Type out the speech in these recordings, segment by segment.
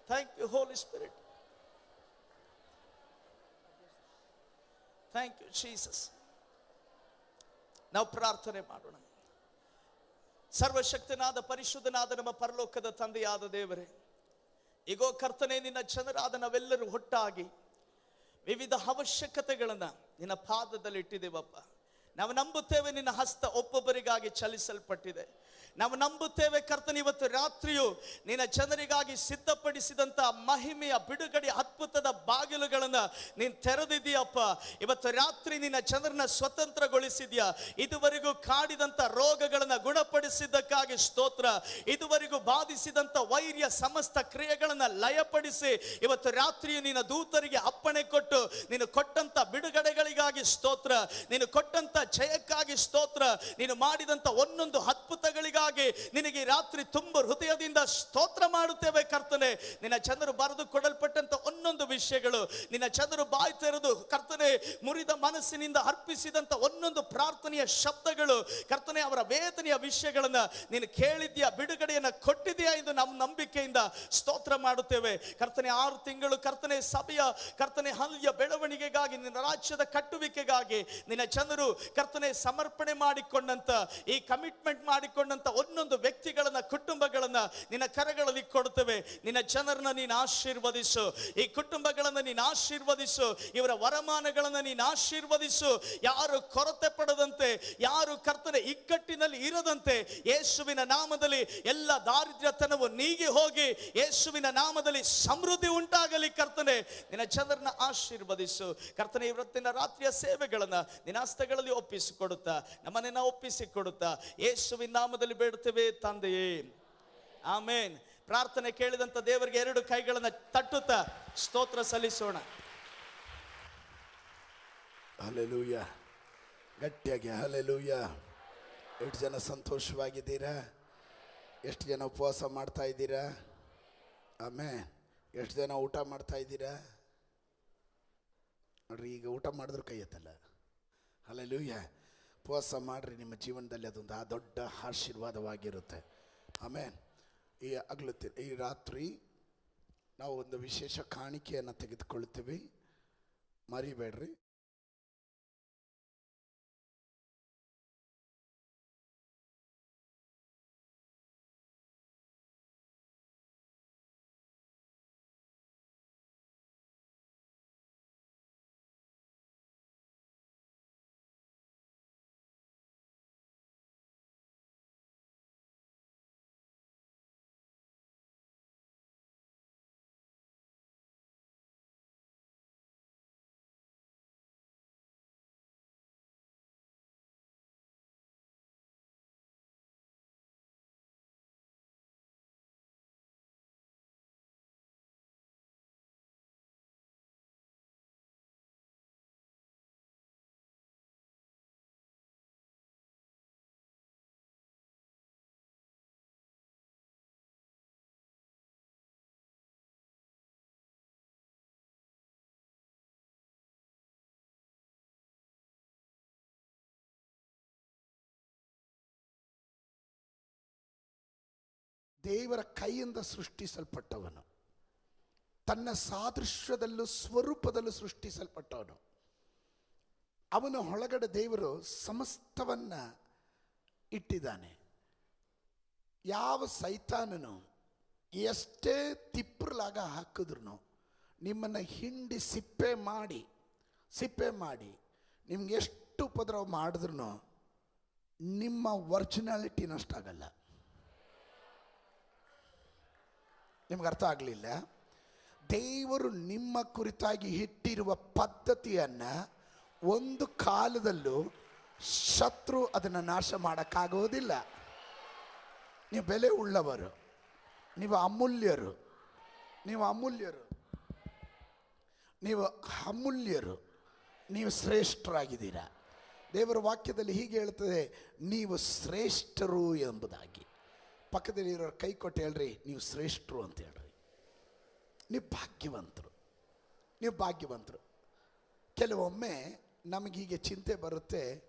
Thank you Holy Spirit. Thank you Jesus. ನಾವು ಪ್ರಾರ್ಥನೆ ಮಾಡೋಣ. ಸರ್ವಶಕ್ತನಾದ ಪರಿಶುದ್ಧನಾದ ನಮ್ಮ ಪರಲೋಕದ ತಂದೆಯಾದ ದೇವರೇ, ಈಗೋ ಕರ್ತನೆ, ನಿನ್ನ ಜನರಾದ ನಾವೆಲ್ಲರೂ ಒಟ್ಟಾಗಿ ವಿವಿಧ ಅವಶ್ಯಕತೆಗಳನ್ನ ನಿನ್ನ ಪಾದದಲ್ಲಿ ಇಟ್ಟಿದ್ದೇವಪ್ಪ. ನಾವು ನಂಬುತ್ತೇವೆ ನಿನ್ನ ಹಸ್ತ ಒಬ್ಬೊಬ್ಬರಿಗಾಗಿ ಚಲಿಸಲ್ಪಟ್ಟಿದೆ. ನಾವು ನಂಬುತ್ತೇವೆ ಕರ್ತನೆ, ಇವತ್ತು ರಾತ್ರಿಯೂ ನಿನ್ನ ಜನರಿಗಾಗಿ ಸಿದ್ಧಪಡಿಸಿದಂಥ ಮಹಿಮೆಯ ಬಿಡುಗಡೆ ಅದ್ಭುತದ ಬಾಗಿಲುಗಳನ್ನು ನೀನು ತೆರೆದಿದ್ದೀಯಪ್ಪ. ಇವತ್ತು ರಾತ್ರಿ ನಿನ್ನ ಜನರನ್ನ ಸ್ವತಂತ್ರಗೊಳಿಸಿದ್ಯಾ. ಇದುವರೆಗೂ ಕಾಡಿದಂಥ ರೋಗಗಳನ್ನು ಗುಣಪಡಿಸಿದ್ದಕ್ಕಾಗಿ ಸ್ತೋತ್ರ. ಇದುವರೆಗೂ ಬಾಧಿಸಿದಂಥ ವೈರ್ಯ ಸಮಸ್ತ ಕ್ರಿಯೆಗಳನ್ನು ಲಯಪಡಿಸಿ ಇವತ್ತು ರಾತ್ರಿಯು ನಿನ್ನ ದೂತರಿಗೆ ಅಪ್ಪಣೆ ಕೊಟ್ಟು ನೀನು ಕೊಟ್ಟಂತ ಬಿಡುಗಡೆಗಳಿಗಾಗಿ ಸ್ತೋತ್ರ. ನೀನು ಕೊಟ್ಟಂತ ಜಯಕ್ಕಾಗಿ ಸ್ತೋತ್ರ. ನೀನು ಮಾಡಿದಂತ ಒಂದೊಂದು ಅದ್ಭುತಗಳಿಗಾಗಿ ನಿನಗೆ ರಾತ್ರಿ ತುಂಬ ಹೃದಯದಿಂದ ಸ್ತೋತ್ರ ಮಾಡುತ್ತೇವೆ ಕರ್ತನೆ. ನಿನ್ನ ಜನರು ಬರೆದು ಕೊಡಲ್ಪಟ್ಟಂತ ಒಂದೊಂದು ವಿಷಯಗಳು, ನಿನ್ನ ಜನರು ಬಾಯಿ ತೆರೆದು ಕರ್ತನೆ ಮುರಿದ ಮನಸ್ಸಿನಿಂದ ಅರ್ಪಿಸಿದಂತ ಒಂದೊಂದು ಪ್ರಾರ್ಥನೆಯ ಶಬ್ದಗಳು ಕರ್ತನೆ, ಅವರ ವೇದನೆಯ ವಿಷಯಗಳನ್ನ ನೀನು ಕೇಳಿದ್ಯಾ, ಬಿಡುಗಡೆಯನ್ನ ಕೊಟ್ಟಿದ್ಯಾ ಎಂದು ನಮ್ಮ ನಂಬಿಕೆಯಿಂದ ಸ್ತೋತ್ರ ಮಾಡುತ್ತೇವೆ ಕರ್ತನೆ. 6 ತಿಂಗಳು ಕರ್ತನೆ ಸಭೆಯ ಕರ್ತನೆ ಹಲ್ಯ ಬೆಳವಣಿಗೆಗಾಗಿ, ನಿನ್ನ ರಾಜ್ಯದ ಕಟ್ಟುವಿಕೆಗಾಗಿ ನಿನ್ನ ಜನರು ಕರ್ತನೆ ಸಮರ್ಪಣೆ ಮಾಡಿಕೊಂಡಂತ, ಈ ಕಮಿಟ್ಮೆಂಟ್ ಮಾಡಿಕೊಂಡಂತ ಒಂದೊಂದು ವ್ಯಕ್ತಿಗಳನ್ನ, ಕುಟುಂಬಗಳನ್ನ ನಿನ್ನ ಕರಗಳಲ್ಲಿ ಕೊಡುತ್ತೇವೆ. ನಿನ್ನ ಜನರನ್ನ ನೀನು ಆಶೀರ್ವದಿಸು, ಈ ಕುಟುಂಬಗಳನ್ನ ನೀನು ಆಶೀರ್ವದಿಸು, ಇವರ ವರಮಾನಗಳನ್ನ ನೀನು ಆಶೀರ್ವದಿಸು. ಯಾರು ಕೊರತೆ ಪಡದಂತೆ, ಯಾರು ಕರ್ತನೆ ಇಕ್ಕಟ್ಟಿನಲ್ಲಿ ಇರದಂತೆ ಯೇಸುವಿನ ನಾಮದಲ್ಲಿ ಎಲ್ಲ ದಾರಿದ್ರ್ಯತನವು ನೀಗಿ ಹೋಗಿ ಯೇಸುವಿನ ನಾಮದಲ್ಲಿ ಸಮೃದ್ಧಿ ಉಂಟಾಗಲಿ ಕರ್ತನೆ. ನಿನ್ನ ಜನರನ್ನ ಆಶೀರ್ವದಿಸು ಕರ್ತನೆ. ಇವತ್ತಿನ ರಾತ್ರಿಯ ಸೇವೆಗಳನ್ನ ನಿನ್ನ ಹಸ್ತಗಳಲ್ಲಿ ಒಪ್ಪಿಸಿಕೊಡುತ್ತಾ, ನಮ್ಮನ್ನ ಒಪ್ಪಿಸಿಕೊಡುತ್ತಾ ಯೇಸುವಿನ ನಾಮದಲ್ಲಿ ಬೇಡುತ್ತೇವೆ ತಂದೆಯೇ, ಆಮೇನ್. ಪ್ರಾರ್ಥನೆ ಕೇಳಿದಂತ ದೇವರಿಗೆ 2 ಕೈಗಳನ್ನ ತಟ್ಟುತ್ತಾ ಸ್ತೋತ್ರ ಸಲ್ಲಿಸೋಣ. ಹಲ್ಲೆಲೂಯಾ. ಗಟ್ಟಿಯಾಗಿ ಹಲ್ಲೆಲೂಯಾ. ಎಷ್ಟು ಜನ ಸಂತೋಷವಾಗಿದ್ದೀರಾ? ಎಷ್ಟು ಜನ ಉಪವಾಸ ಮಾಡ್ತಾ ಇದ್ದೀರಾ? ಆಮೇನ್. ಎಷ್ಟು ಜನ ಊಟ ಮಾಡ್ತಾ ಇದ್ದೀರಾ? ನೋಡ್ರಿ, ಈಗ ಊಟ ಮಾಡಿದ್ರು ಕೈ ಎತ್ತಲ್ಲ. ಹಲ್ಲೆಲೂಯಾ. ಉಪವಾಸ ಮಾಡ್ರಿ, ನಿಮ್ಮ ಜೀವನದಲ್ಲಿ ಅದೊಂದು ಆ ದೊಡ್ಡ ಆಶೀರ್ವಾದವಾಗಿರುತ್ತೆ. ಆಮೇನ್. ಈ ರಾತ್ರಿ ನಾವು ಒಂದು ವಿಶೇಷ ಕಾಣಿಕೆಯನ್ನು ತೆಗೆದುಕೊಳ್ತೀವಿ, ಮರಿಬೇಡ್ರಿ. ದೇವರ ಕೈಯಿಂದ ಸೃಷ್ಟಿಸಲ್ಪಟ್ಟವನು, ತನ್ನ ಸಾದೃಶ್ಯದಲ್ಲೂ ಸ್ವರೂಪದಲ್ಲೂ ಸೃಷ್ಟಿಸಲ್ಪಟ್ಟವನು. ಅವನ ಒಳಗಡೆ ದೇವರು ಸಮಸ್ತವನ್ನ ಇಟ್ಟಿದ್ದಾನೆ. ಯಾವ ಸೈತಾನನು ಎಷ್ಟೇ ತಿಪ್ಪಲಾಗ ಹಾಕಿದ್ರು ನಿಮ್ಮನ್ನು ಹಿಂಡಿ ಸಿಪ್ಪೆ ಮಾಡಿ ನಿಮ್ಗೆ ಎಷ್ಟು ಉಪದ್ರವ ಮಾಡಿದ್ರು ನಿಮ್ಮ ಒರಿಜಿನಾಲಿಟಿ ನಷ್ಟಾಗಲ್ಲ. ನಿಮ್ಗೆ ಅರ್ಥ ಆಗಲಿಲ್ಲ? ದೇವರು ನಿಮ್ಮ ಕುರಿತಾಗಿ ಇಟ್ಟಿರುವ ಪದ್ಧತಿಯನ್ನು ಒಂದು ಕಾಲದಲ್ಲೂ ಶತ್ರು ಅದನ್ನು ನಾಶ ಮಾಡೋಕ್ಕಾಗೋದಿಲ್ಲ. ನೀವು ಬೆಲೆ ಉಳ್ಳವರು, ನೀವು ಅಮೂಲ್ಯರು, ನೀವು ಶ್ರೇಷ್ಠರಾಗಿದ್ದೀರಾ. ದೇವರ ವಾಕ್ಯದಲ್ಲಿ ಹೀಗೆ ಹೇಳ್ತದೆ, ನೀವು ಶ್ರೇಷ್ಠರು ಎಂಬುದಾಗಿ. ಪಕ್ಕದಲ್ಲಿರೋರು ಕೈ ಕೊಟ್ಟು ಹೇಳ್ರಿ, ನೀವು ಶ್ರೇಷ್ಠರು ಅಂತ ಹೇಳ್ರಿ. ನೀವು ಭಾಗ್ಯವಂತರು. ಕೆಲವೊಮ್ಮೆ ನಮಗೀಗೆ ಚಿಂತೆ ಬರುತ್ತೆ,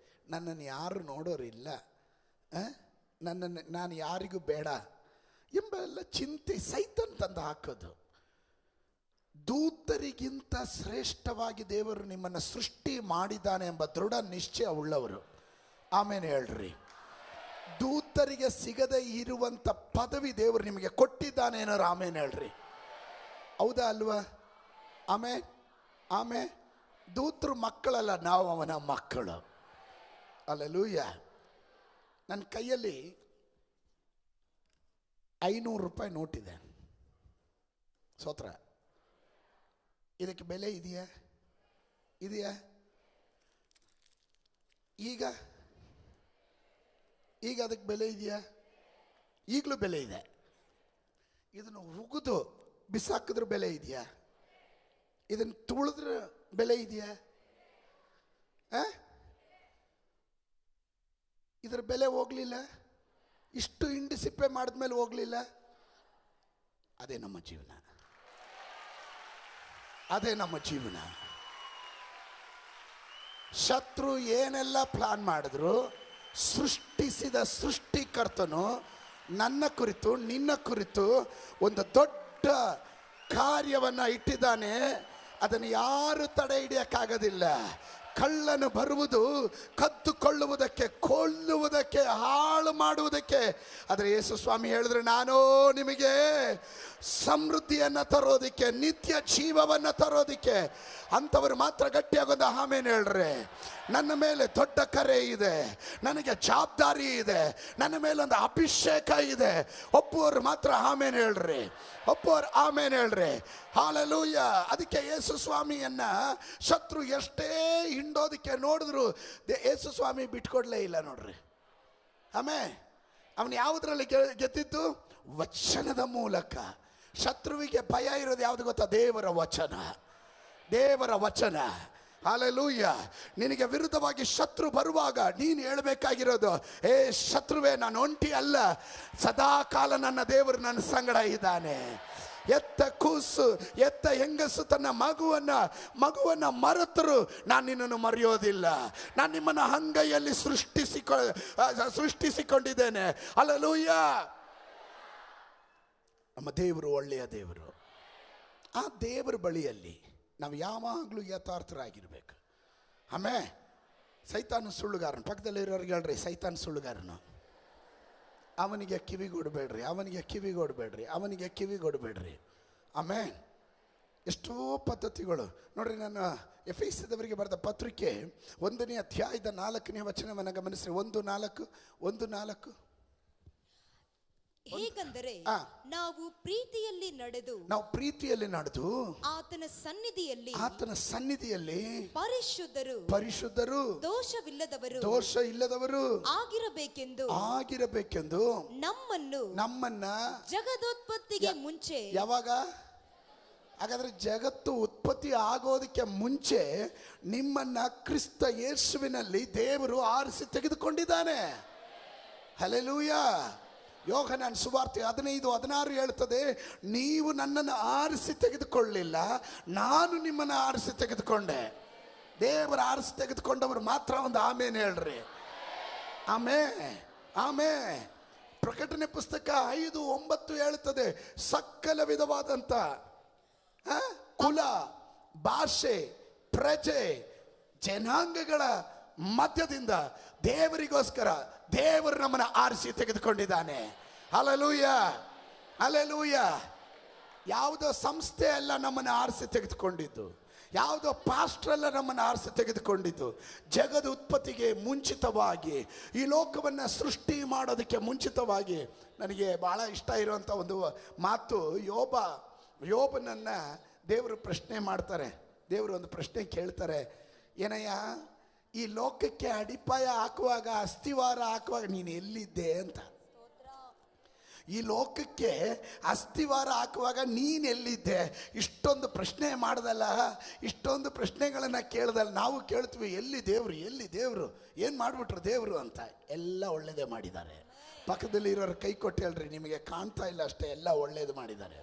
ನನ್ನನ್ನು ಯಾರು ನೋಡೋರಿಲ್ಲ, ನಾನು ಯಾರಿಗೂ ಬೇಡ ಎಂಬ ಎಲ್ಲ ಚಿಂತೆ ಸೈತಾನ್ ತಂದು ಹಾಕೋದು. ದೂತರಿಗಿಂತ ಶ್ರೇಷ್ಠವಾಗಿ ದೇವರು ನಿಮ್ಮನ್ನು ಸೃಷ್ಟಿ ಮಾಡಿದ್ದಾನೆ ಎಂಬ ದೃಢ ನಿಶ್ಚಯ ಉಳ್ಳವರು. ಆಮೇಲೆ ಹೇಳ್ರಿ, ದೂತರಿಗೆ ಸಿಗದೆ ಇರುವಂಥ ಪದವಿ ದೇವರು ನಿಮಗೆ ಕೊಟ್ಟಿದ್ದಾನೆ ಏನಾರು. ಆಮೇಲೆ ಹೇಳ್ರಿ, ಹೌದಾ ಅಲ್ವಾ? ಆಮೇಲೆ ದೂತರು ಮಕ್ಕಳಲ್ಲ, ನಾವು ಅವನ ಮಕ್ಕಳು. ಹಲ್ಲೆಲೂಯಾ. ನನ್ನ ಕೈಯಲ್ಲಿ 500 ರೂಪಾಯಿ ನೋಟಿದೆ. ಸ್ತೋತ್ರ. ಇದಕ್ಕೆ ಬೆಲೆ ಇದೆಯಾ? ಈಗ ಅದಕ್ಕೆ ಬೆಲೆ ಇದೆಯಾ? ಈಗಲೂ ಬೆಲೆ ಇದೆ. ಇದನ್ನು ಹುಗಿದು ಬಿಸಾಕಿದ್ರೆ ಬೆಲೆ ಇದೆಯಾ? ಇದನ್ನು ತುಳಿದ್ರೆ ಬೆಲೆ ಇದೆಯಾ? ಇದರ ಬೆಲೆ ಹೋಗ್ಲಿಲ್ಲ. ಇಷ್ಟು ಹಿಂಡಿ ಸಿಪ್ಪೆ ಮಾಡಿದ್ಮೇಲೆ ಹೋಗ್ಲಿಲ್ಲ. ಅದೇ ನಮ್ಮ ಜೀವನ. ಶತ್ರು ಏನೆಲ್ಲ ಪ್ಲಾನ್ ಮಾಡಿದ್ರು, ಸೃಷ್ಟಿಸಿದ ಸೃಷ್ಟಿಕರ್ತನು ನನ್ನ ಕುರಿತು ನಿನ್ನ ಕುರಿತು ಒಂದು ದೊಡ್ಡ ಕಾರ್ಯವನ್ನು ಇಟ್ಟಿದ್ದಾನೆ. ಅದನ್ನು ಯಾರು ತಡೆ ಹಿಡಿಯಕ್ಕಾಗೋದಿಲ್ಲ. ಕಳ್ಳನು ಬರುವುದು ಕದ್ದುಕೊಳ್ಳುವುದಕ್ಕೆ, ಕೊಲ್ಲುವುದಕ್ಕೆ, ಹಾಳು ಮಾಡುವುದಕ್ಕೆ. ಆದರೆ ಯೇಸು ಸ್ವಾಮಿ ಹೇಳಿದ್ರೆ, ನಾನು ನಿಮಗೆ ಸಮೃದ್ಧಿಯನ್ನು ತರೋದಕ್ಕೆ, ನಿತ್ಯ ಜೀವವನ್ನು ತರೋದಕ್ಕೆ. ಅಂಥವ್ರು ಮಾತ್ರ ಗಟ್ಟಿಯಾಗೊಂದು ಆಮೇನ್ ಹೇಳ್ರಿ. ನನ್ನ ಮೇಲೆ ದೊಡ್ಡ ಕರೆ ಇದೆ, ನನಗೆ ಜವಾಬ್ದಾರಿ ಇದೆ, ನನ್ನ ಮೇಲೊಂದು ಅಭಿಷೇಕ ಇದೆ. ಒಪ್ಪುವರು ಮಾತ್ರ ಆಮೇನ್ ಹೇಳ್ರಿ. ಒಪ್ಪುವರು ಆಮೇನ್ ಹೇಳ್ರಿ. ಹಾಲೆಲೂಯ. ಅದಕ್ಕೆ ಯೇಸು ಸ್ವಾಮಿಯನ್ನ ಶತ್ರು ಎಷ್ಟೇ ಹಿಂಡೋದಕ್ಕೆ ನೋಡಿದ್ರು ಯೇಸು ಸ್ವಾಮಿ ಬಿಟ್ಕೊಡ್ಲೇ ಇಲ್ಲ ನೋಡ್ರಿ. ಅವನು ಯಾವುದ್ರಲ್ಲಿ ಗೆದ್ದಿದ್ದು? ವಚನದ ಮೂಲಕ. ಶತ್ರುವಿಗೆ ಭಯ ಇರೋದು ಯಾವುದು ಗೊತ್ತಾ? ದೇವರ ವಚನ. ಹಾಲೆಲೂಯ. ನಿನಗೆ ವಿರುದ್ಧವಾಗಿ ಶತ್ರು ಬರುವಾಗ ನೀನು ಹೇಳಬೇಕಾಗಿರೋದು, ಏ ಶತ್ರುವೇ, ನಾನು ಒಂಟಿ ಅಲ್ಲ, ಸದಾ ಕಾಲ ನನ್ನ ದೇವರು ನನ್ನ ಸಂಗಡ ಇದ್ದಾನೆ. ಎತ್ತ ಕೂಸು, ಎತ್ತ ಹೆಂಗಸು ತನ್ನ ಮಗುವನ್ನ ಮರೆತರು ನಾನು ನಿನ್ನನ್ನು ಮರೆಯೋದಿಲ್ಲ. ನಾನು ನಿಮ್ಮನ್ನು ಅಂಗೈಯಲ್ಲಿ ಸೃಷ್ಟಿಸಿಕೊಂಡಿದ್ದೇನೆ. ಹಲ್ಲೆಲೂಯ. ನಮ್ಮ ದೇವರು ಒಳ್ಳೆಯ ದೇವರು. ಆ ದೇವರ ಬಳಿಯಲ್ಲಿ ನಾವು ಯಾವಾಗಲೂ ಯಥಾರ್ಥರಾಗಿರ್ಬೇಕು. ಸೈತಾನ ಸುಳ್ಳುಗಾರನು. ಪಕ್ಕದಲ್ಲಿರೋರಿಗೆ ಹೇಳ್ರಿ, ಸೈತಾನ ಸುಳ್ಳುಗಾರನು. ಅವನಿಗೆ ಕಿವಿಗೊಡಬೇಡ್ರಿ. ಎಷ್ಟೋ ಪದ್ಧತಿಗಳು ನೋಡ್ರಿ. ನಾನು ಎಫೆಸದವರಿಗೆ ಬರೆದ ಪತ್ರಿಕೆ 1ನೇ ಅಧ್ಯಾಯದ 4ನೇ ವಚನವನ್ನು ಗಮನಿಸ್ರಿ. 1:4. ಹೇಗೆಂದರೆ ನಾವು ಪ್ರೀತಿಯಲ್ಲಿ ನಡೆದು ಆತನ ಸನ್ನಿಧಿಯಲ್ಲಿ ಪರಿಶುದ್ಧರು ದೋಷ ಇಲ್ಲದವರು ಆಗಿರಬೇಕೆಂದು ನಮ್ಮನ್ನ ಜಗದೋತ್ಪತ್ತಿಗೆ ಮುಂಚೆ. ಯಾವಾಗ? ಹಾಗಾದ್ರೆ ಜಗತ್ತು ಉತ್ಪತ್ತಿ ಆಗೋದಕ್ಕೆ ಮುಂಚೆ ನಿಮ್ಮನ್ನ ಕ್ರಿಸ್ತ ಯೇಸುವಿನಲ್ಲಿ ದೇವರು ಆರಿಸಿ ತೆಗೆದುಕೊಂಡಿದ್ದಾನೆ. ಹಲ್ಲೆಲೂಯ. ಯೋಹನನ ಸುವಾರ್ತೆ 15:16 ಹೇಳ್ತದೆ, ನೀವು ನನ್ನನ್ನು ಆರಿಸಿ ತೆಗೆದುಕೊಳ್ಳಿಲ್ಲ, ನಾನು ನಿಮ್ಮನ್ನು ಆರಿಸಿ ತೆಗೆದುಕೊಂಡೆ. ದೇವರು ಆರಿಸಿ ತೆಗೆದುಕೊಂಡವರು ಮಾತ್ರ ಒಂದು ಆಮೇನ್ ಹೇಳ್ರಿ. ಆಮೇ. ಪ್ರಕಟಣೆ ಪುಸ್ತಕ 5:9 ಹೇಳ್ತದೆ, ಸಕಲ ವಿಧವಾದಂಥ ಕುಲ, ಭಾಷೆ, ಪ್ರಜೆ, ಜನಾಂಗಗಳ ಮಧ್ಯದಿಂದ ದೇವರಿಗೋಸ್ಕರ ದೇವರು ನಮ್ಮನ್ನು ಆರಿಸಿ ತೆಗೆದುಕೊಂಡಿದ್ದಾನೆ. ಹಲ್ಲೆಲೂಯ. ಯಾವುದೋ ಸಂಸ್ಥೆ ಅಲ್ಲ ನಮ್ಮನ್ನು ಆರಿಸಿ ತೆಗೆದುಕೊಂಡಿದ್ದು, ಯಾವುದೋ ಪಾಸ್ಟರ್ ಅಲ್ಲ ನಮ್ಮನ್ನು ಆರಿಸಿ ತೆಗೆದುಕೊಂಡಿದ್ದು. ಜಗದ ಉತ್ಪತ್ತಿಗೆ ಮುಂಚಿತವಾಗಿ, ಈ ಲೋಕವನ್ನು ಸೃಷ್ಟಿ ಮಾಡೋದಕ್ಕೆ ಮುಂಚಿತವಾಗಿ. ನನಗೆ ಬಹಳ ಇಷ್ಟ ಇರುವಂಥ ಒಂದು ಮಾತು, ಯೋಬನನ್ನು ದೇವರು ಪ್ರಶ್ನೆ ಮಾಡ್ತಾರೆ. ದೇವರು ಒಂದು ಪ್ರಶ್ನೆ ಕೇಳ್ತಾರೆ, ಏನಯ್ಯ, ಈ ಲೋಕಕ್ಕೆ ಅಡಿಪಾಯ ಹಾಕುವಾಗ, ಅಸ್ಥಿವಾರ ಹಾಕುವಾಗ ನೀನು ಎಲ್ಲಿದ್ದೆ ಅಂತ. ಈ ಲೋಕಕ್ಕೆ ಅಸ್ಥಿವಾರ ಹಾಕುವಾಗ ನೀನು ಎಲ್ಲಿದ್ದೆ? ಇಷ್ಟೊಂದು ಪ್ರಶ್ನೆ ಮಾಡ್ದಲ್ಲ, ಇಷ್ಟೊಂದು ಪ್ರಶ್ನೆಗಳನ್ನು ಕೇಳ್ದಲ್ಲ. ನಾವು ಕೇಳ್ತೀವಿ, ಎಲ್ಲಿ ದೇವರು, ಏನು ಮಾಡಿಬಿಟ್ರು ದೇವರು ಅಂತ. ಎಲ್ಲ ಒಳ್ಳೇದೇ ಮಾಡಿದ್ದಾರೆ. ಪಕ್ಕದಲ್ಲಿ ಇರೋರು ಕೈ ಕೊಟ್ಟು ಹೇಳ್ರಿ, ನಿಮಗೆ ಕಾಣ್ತಾ ಇಲ್ಲ ಅಷ್ಟೇ, ಎಲ್ಲ ಒಳ್ಳೇದು ಮಾಡಿದ್ದಾರೆ.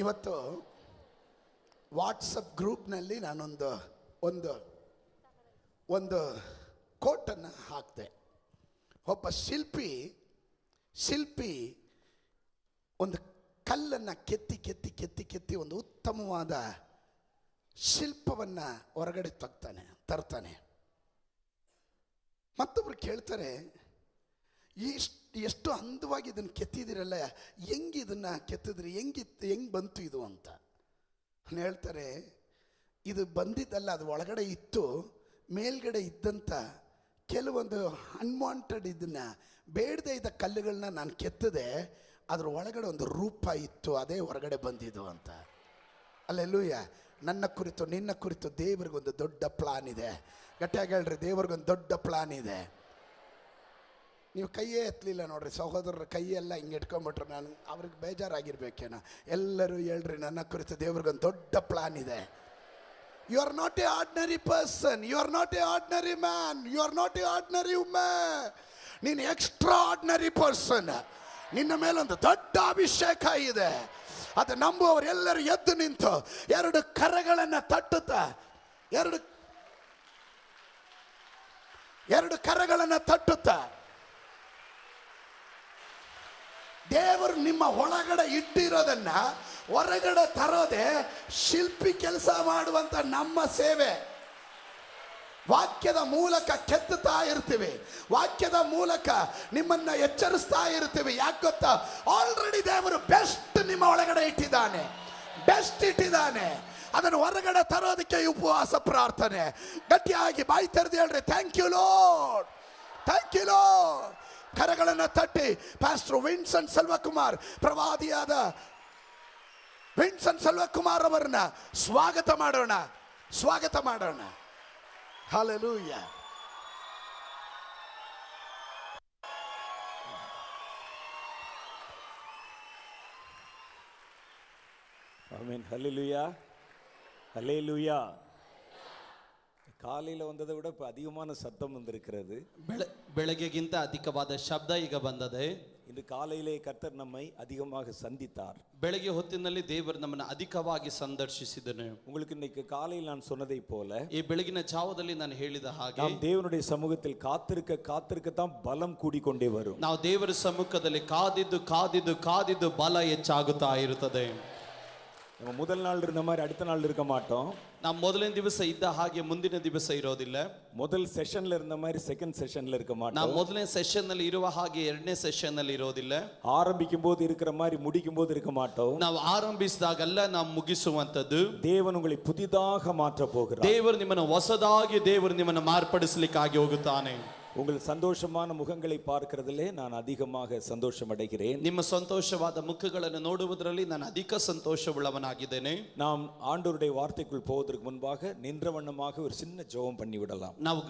ಇವತ್ತು ವಾಟ್ಸಪ್ ಗ್ರೂಪ್ನಲ್ಲಿ ನಾನೊಂದು ಒಂದು ಕೋಟನ್ನು ಹಾಕಿದೆ. ಒಬ್ಬ ಶಿಲ್ಪಿ ಒಂದು ಕಲ್ಲನ್ನು ಕೆತ್ತಿ ಕೆತ್ತಿ ಕೆತ್ತಿ ಕೆತ್ತಿ ಒಂದು ಉತ್ತಮವಾದ ಶಿಲ್ಪವನ್ನು ಹೊರಗಡೆ ತರ್ತಾನೆ. ಮತ್ತೊಬ್ರು ಕೇಳ್ತಾರೆ, ಎಷ್ಟು ಅಂದವಾಗಿ ಇದನ್ನು ಕೆತ್ತಿದಿರಲ್ಲ, ಹೆಂಗೆ ಇದನ್ನು ಕೆತ್ತಿದ್ರಿ, ಹೆಂಗೆ ಬಂತು ಇದು ಅಂತ ಹೇಳ್ತಾರೆ. ಇದು ಬಂದಿದ್ದಲ್ಲ, ಅದು ಒಳಗಡೆ ಇತ್ತು. ಮೇಲ್ಗಡೆ ಇದ್ದಂಥ ಕೆಲವೊಂದು ಅನ್ವಾಂಟೆಡ್ ಇದನ್ನು ಬೇಡದೇ ಇದ್ದ ಕಲ್ಲುಗಳನ್ನ ನಾನು ಕೆತ್ತದೆ, ಅದ್ರ ಒಳಗಡೆ ಒಂದು ರೂಪ ಇತ್ತು, ಅದೇ ಹೊರಗಡೆ ಬಂದಿದ್ದು ಅಂತ. ಅಲ್ಲೆಲ್ಲೂಯ್ಯ. ನನ್ನ ಕುರಿತು ನಿನ್ನ ಕುರಿತು ದೇವರಿಗೊಂದು ದೊಡ್ಡ ಪ್ಲಾನ್ ಇದೆ. ಗಟ್ಟಿಯಾಗಿ ಹೇಳ್ರಿ, ದೇವರಿಗೊಂದು ದೊಡ್ಡ ಪ್ಲಾನ್ ಇದೆ. ನೀವು ಕೈಯೇ ಎತ್ತಲಿಲ್ಲ ನೋಡ್ರಿ, ಸಹೋದರರ ಕೈಯೆಲ್ಲ ಹಿಂಗೆ ಇಟ್ಕೊಂಡ್ಬಿಟ್ರೆ ನಾನು ಅವ್ರಿಗೆ ಬೇಜಾರಾಗಿರ್ಬೇಕೇನೋ. ಎಲ್ಲರೂ ಹೇಳ್ರಿ, ನನ್ನ ಕುರಿತು ದೇವ್ರಿಗೊಂದು ದೊಡ್ಡ ಪ್ಲಾನ್ ಇದೆ. You are not a ordinary person, you are not a ordinary man, you are not a ordinary women. ನೀನು ಎಕ್ಸ್ಟ್ರಾ ಆರ್ಡಿನರಿ ಪರ್ಸನ್. ನಿನ್ನ ಮೇಲೊಂದು ದೊಡ್ಡ ಅಭಿಷೇಕ ಇದೆ. ಅದು ನಂಬುವವರೆಲ್ಲರೂ ಎದ್ದು ನಿಂತು ಎರಡು ಕರಗಳನ್ನು ತಟ್ಟುತ್ತಾ ಎರಡು ಕರಗಳನ್ನು ತಟ್ಟುತ್ತಾ ದೇವರು ನಿಮ್ಮ ಒಳಗಡೆ ಇಟ್ಟಿರೋದನ್ನ ಹೊರಗಡೆ ತರೋದೆ ಶಿಲ್ಪಿ ಕೆಲಸ ಮಾಡುವಂತ ನಮ್ಮ ಸೇವೆ. ವಾಕ್ಯದ ಮೂಲಕ ಕೆತ್ತುತ್ತಾ ಇರ್ತೀವಿ, ವಾಕ್ಯದ ಮೂಲಕ ನಿಮ್ಮನ್ನ ಎಚ್ಚರಿಸ್ತಾ ಇರ್ತೀವಿ. ಯಾಕೆ ಗೊತ್ತಾ? ಆಲ್ರೆಡಿ ದೇವರು ಬೆಸ್ಟ್ ನಿಮ್ಮ ಒಳಗಡೆ ಇಟ್ಟಿದ್ದಾನೆ, ಬೆಸ್ಟ್ ಇಟ್ಟಿದ್ದಾನೆ. ಅದನ್ನು ಹೊರಗಡೆ ತರೋದಕ್ಕೆ ಉಪವಾಸ ಪ್ರಾರ್ಥನೆ. ಗಟ್ಟಿಯಾಗಿ ಬಾಯಿ ತೆರೆದು ಹೇಳ್ರಿ, thank you lord, thank you lord. ಕರಗಳನ್ನು ತಟ್ಟಿ ಪಾಸ್ಟರ್ ವಿನ್ಸೆಂಟ್ ಸೆಲ್ವಕುಮಾರ್, ಪ್ರವಾದಿಯಾದ ವಿನ್ಸೆಂಟ್ ಸೆಲ್ವಕುಮಾರ್ ಅವರನ್ನ ಸ್ವಾಗತ ಮಾಡೋಣ, ಸ್ವಾಗತ ಮಾಡೋಣ. Hallelujah. Amen. Hallelujah. Hallelujah. காலையில் வந்ததை விட இப்போ அதிகமான சத்தம் வந்திருக்கிறது. ಬೆಳಗ್ಗೆಗಿಂತ ಅಧಿಕವಾದ ಶಬ್ದ ಈಗ ಬಂದದೆ. இன்று காலையிலே கர்த்தர் நம்மை அதிகமாக சந்தித்தார். ಬೆಳಗ್ಗೆ ಹೊತ್ತಿನಲ್ಲಿ ದೇವರು ನಮ್ಮನ್ನು ಅಧಿಕವಾಗಿ ಸಂದರ್ಶಿಸಿದನು. உங்களுக்கு இன்னைக்கு காலையில் நான் சொன்னதை போல, ಈ ಬೆಳಗಿನ ಜಾವದಲ್ಲಿ ನಾನು ಹೇಳಿದ ಹಾಗೆ, நாம் தேவனுடைய சமூகத்தில் காத்திருக்கத்தான் பலம் கூடிக்கொண்டே வரும். ನಾವು ದೇವರ ಸಮ್ಮುಖದಲ್ಲಿ ಕಾದಿದ್ದು ಕಾದಿದ್ದು ಕಾದಿದ್ದು ಬಲ ಹೆಚ್ಚಾಗುತ್ತಾ ಇರುತ್ತದೆ. நம்ம முதல் நாள் இருந்த மாதிரி அடுத்த நாள் இருக்க மாட்டோம். ನಾವು ಮೊದಲನೇ ದಿವಸ ಇದ್ದ ಹಾಗೆ ಮುಂದಿನ ದಿವಸ ಇರೋದಿಲ್ಲ. முதல் செஷன்ல இருந்த மாதிரி செகண்ட் செஷன்ல இருக்க மாட்டோம். ನಾವು ಮೊದಲನೇ ಸೆಷನ್ ನಲ್ಲಿ ಇರುವ ಹಾಗೆ ಎರಡನೇ ಸೆಷನ್ ನಲ್ಲಿ ಇರೋದಿಲ್ಲ. ஆரம்பிக்கும் போது இருக்கிற மாதிரி முடிக்கும் போது இருக்க மாட்டோம். ನಾವು ಆರಂಭಿಸಿದಾಗಲ್ಲ ನಾವು ಮುಗಿಸುವಂತದ್ದು. தேவன் உங்களை புதிதாக மாற்ற போகிறார். ದೇವರು ನಿಮ್ಮನ್ನು ಹೊಸದಾಗಿ ದೇವರು ನಿಮ್ಮನ್ನು ಮಾರ್ಪಡಿಸಲಿಕ್ಕಾಗಿ ಹೋಗುತ್ತಾನೆ. உங்கள் சந்தோஷமான முகங்களை பார்க்கிறதிலே நான் அதிகமாக சந்தோஷம் அடைகிறேன். ನಿಮ್ಮ ಸಂತೋಷವಾದ ಮುಖಗಳನ್ನು ನೋಡುವುದರಲ್ಲಿ ನಾನು ಅಧಿಕ ಸಂತೋಷವುಳ್ಳವನಾಗಿದ್ದೇನೆ. நாம் ஆண்டவருடைய வார்த்தைக்குள் போவதற்கு முன்பாக நின்ற வண்ணமாக ஒரு சின்ன ஜெபம் பண்ணி விடலாம். ನಾವು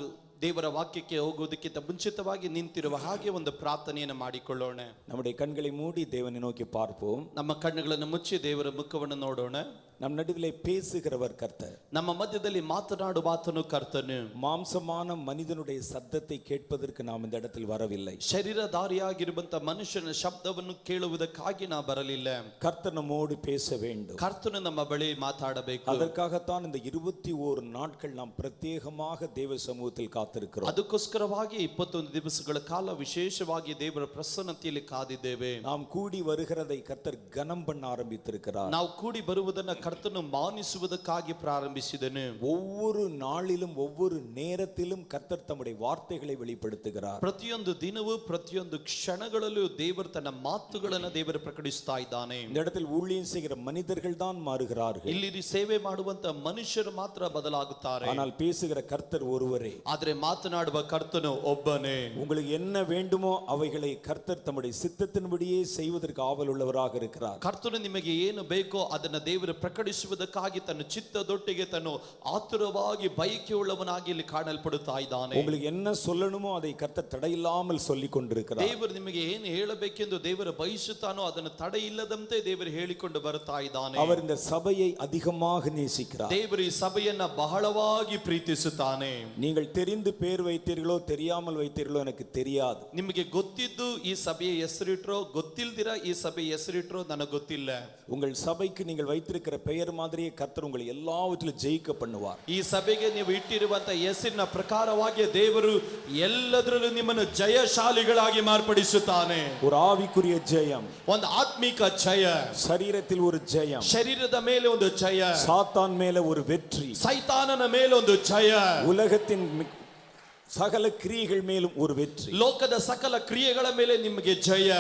ದೇವರ ವಾಕ್ಯಕ್ಕೆ ಹೋಗುವುದಕ್ಕಿಂತ ಮುಂಚಿತವಾಗಿ ನಿಂತಿರುವ ಹಾಗೆ ಒಂದು ಪ್ರಾರ್ಥನೆಯನ್ನು ಮಾಡಿಕೊಳ್ಳೋಣ. நம்முடைய கண்களை மூடி தேவனை நோக்கி பார்ப்போம். ನಮ್ಮ ಕಣ್ಣುಗಳನ್ನು ಮುಚ್ಚಿ ದೇವರ ಮುಖವನ್ನು ನೋಡೋಣ. நம் நடுவிலே பேசுகிறவர் கர்த்தர். ನಮ್ಮ ಮಧ್ಯದಲ್ಲಿ ಮಾತನಾಡುವ ಆತನು ಕರ್ತನು. மாம்சமான மனிதனுடைய சத்தத்தை கேட்பதற்கு நாம் இந்த இடத்தில் வரவில்லை. ಶರೀರಧಾರಿಯಾಗಿರುವಂತ ಮನುಷ್ಯನ ಶಬ್ದವನ್ನು ಕೇಳುವುದಕ್ಕಾಗಿ ನಾವು ಬರಲಿಲ್ಲ. கர்த்தர் நம்மோடு பேச வேண்டும். ಕರ್ತನು ನಮ್ಮ ಬಳಿ ಮಾತಾಡಬೇಕು. அதற்காகத்தான் இந்த 21 நாட்கள் நாம் பிரத்யேகமாக தேவ சமூகத்தில் காத்திருக்கிறோம். ಅದಕ್ಕೋಸ್ಕರವಾಗಿ 21 ದಿವಸಗಳ ಕಾಲ ವಿಶೇಷವಾಗಿ ದೇವರ ಪ್ರಸನ್ನತೆಯಲ್ಲಿ ಕಾದಿದ್ದೇವೆ. நாம் கூடி வருகிறதை கர்த்தர் கனம் பண்ண ஆரம்பித்திருக்கிறார். ನಾವು ಕೂಡಿ ಬರುವುದನ್ನು ಕರ್ತನು ಮಾನಿಸುವುದಕ್ಕಾಗಿ ಪ್ರಾರಂಭಿಸಿದನು. ஒவ்வொரு நாளிலும் ஒவ்வொரு நேரத்திலும் கர்த்தர் தம்முடைய வார்த்தைகளை வெளிப்படுத்துகிறார். ಪ್ರತಿಯೊಂದು ದಿನವೂ ಪ್ರತಿಯೊಂದು ಕ್ಷಣಗಳಲ್ಲೂ ದೇವರು ತನ್ನ ಮಾತುಗಳನ್ನು ದೇವರು ಪ್ರಕಟಿಸ್ತಾ ಇದ್ದಾನೆ. இந்த இடத்தில் ஊழியம் செய்கிற மனிதர்கள் தான் மாறுகிறார்கள். ಇಲ್ಲಿ ಸೇವೆ ಮಾಡುವಂತ ಮನುಷ್ಯರು ಮಾತ್ರ ಬದಲಾಗುತ್ತಾರೆ. ஆனால் பேசுகிற கர்த்தர் ஒருவரே. ಆದರೆ ಮಾತನಾಡುವ ಕರ್ತನು ಒಬ್ಬನೇ. உங்களுக்கு என்ன வேண்டுமோ அவைகளை கர்த்தர் தம்முடைய சித்தத்தின்படியே செய்வதற்கு ஆவல் உள்ளவராக இருக்கிறார். ಕರ್ತನು ನಿಮಗೆ ಏನು ಬೇಕೋ ಅದನ್ನು ದೇವರು ಪ್ರಕಟಿಸುವುದಕ್ಕಾಗಿ ತನ್ನ ಚಿತ್ತದೊಟ್ಟಿಗೆ ತನ್ನ ಆತುರವಾಗಿ ಬಯಕೆ ಉಳ್ಳವನಾಗಿ ಇಲ್ಲಿ ಕಾಣಲ್ಪಡುತ್ತಾ ಇದ್ದಾನೆ. உங்களுக்கு என்ன சொல்லணுமோ அதை கர்த்தர் தடையில்லாமல் சொல்லிக் கொண்டிருக்கிறார். ದೇವರು ನಿಮಗೆ ಏನು ಹೇಳಬೇಕೆಂದು ದೇವರು ಬಯಸುತ್ತಾನೋ ಅದನ್ನು ತಡೆ ಇಲ್ಲದಂತೆ ದೇವರು ಹೇಳಿಕೊಂಡು ಬರುತ್ತಾ ಇದ್ದಾನೆ. அவர் இந்த சபையை அதிகமாக நேசிக்கிறார். ದೇವರು ಈ ಸಭೆಯನ್ನ ಬಹಳವಾಗಿ ಪ್ರೀತಿಸುತ್ತಾನೆ. நீங்கள் தெரிந்து பேர் வைத்தீர்களோ தெரியாமல் வைத்தீர்களோ எனக்கு தெரியாது. ನಿಮಗೆ ಗೊತ್ತಿದ್ದು ಈ ಸಭೆಯ ಹೆಸರಿಟ್ರೋ ಗೊತ್ತಿಲ್ದಿರ ಈ ಸಭೆಯ ಹೆಸರಿಟ್ರೋ ನನಗೆ ಗೊತ್ತಿಲ್ಲ. உங்கள் சபைக்கு நீங்கள் வைத்திருக்கிற பெயர் மாதிரியே கர்த்தர் உங்களை எல்லாவற்றிலும் ஜெயிக்க பண்ணுவார். ಈ ಸಭೆಗೆ ನೀವು ಇಟ್ಟಿರುವಂತ ಹೆಸರಿನ ಪ್ರಕಾರವಾಗಿ ದೇವರು ಎಲ್ಲದರಲ್ಲೂ ನಿಮ್ಮನ್ನು ಜಯಶಾಲಿಗಳಾಗಿ ಮಾರ್ಪಡಿಸುತ್ತಾನೆ. ஒரு ஆவிக்குரிய ஜெயம், ಒಂದು ಆತ್ಮಿಕ ಜಯ, சரீரத்தில் ஒரு ஜெயம், ಶರೀರದ ಮೇಲೆ ಒಂದು ಜಯ, சாத்தான் மேல ஒரு வெற்றி, ಸೈತಾನನ ಮೇಲೆ ಒಂದು ಜಯ, உலகத்தின் சகல கிரியைகள் மேலும் ஒரு வெற்றி, ಲೋಕದ ಸಕಲ ಕ್ರಿಯೆಗಳ ಮೇಲೆ ನಿಮಗೆ ಜಯ.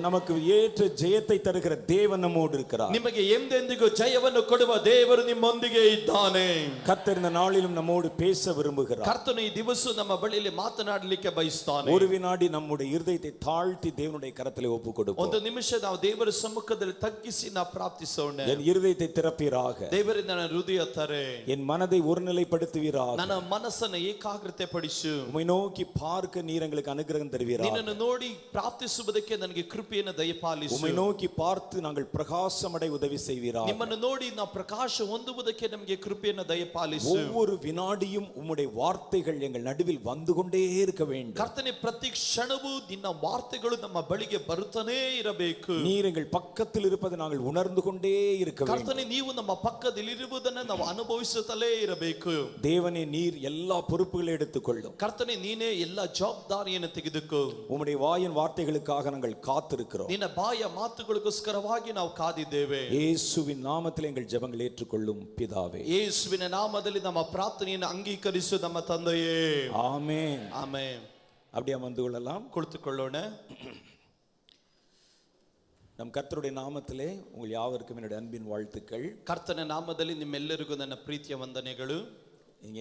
நமக்கு ஏற்ற ஜெயத்தை தருகிற தேவன் நம்மோடு இருக்கிறார். ನಿಮಗೆ ಎಂದೆಂದಿಗೂ ಜಯವನ್ನು ಕೊಡುವ ದೇವರು ನಿಮ್ಮೊಂದಿಗೆ ಇದ್ದಾನೆ. கர்த்தர் இந்த நாளிலும் நம்மோடு பேச விரும்புகிறார். ಕರ್ತನು ಈ ದಿವಸ ನಮ್ಮ ಬಳಿಯಲ್ಲಿ ಮಾತನಾಡಲಿಕ್ಕೆ ಬಯಸ್ತಾನೆ. ஒரு வினாடி நம்முடைய இருதயத்தை தாழ்த்தி தேவனுடைய கரத்திலே ஒப்பு கொடுப்போம். ಒಂದು ನಿಮಿಷ ನಾವು ದೇವರ ಸಮ್ಮುಖದಲ್ಲಿ ತಗ್ಗಿಸಿ ನಾವು ಪ್ರಾರ್ಥಿಸೋಣ. என் இருதயத்தை திறப்பீராக. ದೇವರಿಂದ ನನ್ನ ಹೃದಯ ತಾರೆ, என் மனதை ஒருநிலைப்படுத்துவீராக. ನನ್ನ ಮನಸ್ಸನ್ನು ಏಕಾಗ್ರತೆ ಪಡಿಸು. உம்மை நோக்கி பார்க்க நீர் எங்களுக்கு அனுகிரகம் தருவீராக. ನಿನ್ನನ್ನು ನೋಡಿ ಪ್ರಾರ್ಥಿಸುವುದಕ್ಕೆ ನನಗೆ ಕೃಪೆಯನ್ನು ದಯಪಾಲಿಸು. உம்மை நோக்கி பார்த்து நாங்கள் பிரகாசமடை உதவி செய்வீராக. ನಿಮ್ಮನ್ನು ನೋಡಿ ನಾವು ಪ್ರಕಾಶ ಹೊಂದುವುದಕ್ಕೆ ನಮಗೆ ಕೃಪೆಯನ್ನು ದಯಪಾಲಿಸು. ஒவ்வொரு வினாடியும் உம்முடைய வார்த்தைகள் எங்கள் நடுவில் வந்து கொண்டே இருக்க வேண்டும். ಕರ್ತನೇ, ಪ್ರತಿ ಕ್ಷಣವೂ ನಿನ್ನ ವಾರ್ತೆಗಳು ನಮ್ಮ ಬಳಿಗೆ ಬರುತ್ತಾನೇ ಇರಬೇಕು. நீர் எங்கள் பக்கத்தில் இருப்பதை நாங்கள் உணர்ந்து கொண்டே இருக்க வேண்டும். ಕರ್ತನೇ, ನೀವು ನಮ್ಮ ಪಕ್ಕದಲ್ಲಿ ಇರುವುದನ್ನು ನಾವು ಅನುಭವಿಸುತ್ತಲೇ ಇರಬೇಕು. தேவனே, நீர் எல்லா பொறுப்புகளை எடுத்துக்கொள்ளும். ಕರ್ತನೇ, ನೀನೇ ಎಲ್ಲ ಜವಾಬ್ದಾರಿಯನ್ನು ತೆಗೆದುಕೋ. உம்முடைய வாயின் வார்த்தைகளுக்காக நாங்கள் காத்திருக்கிறோம். ನಿನ್ನ ಬಾಯ ಮಾತುಗಳಿಗೋಸ್ಕರವಾಗಿ ನಾವು ಕಾದಿದ್ದೇವೆ. இயேசுவின் நாமத்தில் எங்கள் ஜெபங்களை ஏற்றுக்கொள்ளும் பிதாவே. ಯೇಸುವಿನ ನಾಮದಲ್ಲಿ ನಮ್ಮ ಪ್ರಾರ್ಥನೆಯನ್ನು ಅಂಗೀಕರಿಸು ನಮ್ಮ ತಂದೆಯೇ. ஆமென். ಆಮೆನ್. அப்படியே அமர்ந்து கொள்ளலாம். ಕುಳಿತುಕೊಳ್ಳೋಣ. நம் கர்த்தருடைய நாமத்திலே உங்கள் யாவருக்கும் என்னுடைய அன்பின் வாழ்த்துக்கள். ಕರ್ತನ ನಾಮದಲ್ಲಿ ನಿಮ್ಮೆಲ್ಲರಿಗೂ ನನ್ನ ಪ್ರೀತಿಯ ವಂದನೆಗಳು. நீங்க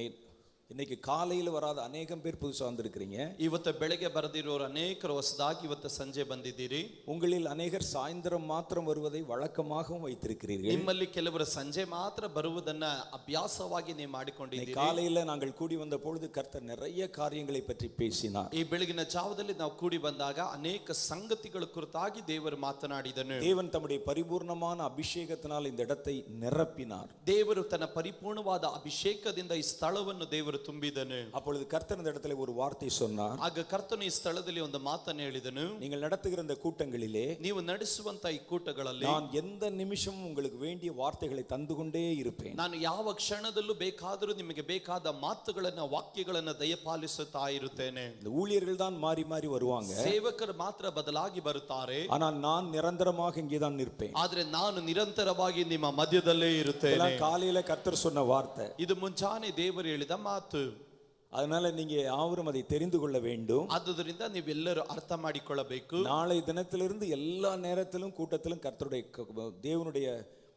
இன்னைக்கு காலையில் வராத அநேகம் பேர் புதுசா வந்திருக்கிறீங்க. ಇವತ್ತು ಬೆಳಗ್ಗೆ ಬರೆದಿರೋರು ಅನೇಕರು ಹೊಸದಾಗಿ ಇವತ್ತು ಸಂಜೆ ಬಂದಿದ್ದೀರಿ. உங்களில் அநேகர் சாயந்தரம் மாத்திரம் வருவதை வழக்கமாகவும் வைத்திருக்கிறீர்கள். ನಿಮ್ಮಲ್ಲಿ ಕೆಲವರು ಸಂಜೆ ಮಾತ್ರ ಬರುವುದನ್ನ ಅಭ್ಯಾಸವಾಗಿ ನೀವು ಮಾಡಿಕೊಂಡಿದ್ದೀರಿ. காலையில நாங்கள் கூடி வந்த பொழுது கர்த்தர் நிறைய காரியங்களை பற்றி பேசினார். ಈ ಬೆಳಗಿನ ಜಾವದಲ್ಲಿ ನಾವು ಕೂಡಿ ಬಂದಾಗ ಅನೇಕ ಸಂಗತಿಗಳ ಕುರಿತಾಗಿ ದೇವರು ಮಾತನಾಡಿದನು. தேவன் தம்முடைய பரிபூர்ணமான அபிஷேகத்தினால் இந்த இடத்தை நிரப்பினார். ದೇವರು ತನ್ನ ಪರಿಪೂರ್ಣವಾದ ಅಭಿಷೇಕದಿಂದ ಈ ಸ್ಥಳವನ್ನು ದೇವರು ತುಂಬಿದನು. அப்பொழுது கர்த்தர் இந்த இடத்துல ஒரு வார்த்தை சொன்னார். ಆಗ ಕರ್ತನು ಈ ಸ್ಥಳದಲ್ಲಿ ಒಂದು ಮಾತನ್ನು ಹೇಳಿದನು. நீங்கள் நடத்துகிற இந்த கூட்டங்களிலே, ನೀವು ನಡೆಸುವಂತ ಈ ಕೂಟಗಳಲ್ಲಿ நான் எந்த நிமிஷமும் உங்களுக்கு வேண்டிய வார்த்தைகளை தந்து கொண்டே இருப்பேன். ನಾನು ಯಾವ ಕ್ಷಣದಲ್ಲೂ ಬೇಕಾದರೂ ನಿಮಗೆ ಬೇಕಾದ ಮಾತುಗಳನ್ನ ವಾಕ್ಯಗಳನ್ನ ದಯಪಾಲಿಸುತ್ತಾ ಇರುತ್ತೇನೆ. இந்த ஊழியர்கள் தான் மாறி மாறி வருவாங்க. ಸೇವಕರು ಮಾತ್ರ ಬದಲಾಗಿ ಬರುತ್ತಾರೆ. ஆனால் நான் நிரந்தரமாக இங்கே தான் நிற்பேன். ಆದ್ರೆ ನಾನು ನಿರಂತರವಾಗಿ ನಿಮ್ಮ ಮಧ್ಯದಲ್ಲೇ ಇರುತ್ತೇನೆ. காலையில கர்த்தர் சொன்ன வார்த்தை ಇದು ಮುಂಚಾನೆ ದೇವರು ಹೇಳಿದ ಮಾತು. அதனால நீங்க யாவரும் அதை தெரிந்து கொள்ள வேண்டும். ಆದುದರಿಂದ ನೀವೆಲ್ಲರೂ ಅರ್ಥ ಮಾಡಿಕೊಳ್ಳಬೇಕು. நாளை தினத்திலிருந்து எல்லா நேரத்திலும் கூட்டத்திலும் கர்த்தருடைய தேவனுடைய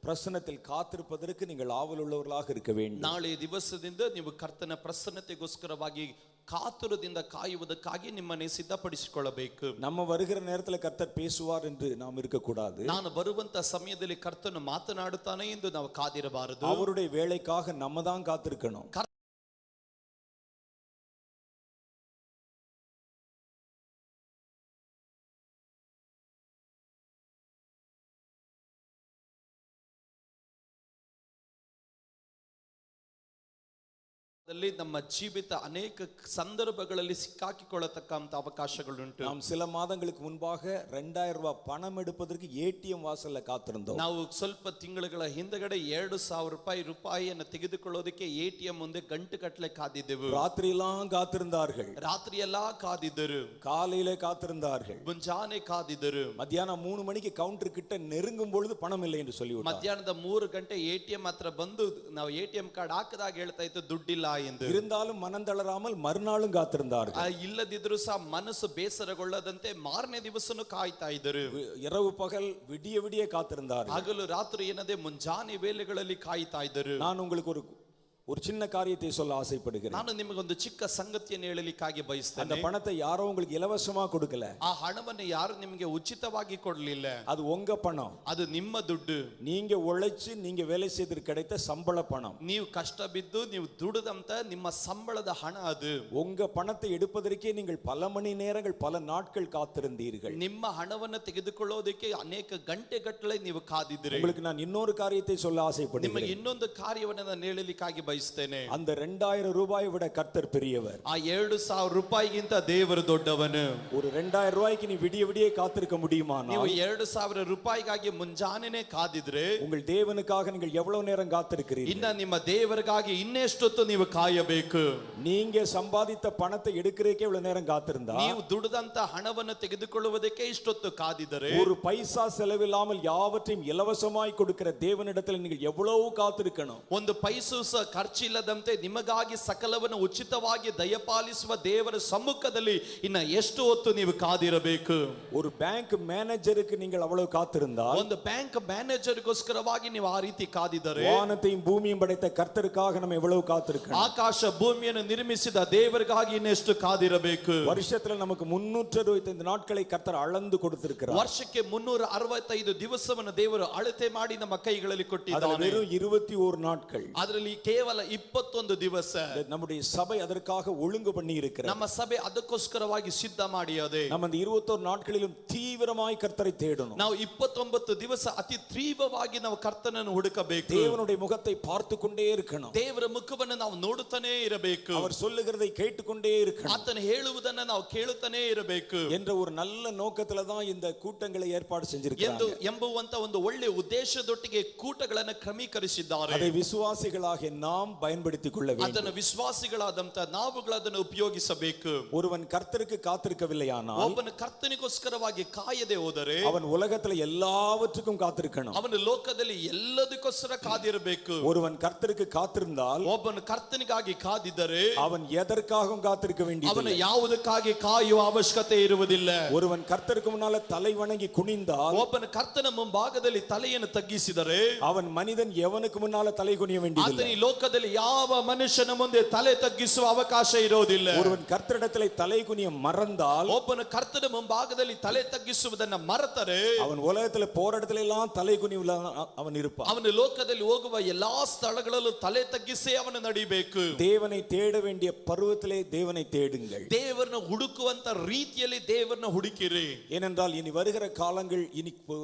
பிரசன்னத்தில் காத்திருப்பதற்கு நீங்கள் ஆவல் உள்ளவர்களாக இருக்க வேண்டும். ನಾಳೆ ದಿವಸದಿಂದ ನೀವು ಕರ್ತನ ಪ್ರಸನ್ನತೆಗೋಸ್ಕರವಾಗಿ ಕಾತುರದಿಂದ ಕಾಯುವುದಕ್ಕಾಗಿ ನಿಮ್ಮನ್ನು ಸಿದ್ಧಪಡಿಸಿಕೊಳ್ಳಬೇಕು. நம்ம வருகிற நேரத்தில் கர்த்தர் பேசுவார் என்று நாம் இருக்கக்கூடாது. ನಾನು ಬರುವಂತ ಸಮಯದಲ್ಲಿ ಕರ್ತನು ಮಾತನಾಡುತ್ತಾನೆ ಎಂದು ನಾವು ಕಾದಿರಬಾರದು. அவருடைய வேலைக்காக நம்ம தான் காத்திருக்கணும். ನಮ್ಮ ಜೀವಿತ ಅನೇಕ ಸಂದರ್ಭಗಳಲ್ಲಿ ಸಿಕ್ಕಾಕಿಕೊಳ್ಳತಕ್ಕಂತ ಅವಕಾಶಗಳುಂಟು. நாம் சில மாதங்களுக்கு முன்பாக 2000 ரூபாய் பணம் எடுப்பதற்கு ஏடிஎம் வாசல்ல காத்திருந்தோம். ನಾವು ಸ್ವಲ್ಪ ತಿಂಗಳುಗಳ ಹಿಂದಗಡೆ 2000 ರೂಪಾಯಿಯನ್ನು ತೆಗೆದುಕೊಳ್ಳೋದಕ್ಕೆ ಎಟಿಎಂ ಮುಂದೆ ಗಂಟುಗಟ್ಟಲೆ ಕಾದಿದ್ದೆವು. ராத்திரி எல்லாம் காத்திருந்தார்கள். ರಾತ್ರಿ ಎಲ್ಲಾ ಕಾದಿದ್ದರು. காலையிலே காத்திருந்தார்கள். ಮುಂಜಾನೆ ಕಾದಿದ್ದರು. மத்தியானம் 3 மணிக்கு கவுண்டர் கிட்ட நெருங்கும் பொழுது பணம் இல்லை என்று சொல்லிவிட்டார். ಮಧ್ಯಾಹ್ನದ 3 ಗಂಟೆ ಎಟಿಎಂ ಹತ್ರ ಬಂದು ನಾವು ಎಟಿಎಂ ಕಾರ್ಡ್ ಹಾಕದಾಗ ಹೇಳ್ತಾ ಇತ್ತು ದುಡ್ಡಿಲ್ಲ ಎಂದು. இருந்தாலும் மனம் தளராமல் மறுநாளும் காத்திருந்தார்கள். ಇಲ್ಲದಿದ್ರು ಸಹ ಮನಸ್ಸು ಬೇಸರಗೊಳ್ಳದಂತೆ ಮಾರನೇ ದಿವಸನೂ ಕಾಯ್ತಾ ಇದ್ದರು. இரவு பகல் விடிய விடிய காத்திருந்தார்கள். ಹಗಲು ರಾತ್ರಿ ಏನದೆ ಮುಂಜಾನೆ ವೇಳೆಗಳಲ್ಲಿ ಕಾಯ್ತಾ ಇದ್ದರು. நான் உங்களுக்கு ஒரு சின்ன காரியத்தை சொல்ல ஆசைப்படுகிறேன். ನಾನು ನಿಮಗೊಂದು ಚಿಕ್ಕ ಸಂಗತಿಯನ್ನು ಹೇಳಲಿಕ್ಕಾಗಿ ಬಯಸ್ತೇನೆ. அந்த பணத்தை யாரோ உங்களுக்கு இலவசமா கொடுக்கல. ಆ ಹಣವನ್ನು ಯಾರು ನಿಮಗೆ ಉಚಿತವಾಗಿ ಕೊಡಲಿಲ್ಲ. அது உங்க பணம். ಅದು ನಿಮ್ಮ ದುಡ್ಡು. நீங்க உழைச்சு நீங்க வேலை செய்து கிடைத்த சம்பள பணம். ನೀವು ಕಷ್ಟ ಬಿದ್ದು ನೀವು ದುಡಿದಂತ ನಿಮ್ಮ ಸಂಬಳದ ಹಣ ಅದು. உங்க பணத்தை எடுப்பதற்கே நீங்கள் பல மணி நேரங்கள் பல நாட்கள் காத்திருந்தீர்கள். ನಿಮ್ಮ ಹಣವನ್ನು ತೆಗೆದುಕೊಳ್ಳೋದಕ್ಕೆ ಅನೇಕ ಗಂಟೆಗಟ್ಟಲೆ ನೀವು ಕಾದಿದ್ದೀರಿ. உங்களுக்கு நான் இன்னொரு காரியத்தை சொல்ல ஆசைப்படுகிறேன். ನಿಮಗೆ ಇನ್ನೊಂದು ಕಾರ್ಯವನ್ನು ನಾನು ಹೇಳಲಿಕ್ಕಾಗಿ ಬಯಸ್ತೇನೆ. ಬಯಸ್ತೇನೆ. அந்த 2000 ரூபாயை விட கர்த்தர் பெரியவர். ಆ 2000 ರೂಪಾಯಿಗಿಂತ ದೇವರು ದೊಡ್ಡವನು. ஒரு 2000 ரூபாய்க்கு நீ விடிய விடிய காத்திருக்க முடியுமானா? ನೀವು 2000 ರೂಪಾಯಿಗಾಗಿ ಮುಂಜಾನೆನೇ ಕಾದಿದ್ರೆ உங்கள் தேவனுக்காக நீங்கள் எவ்வளவு நேரம் காத்திருக்கிறீர்கள்? ಇನ್ನ ನಿಮ್ಮ ದೇವರಿಗಾಗಿ ಇನ್ನೆಷ್ಟೊತ್ತು ನೀವು ಕಾಯಬೇಕು? நீங்க சம்பாதித்த பணத்தை எடுக்கிறதுக்கே இவ்வளவு நேரம் காத்திருந்தா, ನೀವು ದುಡಿದಂತ ಹಣವನ್ನು ತೆಗೆದುಕೊಳ್ಳುವುದಕ್ಕೆ ಇಷ್ಟೊತ್ತು ಕಾದಿದ್ದರೆ, ஒரு பைசா செலவில்லாமல் யாவற்றையும் இலவசமாய் கொடுக்கிற தேவனிடத்தில் நீங்கள் எவ்வளவு காத்திருக்கணும்? ಒಂದು ಪೈಸು ಸಹ ಖರ್ಚಿಲ್ಲದಂತೆ ನಿಮಗಾಗಿ ಸಕಲವನ್ನು ಉಚಿತವಾಗಿ ದಯಪಾಲಿಸುವ ದೇವರ ಸಮ್ಮುಖದಲ್ಲಿ ಇನ್ನ ಎಷ್ಟು ಹೊತ್ತು ನೀವು ಕಾದಿರಬೇಕು? ஒரு பேங்க் மேனேஜருக்கு நீங்கள் அவ்வளவு காத்திருந்தால், ಒಂದು ಬ್ಯಾಂಕ್ ಮ್ಯಾನೇಜರ್ಗೋಸ್ಕರವಾಗಿ ನೀವು ಆ ರೀತಿ ಕಾದಿದ್ದರೆ, வானத்தையும் பூமியும் படைத்த கர்த்தருக்காக நம்ம எவ்வளவு காத்திருக்கணும்? ಆಕಾಶ ಭೂಮಿಯನ್ನು ನಿರ್ಮಿಸಿದ ದೇವರಿಗಾಗಿ ಇನ್ನೆಷ್ಟು ಕಾದಿರಬೇಕು? வருஷத்துல நமக்கு 365 நாட்களை கர்த்தர் அளந்து கொடுத்திருக்கிறார். ವರ್ಷಕ್ಕೆ 365 ದಿವಸವನ್ನು ದೇವರು ಅಳತೆ ಮಾಡಿ ನಮ್ಮ ಕೈಗಳಲ್ಲಿ ಕೊಟ್ಟಿದ್ದಾನೆ. வெறும் 21 நாட்கள், ಅದರಲ್ಲಿ ಕೇವಲ 21 ದಿವಸ நம்முடைய சபை அதற்காக ஒழுங்கு பண்ணி இருக்கிறது. ನಮ್ಮ ಸಭೆ ಅದಕ್ಕೋಸ್ಕರವಾಗಿ ಸಿದ್ಧ ಮಾಡಿಯದೆ. நம்ம அந்த 21 நாட்களிலும் தீவிரமாய் கர்த்தரை தேடணும். ನಾವು 29 ದಿವಸ ಅತಿ ತೀವ್ರವಾಗಿ ನಾವು ಕರ್ತನನ್ನು ಹುಡುಕಬೇಕು. தேவனுடைய முகத்தை பார்த்து கொண்டே இருக்கணும். ದೇವರ ಮುಖವನ್ನು ನಾವು ನೋಡುತ್ತಾನೇ ಇರಬೇಕು. அவர் சொல்லுகிறதை கேட்டுக்கொண்டே இருக்கணும். ಆತನ ಹೇಳುವುದನ್ನು ನಾವು ಕೇಳುತ್ತಾನೇ ಇರಬೇಕು என்ற ஒரு நல்ல நோக்கத்துல தான் இந்த கூட்டங்களை ஏற்பாடு செஞ்சிருக்காங்க. ಎಂಬುವಂತ ಒಂದು ಒಳ್ಳೆ ಉದ್ದೇಶದೊಟ್ಟಿಗೆ ಕೂಟಗಳನ್ನು ಕ್ರಮೀಕರಿಸಿದ್ದಾರೆ. அதை விசுவாசிகளாகிய நாம் பயன்படுத்திக் கொள்ள வேண்டும். ಅದನ್ನು ವಿಶ್ವಾಸಿಗಳಾದಂತ ನಾವುಗಳು ಅದನ್ನು ಉಪಯೋಗಿಸಬೇಕು. ஒருவன் கர்த்தருக்கு காத்திருக்கவில்லையானால், ಒಬ್ಬನು ಕರ್ತನಿಗೋಸ್ಕರವಾಗಿ ಕಾಯದೆ ಹೋದರೆ, அவன் உலகத்துல எல்லாவற்றுக்கும் காத்திருக்கணும். ಅವನು ಲೋಕದಲ್ಲಿ ಎಲ್ಲದಕ್ಕೋಸ್ಕರ ಕಾದಿರಬೇಕು. ஒருவன் கர்த்தருக்கு காத்திருந்தால், ಒಬ್ಬನು ಕರ್ತನಿಗಾಗಿ ಕಾದಿದ್ದರೆ, அவன் எதற்காகவும் காத்திருக்க ಅವನು வேண்டியதில்லை. ಯಾವುದಕ್ಕಾಗಿ ಕಾಯುವ ಅವಶ್ಯಕತೆ ಇರುವುದಿಲ್ಲ. ஒருவன் கர்த்தருக்கு முன்னால தலை வணங்கி குனிந்தால், ಒಬ್ಬನು ಕರ್ತನ ಮುಂಭಾಗದಲ್ಲಿ ತಲೆಯನ್ನು ತಗ್ಗಿಸಿದರೆ, அவன் மனிதன் எவனுக்கு முன்னால தலை குனிய வேண்டியதில்லை. ಆತನ ಈ ಲೋಕದಲ್ಲಿ ಯಾವ ಮನುಷ್ಯನ ಮುಂದೆ ತಲೆ ತಗ್ಗಿಸುವ ಅವಕಾಶ ಇರೋದಿಲ್ಲ. ஒருவன் கர்த்தரிடத்திலே தலை குனிய மறந்தால், ಒಬ್ಬನು ಕರ್ತನ ಮುಂಭಾಗದಲ್ಲಿ ತಲೆ ತಗ್ಗಿಸುವುದನ್ನ ಮರೆತರೆ, அவன் உலகத்துல போற இடத்துல எல்லாம் தலை குனிவுல அவன் இருப்பான். ಅವನು ಲೋಕದಲ್ಲಿ ಹೋಗುವ ಎಲ್ಲಾ ಸ್ಥಳಗಳಲ್ಲೂ ತಲೆ ತಗ್ಗಿಸೇ ಅವನು ನಡಿಬೇಕು. தேவனை தேட வேண்டிய பருவத்திலே தேவனை தேடுங்கள். ದೇವರನ್ನ ಹುಡುಕುವಂತ ರೀತಿಯಲ್ಲಿ ದೇವರನ್ನ ಹುಡುಕಿರಿ. ஏனென்றால் இனி வருகிற காலங்கள் இனி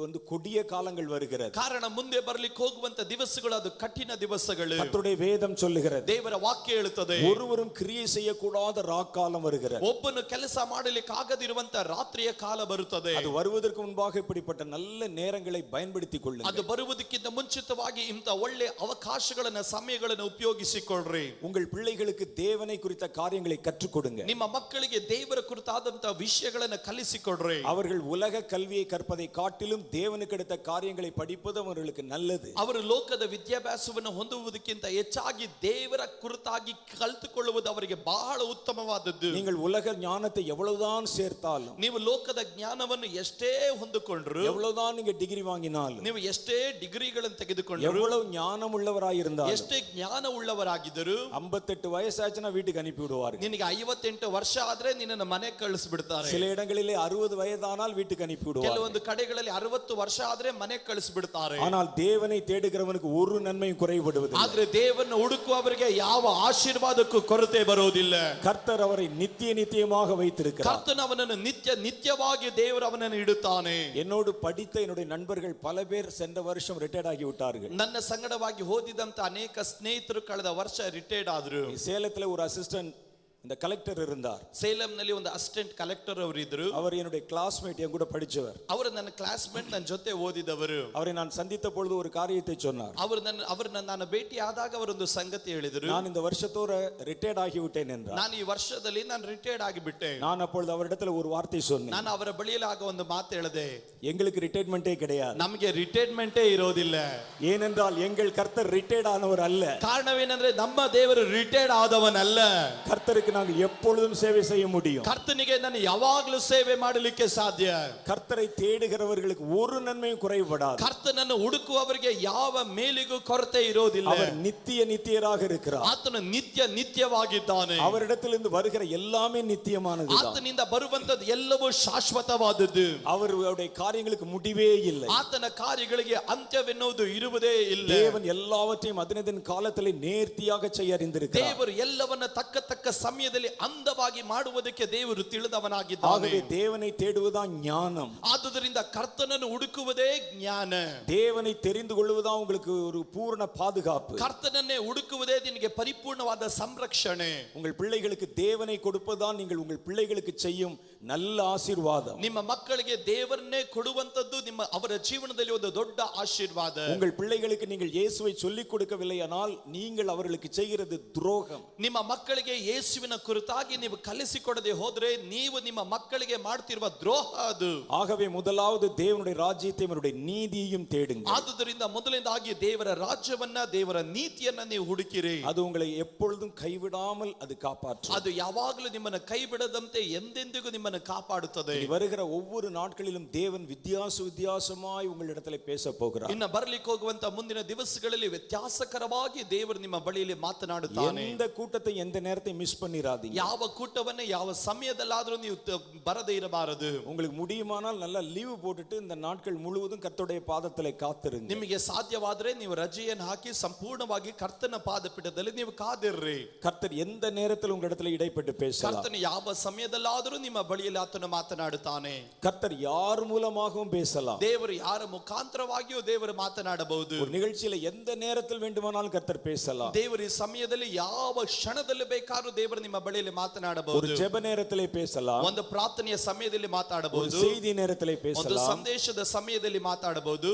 கொடிய காலங்கள் வருகிறது. ಕಾರಣ ಮುಂದೆ ಬರಲಿಕ್ಕೆ ಹೋಗುವಂತ ದಿವಸಗಳು ಅದು ಕಠಿಣ ದಿವಸಗಳು. கர்த்தருடைய வேதம் சொல்லுகிறது, ದೇವರ ವಾಕ್ಯ ಹೇಳುತ್ತದೆ, ஒருவரும் கிரியை செய்யக்கூடாத ராக்காலம் வருகிறது. ಒಬ್ಬನು ಕೆಲಸ ಮಾಡಲಿಕ್ಕೆ ಆಗದಿರುವಂತ ರಾತ್ರಿಯ ಕಾಲ ಬರುತ್ತದೆ. அது வருவதற்கு முன்பாக இப்படிப்பட்ட நல்ல நேரங்களை பயன்படுத்திக் கொள்ளுங்கள். ಅದು ಬರುವುದಕ್ಕಿಂತ ಮುಂಚಿತವಾಗಿ ಇಂಥ ಒಳ್ಳೆ ಅವಕಾಶಗಳನ್ನ ಸಮಯಗಳನ್ನು ಉಪಯೋಗಿಸಿಕೊಳ್ಳ್ರಿ. உங்கள் பிள்ளைகளுக்கு தேவனை குறித்த காரியங்களை கற்றுக் கொடுங்க. ನಿಮ್ಮ ಮಕ್ಕಳಿಗೆ ದೇವರ ಕುರಿತಾದಂತಹ ವಿಷಯಗಳನ್ನು ಕಲಿಸಿಕೊಡ್ರಿ. அவர்கள் உலக கல்வியை கற்பதை காட்டிலும் தேவனுக்கு அடுத்த காரியங்களை படிப்பது அவர்களுக்கு நல்லது. ಅವರು ಲೋಕದ ವಿದ್ಯಾಭ್ಯಾಸವನ್ನು ಹೊಂದುವುದಕ್ಕಿಂತ ಹೆಚ್ಚಾಗಿ ದೇವರ ಕುರಿತಾಗಿ ಕಲಿತುಕೊಳ್ಳುವುದು ಅವರಿಗೆ ಬಹಳ ಉತ್ತಮವಾದದ್ದು. நீங்கள் உலக ஞானத்தை எவ்வளவுதான் சேர்த்தாலும், ನೀವು ಲೋಕದ ಜ್ಞಾನವನ್ನು ಎಷ್ಟೇ ಹೊಂದಿಕೊಂಡ್ರು, எவ்வளவுதான் நீங்க டிகிரி வாங்கினாலும், ನೀವು ಎಷ್ಟೇ ಡಿಗ್ರಿಗಳನ್ನು ತೆಗೆದುಕೊಂಡ್ರು, எவ்வளவு ஞானம் உள்ளவராயிருந்தாலும், ಎಷ್ಟೇ ಜ್ಞಾನ ಉಳ್ಳವರಾಗಿದ್ದರು, 58 வயசாச்சுன்னா வீட்டுக்கு அனுப்பி விடுவார்கள். ನಿನಗೆ 58 ವರ್ಷ ಆದ್ರೆ ನಿನ್ನನ್ನು ಮನೆಗೆ ಕಳಿಸಿಬಿಡ್ತಾರೆ. சில இடங்களிலே 60 வயதானால் வீட்டுக்கு அனுப்பி விடுவார்கள். ಕೆಲವೊಂದು ಕಡೆಗಳಲ್ಲಿ 60 ವರ್ಷ ಆದ್ರೆ ಮನೆಗೆ ಕಳಿಸಿಬಿಡ್ತಾರೆ. ஆனால் தேவனை தேடுகிறவனுக்கு ஒரு நன்மையும் குறைபடுவதில்லை. ಆದ್ರೆ ದೇವರನ್ನು ಹುಡುಕುವವರಿಗೆ ಯಾವ ಆಶೀರ್ವಾದಕ್ಕೂ ಕೊರತೆ ಬರೋದಿಲ್ಲ. கர்த்தர் அவரை நித்திய நித்தியமாக வைத்திருக்கிறார். ಕರ್ತನು ಅವನನ್ನು ನಿತ್ಯವಾಗಿ ದೇವರು ಅವನನ್ನು ಇಡುತ್ತಾನೆ. என்னோடு படித்த என்னுடைய நண்பர்கள் பல பேர் சென்ற வருஷம் ரிட்டையர்ட் ஆகி விட்டார்கள். ನನ್ನ ಸಂಗಡವಾಗಿ ಓದಿದಂತ ಅನೇಕ ಸ್ನೇಹಿತರು ಕಳೆದ ವರ್ಷ ರಿಟೈರ್ಡ್ ಆದ್ರು. சேலத்துல ஒரு அசிஸ்டன்ட் இந்த கலெக்டர் இருந்தார். ಸೇಲಂನಲ್ಲಿ ಒಂದು ಅಸಿಸ್ಟೆಂಟ್ ಕಲೆಕ್ಟರ್ ಅವರು ಇದ್ರು. அவர் என்னுடைய கிளாஸ்மேட், என் கூட படிச்சவர். ಅವರು ನನ್ನ ಕ್ಲಾಸ್ಮೇಟ್, ನನ್ನ ಜೊತೆ ಓದಿದವರು. அவரை நான் சந்தித்த பொழுது ஒரு காரியத்தை சொன்னார். ಅವರನ್ನ ನಾನು ಭೇಟಿ ಆದಾಗ ಅವರೊಂದು ಸಂಗತಿ ಹೇಳಿದರು. நான் இந்த வருஷத்தோட ரிட்டையர்ட் ஆகி விட்டேன் என்றார். ನಾನು ಈ ವರ್ಷದಲ್ಲಿ ನಾನು ರಿಟೈರ್ಡ್ ಆಗಿಬಿಟ್ಟೆ. நான் அப்பொழுது அவரிடத்துல ஒரு வார்த்தை சொன்னேன். ನಾನು ಅವರ ಬಳಿಯಲ್ಲಿ ಆಗ ಒಂದು ಮಾತು ಹೇಳಿದೆ, எங்களுக்கு ரிட்டையர்மெண்டே கிடையாது. ನಮಗೆ ರಿಟೈರ್ಮೆಂಟೇ ಇರೋದಿಲ್ಲ. ஏனென்றால் எங்கள் கர்த்தர் ரிட்டையர்ட் ஆனவர் அல்ல. ಕಾರಣವೇನೆಂದ್ರೆ ನಮ್ಮ ದೇವರು ರಿಟೈರ್ಡ್ ಆದವನಲ್ಲ. கர்த்தருக்கு நாங்கள் எப்பொழுதும் சேவை செய்ய முடியும். ಕರ್ತನಿಗೆ ನಾನು ಯಾವಾಗಲೂ ಸೇವೆ ಮಾಡಲಿಕ್ಕೆ ಸಾಧ್ಯ. கர்த்தரை தேடுகிறவர்களுக்கு ஒரு நன்மையும் குறைபடாது. ಕರ್ತನನ್ನು ಹುಡುಕುವವರಿಗೆ ಯಾವ ಮೇಲಿಗೂ ಕೊರತೆ ಇರೋದಿಲ್ಲ. அவர் நித்திய நித்தியராக இருக்கிறார். ಆತನು ನಿತ್ಯವಾಗಿದ್ದಾನೆ. அவரிடத்திலிருந்து வருகிற எல்லாமே நித்தியமானது. ಆತನಿಂದ ಬರುವಂತದ್ದು ಎಲ್ಲವೂ ಶಾಶ್ವತವಾದದ್ದು. அவருடைய காரியங்களுக்கு முடிவே இல்லை. ಆತನ ಕಾರ್ಯಗಳಿಗೆ ಅಂತ್ಯವೆನ್ನುವುದು ಇರುವುದೇ ಇಲ್ಲ. தேவன் எல்லாவற்றையும் அதனதன் காலத்திலே நேர்த்தியாக செய்ய அறிந்திருக்கிறார். ದೇವರು ಎಲ್ಲವನ್ನ ತಕ್ಕ ಸಮಯ ಸಮಯದಲ್ಲಿ ಅಂದವಾಗಿ ಮಾಡುವುದಕ್ಕೆ ದೇವರು ತಿಳಿದವನಾಗಿದ್ದಾನೆ. ஆகவே தேவனை தேடுவதுதான் ஞானம். ಆದುದರಿಂದ ಕರ್ತನನ್ನು ಹುಡುಕುವುದೇ ಜ್ಞಾನ. தேவனை தெரிந்து கொள்வதுதான் உங்களுக்கு ஒரு பூரண பாதுகாப்பு. ಕರ್ತನನ್ನೇ ಹುಡುಕುವುದೇ ನಿನಗೆ ಪರಿಪೂರ್ಣವಾದ ಸಂರಕ್ಷಣೆ. உங்கள் பிள்ளைகளுக்கு தேவனை கொடுப்பதுதான் நீங்கள் உங்கள் பிள்ளைகளுக்கு செய்யும் நல்ல ஆசீர்வாதம். ನಿಮ್ಮ ಮಕ್ಕಳಿಗೆ ದೇವರನ್ನೇ ಕೊಡುವಂತದ್ದು ನಿಮ್ಮ ಅವರ ಜೀವನದಲ್ಲಿ ಒಂದು ದೊಡ್ಡ ಆಶೀರ್ವಾದ. உங்கள் பிள்ளைகளுக்கு நீங்கள் இயேசுவை சொல்லிக் கொடுக்கவில்லையானால் நீங்கள் அவர்களுக்கு செய்கிறது துரோகம். ನಿಮ್ಮ ಮಕ್ಕಳಿಗೆ ಯೇಸುವಿನ ಕುರಿತಾಗಿ ನೀವು ಕಲಿಸಿಕೊಡದೆ ಹೋದ್ರೆ ನೀವು ನಿಮ್ಮ ಮಕ್ಕಳಿಗೆ ಮಾಡ್ತಿರುವ ದ್ರೋಹ ಅದು. ஆகவே முதலாவது தேவனுடைய ராஜ்யத்தையும் அவருடைய நீதியையும் தேடுங்கள். ಆದುದರಿಂದ ಮೊದಲನೇದಾಗಿ ದೇವರ ರಾಜ್ಯವನ್ನ ದೇವರ ನೀತಿಯನ್ನ ನೀವು ಹುಡುಕಿರಿ. அது உங்களை எப்பொழுதும் கைவிடாமல் அது காப்பாற்றும். ಅದು ಯಾವಾಗಲೂ ನಿಮ್ಮನ್ನು ಕೈ ಬಿಡದಂತೆ ಎಂದೆಂದಿಗೂ ನಿಮ್ಮನ್ನು ಕಾಪಾಡುತ್ತದೆ. வருகிற ஒவ்வொரு நாட்களிலும் தேவன் வித்தியாசமாய் உங்களிடத்தில் பேச போகிறார். ಇನ್ನು ಬರಲಿಕ್ಕೆ ಹೋಗುವಂತ ಮುಂದಿನ ದಿವಸಗಳಲ್ಲಿ ವ್ಯತ್ಯಾಸಕರವಾಗಿ ದೇವರು ನಿಮ್ಮ ಬಳಿಯಲ್ಲಿ ಮಾತನಾಡುತ್ತಾನೆ. எந்த கூட்டத்தை எந்த நேரத்தை மிஸ் பண்ணிராதீங்க. ಯಾವ ಕೂಟವನ್ನ ಯಾವ ಸಮಯದಲ್ಲಾದರೂ ನೀವು ಬರದೇ ಇರಬಾರದು. உங்களுக்கு முடியுமானால் நல்ல லீவு போட்டுட்டு இந்த நாட்கள் முழுவதும் கர்த்தருடைய பாதத்திலே காத்திருங்க. ನಿಮಗೆ ಸಾಧ್ಯವಾದರೆ ನೀವು ರಜೆಯನ್ನು ಹಾಕಿ ಸಂಪೂರ್ಣವಾಗಿ ಕರ್ತನ ಪಾದಪೀಠದಲ್ಲಿ ನೀವು ಕಾದಿರ್ರಿ. கர்த்தர் எந்த நேரத்தில் உங்களிடத்தில் இடைப்பட்டு பேசலாம். ಕರ್ತನ ಯಾವ ಸಮಯದಲ್ಲಾದರೂ ನಿಮ್ಮ ಬಳಿಯಲ್ಲಿ ಆತನು ಮಾತನಾಡುತ್ತಾನೆ. கர்த்தர் யார் மூலமாகவும் பேசலாம். ದೇವರು ಯಾರ ಮುಖಾಂತರವಾಗಿಯೂ ದೇವರು ಮಾತನಾಡಬಹುದು. ஒரு நிகழ்ச்சியில எந்த நேரத்தில் வேண்டுமானாலும் கர்த்தர் பேசலாம். ದೇವರು ಈ ಸಮಯದಲ್ಲಿ ಯಾವ ಕ್ಷಣದಲ್ಲಿ ಬೇಕಾದರೂ ದೇವರು ನಿಮ್ಮ ಬಳಿಯಲ್ಲಿ ஒரு ಮಾತನಾಡಬಹುದು. ஜெப நேரத்திலே பேசலாம். ಒಂದು ಪ್ರಾರ್ಥನೆಯ ಸಮಯದಲ್ಲಿ ஒரு ಮಾತಾಡಬಹುದು. செய்தி நேரத்திலே ಒಂದು பேசலாம். ಸಂದೇಶದ ಸಮಯದಲ್ಲಿ ಮಾತಾಡಬಹುದು.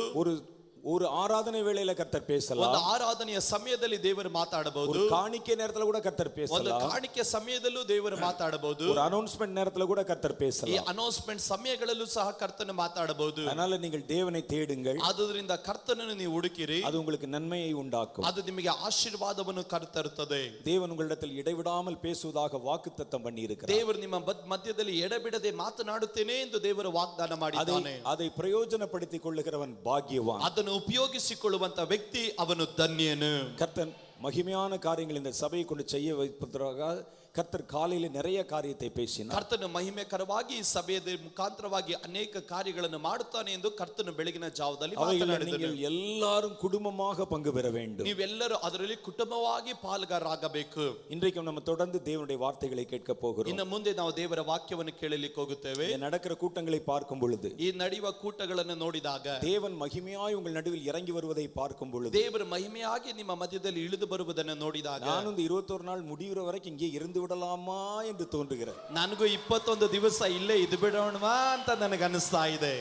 ஒரு ஆராதனை வேளையில கர்த்தர் பேசலாம். ಒಂದು ಆರಾಧನೆಯ ಸಮಯದಲ್ಲಿ ದೇವರು ಮಾತಾಡಬಹುದು. ஒரு காணிக்கை நேரத்துல கூட கர்த்தர் ಒಂದು பேசலாம். ಕಾಣಿಕೆ ಸಮಯದಲ್ಲೂ ದೇವರು ಮಾತಾಡಬಹುದು. ஒரு அனௌன்ஸ்மென்ட் நேரத்துல கூட கர்த்தர் ಈ பேசலாம். ಅನೌನ್ಸ್ಮೆಂಟ್ ಸಮಯಗಳಲ್ಲೂ ಸಹ ಕರ್ತನು ಮಾತಾಡಬಹುದು. அதனால நீங்கள் தேவனை தேடுங்கள். ಆದುದರಿಂದ ಕರ್ತನನ್ನು ನೀವು ಹುಡುಕಿರಿ. அது உங்களுக்கு நன்மையை உண்டாக்கும். ಅದು ನಿಮಗೆ ಆಶೀರ್ವಾದವನ್ನು ಕರ್ತರುತ್ತದೆ. தேவன் உங்களிடத்தில் இடைவிடாமல் பேசுவதாக வாக்குத்தத்தம் பண்ணி இருக்கிறார். ದೇವರು ನಿಮ್ಮ ಮಧ್ಯದಲ್ಲಿ ಎಡಬಿಡದೆ ಮಾತನಾಡುತ್ತೇನೆ ಎಂದು ದೇವರು ವಾಗ್ದಾನ ಮಾಡಿದ್ದಾನೆ. அதை பிரயோஜனப்படுத்திக் கொள்ளுகிறவன் பாக்கியவான். ಅದನ್ನು ಉಪಯೋಗಿಸಿಕೊಳ್ಳುವಂತ ವ್ಯಕ್ತಿ ಅವನು ಧನ್ಯನು. கர்த்தர் மகிமையான காரியங்கள் இந்த சபையை கொண்டு செய்ய வைப்பதற்காக கர்த்தர் காலையில நிறைய காரியத்தை பேசினார். ಕರ್ತನು ಮಹಿಮೆಕರವಾಗಿ ಸಭೆಯ ಮುಖಾಂತರವಾಗಿ ಅನೇಕ ಕಾರ್ಯಗಳನ್ನು ಮಾಡುತ್ತಾನೆ ಎಂದು ಕರ್ತನು ಬೆಳಗಿನ ಜಾವದಲ್ಲಿ ಮಾತನಾಡಿದನು. நீங்கள் எல்லாரும் குடும்பமாக பங்கு பெற வேண்டும். ನೀವೆಲ್ಲರೂ ಅದರಲ್ಲಿ ಕುಟುಂಬವಾಗಿ ಪಾಲ್ಗಾರರಾಗಬೇಕು. இன்றைக்கும் நம்ம தொடர்ந்து தேவனுடைய வார்த்தைகளை கேட்க போகிறோம். ಇನ್ನು ಮುಂದೆ ನಾವು ದೇವರ ವಾಕ್ಯವನ್ನು ಕೇಳಲಿಕ್ಕೆ ಹೋಗುತ್ತೇವೆ. நடக்கிற கூட்டங்களை பார்க்கும் பொழுது, ಈ ನಡೆಯುವ ಕೂಟಗಳನ್ನು ನೋಡಿದಾಗ, தேவன் மகிமையாய் உங்கள் நடுவில் இறங்கி வருவதை பார்க்கும் பொழுது, ದೇವರು ಮಹಿಮೆಯಾಗಿ ನಿಮ್ಮ ಮಧ್ಯದಲ್ಲಿ ಇಳಿದು ಬರುವುದನ್ನು ನೋಡಿದಾಗ, ನಾನು இந்த 21 நாள் முடிகிற வரைக்கும் இங்கே ಇருந்து விடலாமா என்று தோன்றுகிறது. ನನಗೂ 21 ದಿವಸ ಇಲ್ಲೇ ಇದು ಬಿಡೋಣವಾ ಅಂತ ನನಗೆ ಅನಿಸ್ತಾ ಇದೆ.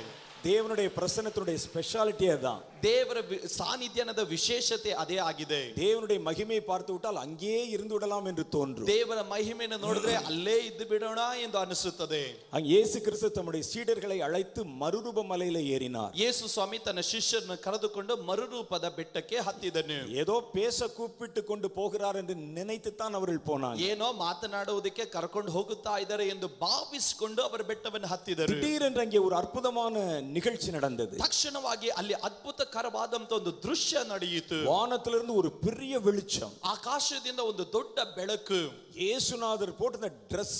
தேவனுடைய பிரசன்னத்தினுடைய ஸ்பெஷாலிட்டி அதான். ದೇವರ ಸಾನ್ನಿಧ್ಯದ ವಿಶೇಷತೆ ಅದೇ ಆಗಿದೆ. தேவனுடைய மகிமையை பார்த்து விட்டால் அங்கே இருந்து விடலாம் என்று தோன்றும். ದೇವರ ಮಹಿಮೆಯನ್ನು ನೋಡಿದ್ರೆ ಅಲ್ಲೇ ಇದ್ದು ಬಿಡೋಣ ಎಂದು ಅನಿಸುತ್ತದೆ. அங்கே இயேசு கிறிஸ்து தம்முடைய சீடர்களை அழைத்து மறுரூப மலையில ஏறினார். ಯೇಸು ಸ್ವಾಮಿ ತನ್ನ ಶಿಷ್ಯರನ್ನು ಕರೆದುಕೊಂಡು ಮರುರೂಪದ ಬೆಟ್ಟಕ್ಕೆ ಹತ್ತಿದನು. ஏதோ பேச கூப்பிட்டு கொண்டு போகிறார் என்று நினைத்துத்தான் அவர்கள் போனாங்க. ಏನೋ ಮಾತನಾಡುವುದಕ್ಕೆ ಕರ್ಕೊಂಡು ಹೋಗುತ್ತಾ ಇದ್ದಾರೆ ಎಂದು ಭಾವಿಸಿಕೊಂಡು ಅವರು ಬೆಟ್ಟವನ್ನು ಹತ್ತಿದರು. திடீரென்று அங்கே ஒரு அற்புதமான நிகழ்ச்சி நடந்தது. ತಕ್ಷಣವಾಗಿ ಅಲ್ಲಿ ಅದ್ಭುತಕರವಾದಂತ ಒಂದು ದೃಶ್ಯ ನಡೆಯಿತು. வானத்திலிருந்து ஒரு பெரிய வெளிச்சம், ಆಕಾಶದಿಂದ ಒಂದು ದೊಡ್ಡ ಬೆಳಕು. இயேசுநாதர் போட்டிருந்த Dress